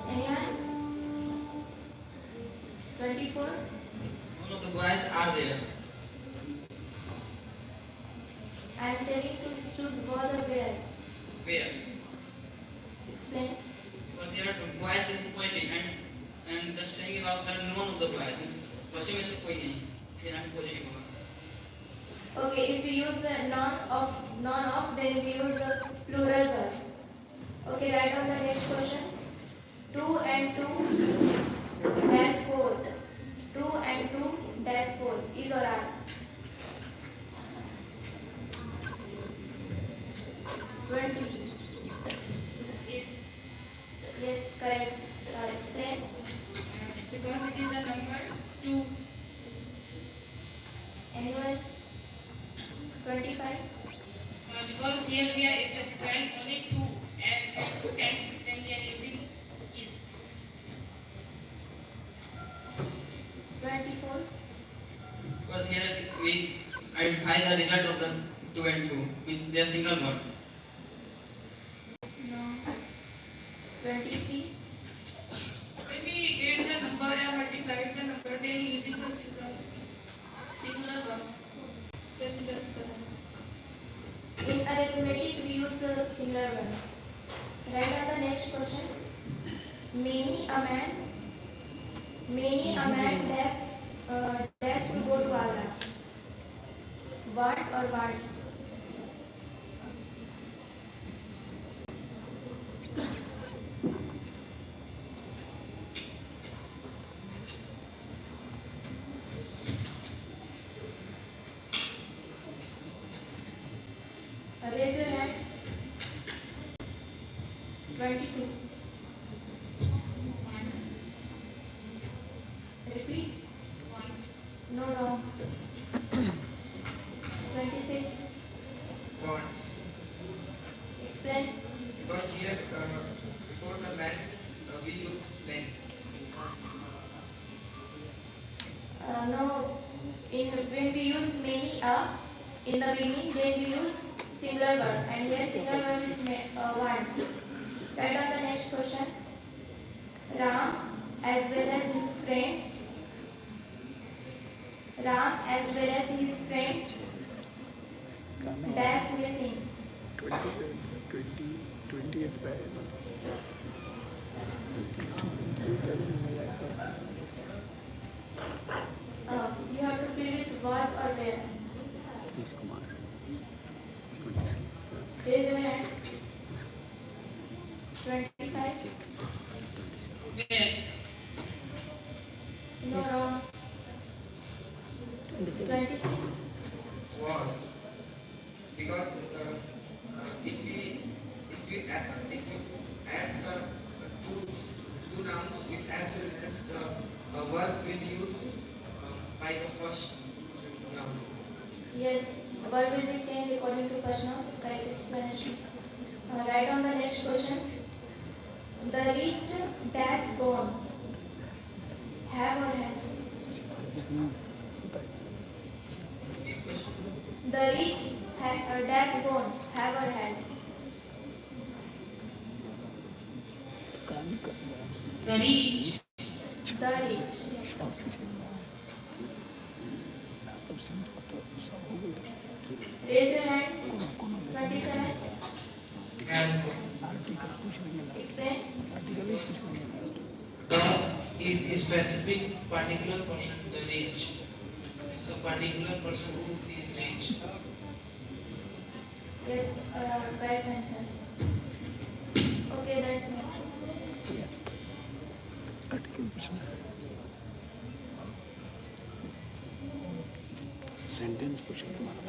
Anyone? 24. None of the boys are there. I am telling to choose was or where. Where? Explain. Because there are two boys is pointing and just saying about the none of the boys. बच्चों में से कोई नहीं. फिर हम positive होगा. Okay, if we use none of, then we use a plural verb. Okay, write down the next question. 2 and 2 dash 4. 2 and 2 dash 4 is or are? 20. Is Yes, correct. Explain. because it is the number 2. Anyone? 25. Because here we are specifying only 2 and then we are using is. 24. Because here we identify the result of the 2 and 2 means they are single word. No. 23. When we get the number and multiply the number, then using the singular verb. That is our correct. In arithmetic, we use a singular verb. Write down the next question. Many a man Many a man dash to go to Agra. What or words? Raise your hand. 22. Repeat. No, no. 26. Wants. Explain. Because here, before the man, we use men. No. When we use many in the beginning, then we use singular verb, and here singular verb is once. Right on the next question. Ram as well as his friends. Ram as well as his friends. Dash missing. 28 by You have to fill with was or where. Kumar. Raise your hand. 25. Where? No, wrong. 26. Was. Because if we add two nouns with as well as the verb will use by the first noun. Yes, verb will be changed according to first noun. Correct explanation. Right on the next question. The rich dash gone. Have or has? The rich dash gone. Have or has? The rich. The rich. Raise your hand. 27. Has Explain. the is a specific particular person, the rich. So particular person who is rich. It's correct answer. Okay, that's it. Sentence पूछो तुम्हारा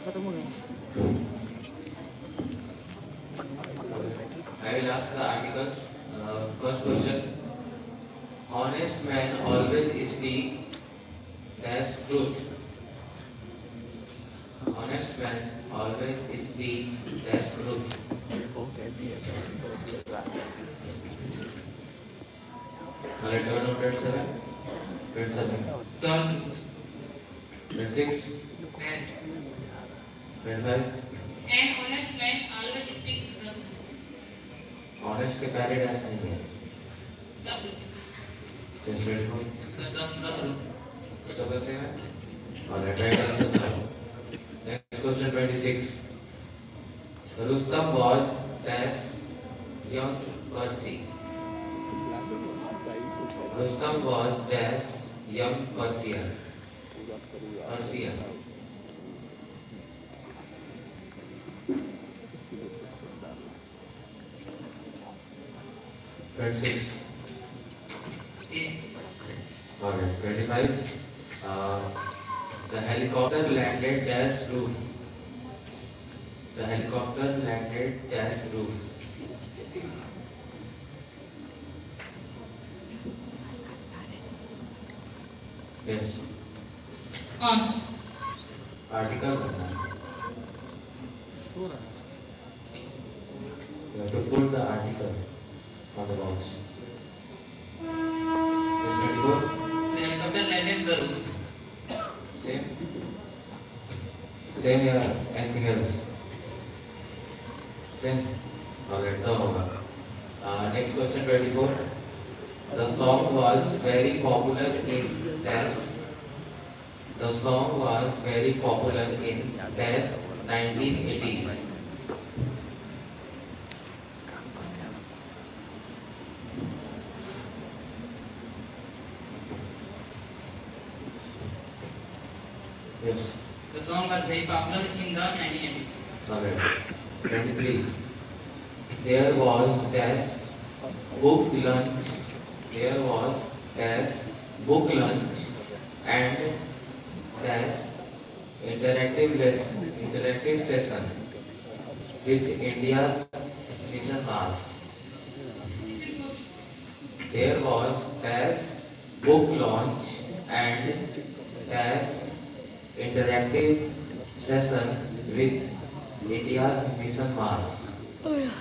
खत्म हो गया I will ask the article. First question. Honest man always speak as truth. Honest man always speak as truth. Turn of 27. 27. The 26. 25. An honest man always speaks the Honest के पहले dash नहीं है. truth. Just wait for it. truth. What's the question? Alright, right answer now. Next question 26. Rustam was dash young Percy. Rustam was dash young Persian. Persian. Six. Alright, 25. The helicopter landed dash roof. The helicopter landed dash roof. Yes. On. Article बनना है. सो रहा है. You have to put the article on the box. Yes, 24. The helicopter landed the roof. Same. Same here. Anything else? Same. Alright, तो होगा. Next question 24. The song was very popular in dash. The song was very popular in dash 1980s. song was very popular in the 1980s. Alright. 23. There was dash book lunch. There was dash book lunch and dash interactive session with India's Mission Mars. There was dash book launch and dash interactive session with India's Mission Mars. Yes.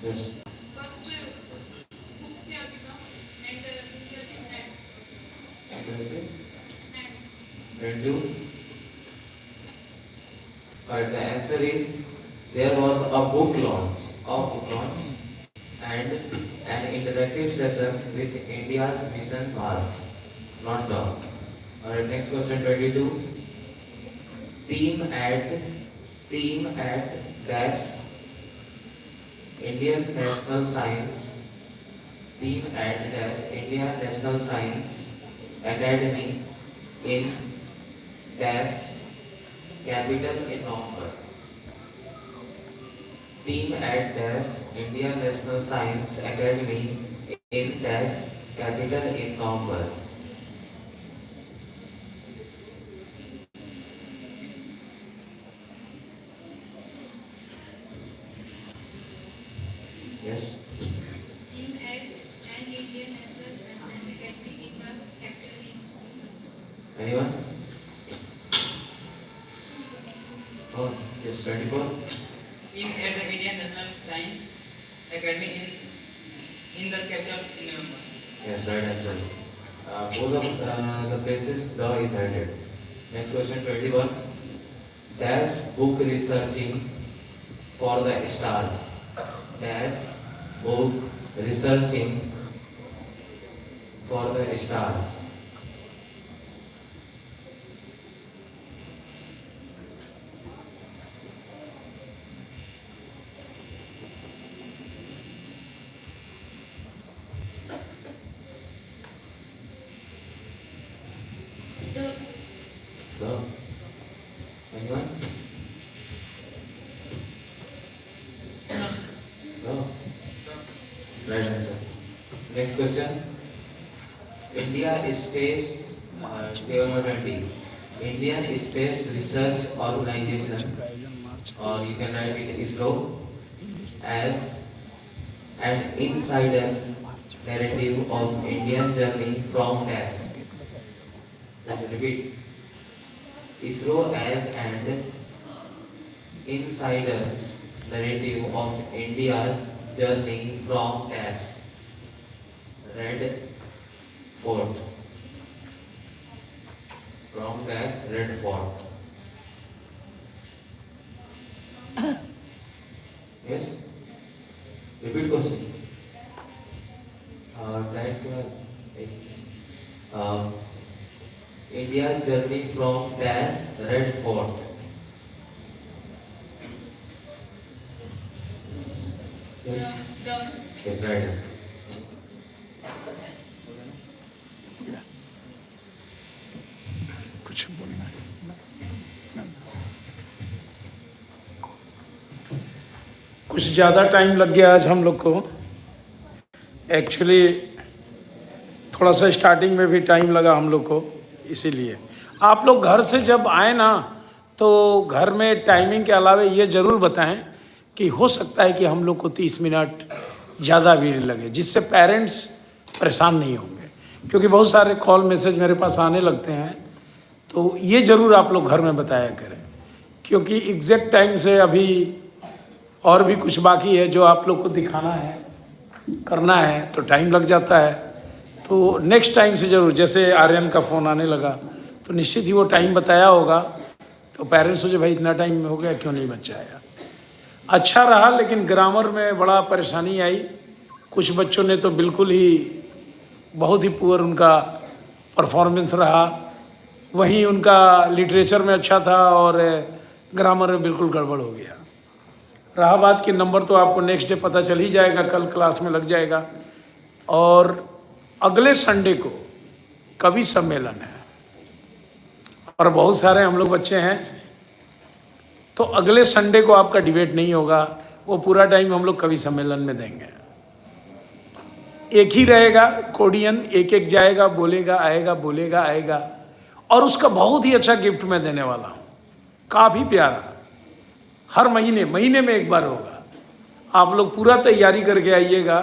First, books के आगे का and And you? Alright, the answer is there was a book launch and an interactive session with India's Mission Mars, not the. Alright, next question 22. Team at dash Indian National Science. Team at dash Indian National Science Academy in dash capital in November. Team at dash Indian National Science Academy in dash capital in November. Yes. Team at and Indian National Science Academy in the capital. Anyone? Oh, yes, 24. Team at the Indian National Science Academy in the capital in November. Yes, right answer. Both of the places the is added. Next question 21. Dash book researching for the stars. Dash book researching for the stars. So, anyone? No. Right answer. Next question. India Space 20. Indian Space Research Organization, or you can write it ISRO, as an insider narrative of Indian journey from dash. Let's repeat. ISRO as an insider's narrative of India's journey from dash. Red Fort. From dash Red Fort. Yes? Repeat question. India's journey from dash Red Fort. Yes? Yes, right answer. कुछ बोलना है कुछ ज़्यादा time लग गया आज हम लोग को एक्चुअली थोड़ा सा स्टार्टिंग में भी टाइम लगा हम लोग को इसीलिए आप लोग घर से जब आए ना तो घर में टाइमिंग के अलावे ये ज़रूर बताएं कि हो सकता है कि हम लोग को 30 मिनट ज़्यादा भीड़ लगे जिससे पेरेंट्स परेशान नहीं होंगे क्योंकि बहुत सारे कॉल मैसेज मेरे पास आने लगते हैं तो ये ज़रूर आप लोग घर में बताया करें क्योंकि एग्जैक्ट टाइम से अभी और भी कुछ बाकी है जो आप लोग को दिखाना है करना है तो टाइम लग जाता है तो नेक्स्ट टाइम से ज़रूर जैसे आर्यन का फ़ोन आने लगा तो निश्चित ही वो टाइम बताया होगा तो पेरेंट्स सोचे भाई इतना टाइम में हो गया क्यों नहीं बच्चा आया अच्छा रहा लेकिन ग्रामर में बड़ा परेशानी आई कुछ बच्चों ने तो बिल्कुल ही बहुत ही पुअर उनका परफॉर्मेंस रहा वहीं उनका लिटरेचर में अच्छा था और ग्रामर में बिल्कुल गड़बड़ हो गया रहा बात के नंबर तो आपको नेक्स्ट डे पता चल ही जाएगा, कल क्लास में लग जाएगा। और अगले संडे को कवि सम्मेलन है और बहुत सारे हम लोग बच्चे हैं, तो अगले संडे को आपका डिबेट नहीं होगा, वो पूरा टाइम हम लोग कवि सम्मेलन में देंगे। एक ही रहेगा कोडियन, एक एक जाएगा, बोलेगा आएगा, बोलेगा आएगा, और उसका बहुत ही अच्छा गिफ्ट मैं देने वाला हूँ, काफ़ी प्यारा। हर महीने में एक बार होगा। आप लोग पूरा तैयारी करके आइएगा,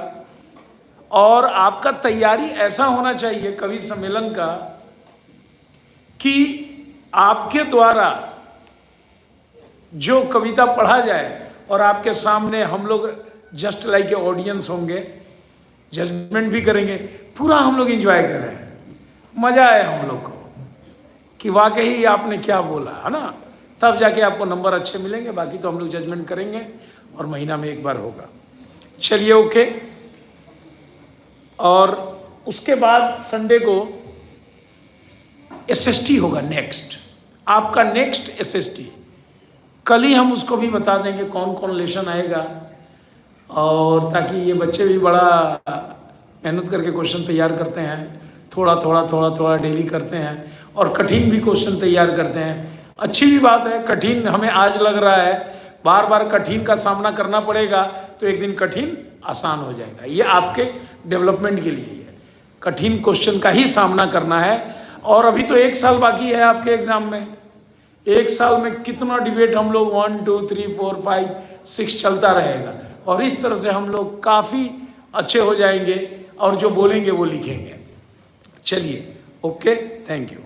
और आपका तैयारी ऐसा होना चाहिए कवि सम्मेलन का कि आपके द्वारा जो कविता पढ़ा जाए और आपके सामने हम लोग जस्ट लाइक ए ऑडियंस होंगे, जजमेंट भी करेंगे, पूरा हम लोग एंजॉय करें, मज़ा आए हम लोग को कि वाकई आपने क्या बोला, है ना। तब जाके आपको नंबर अच्छे मिलेंगे, बाकी तो हम लोग जजमेंट करेंगे और महीना में एक बार होगा। चलिए ओके। और उसके बाद संडे को एसएसटी होगा, नेक्स्ट आपका नेक्स्ट एसएसटी। कल ही हम उसको भी बता देंगे कौन कौन लेसन आएगा, और ताकि ये बच्चे भी बड़ा मेहनत करके क्वेश्चन तैयार करते हैं, थोड़ा डेली करते हैं, और कठिन भी क्वेश्चन तैयार करते हैं। अच्छी भी बात है, कठिन हमें आज लग रहा है, बार बार कठिन का सामना करना पड़ेगा तो एक दिन कठिन आसान हो जाएगा। ये आपके डेवलपमेंट के लिए है, कठिन क्वेश्चन का ही सामना करना है। और अभी तो 1 साल बाकी है आपके एग्जाम में। 1 साल में कितना डिबेट हम लोग 1 2 3 4 5 6 चलता रहेगा, और इस तरह से हम लोग काफ़ी अच्छे हो जाएंगे, और जो बोलेंगे वो लिखेंगे। चलिए ओके, थैंक यू।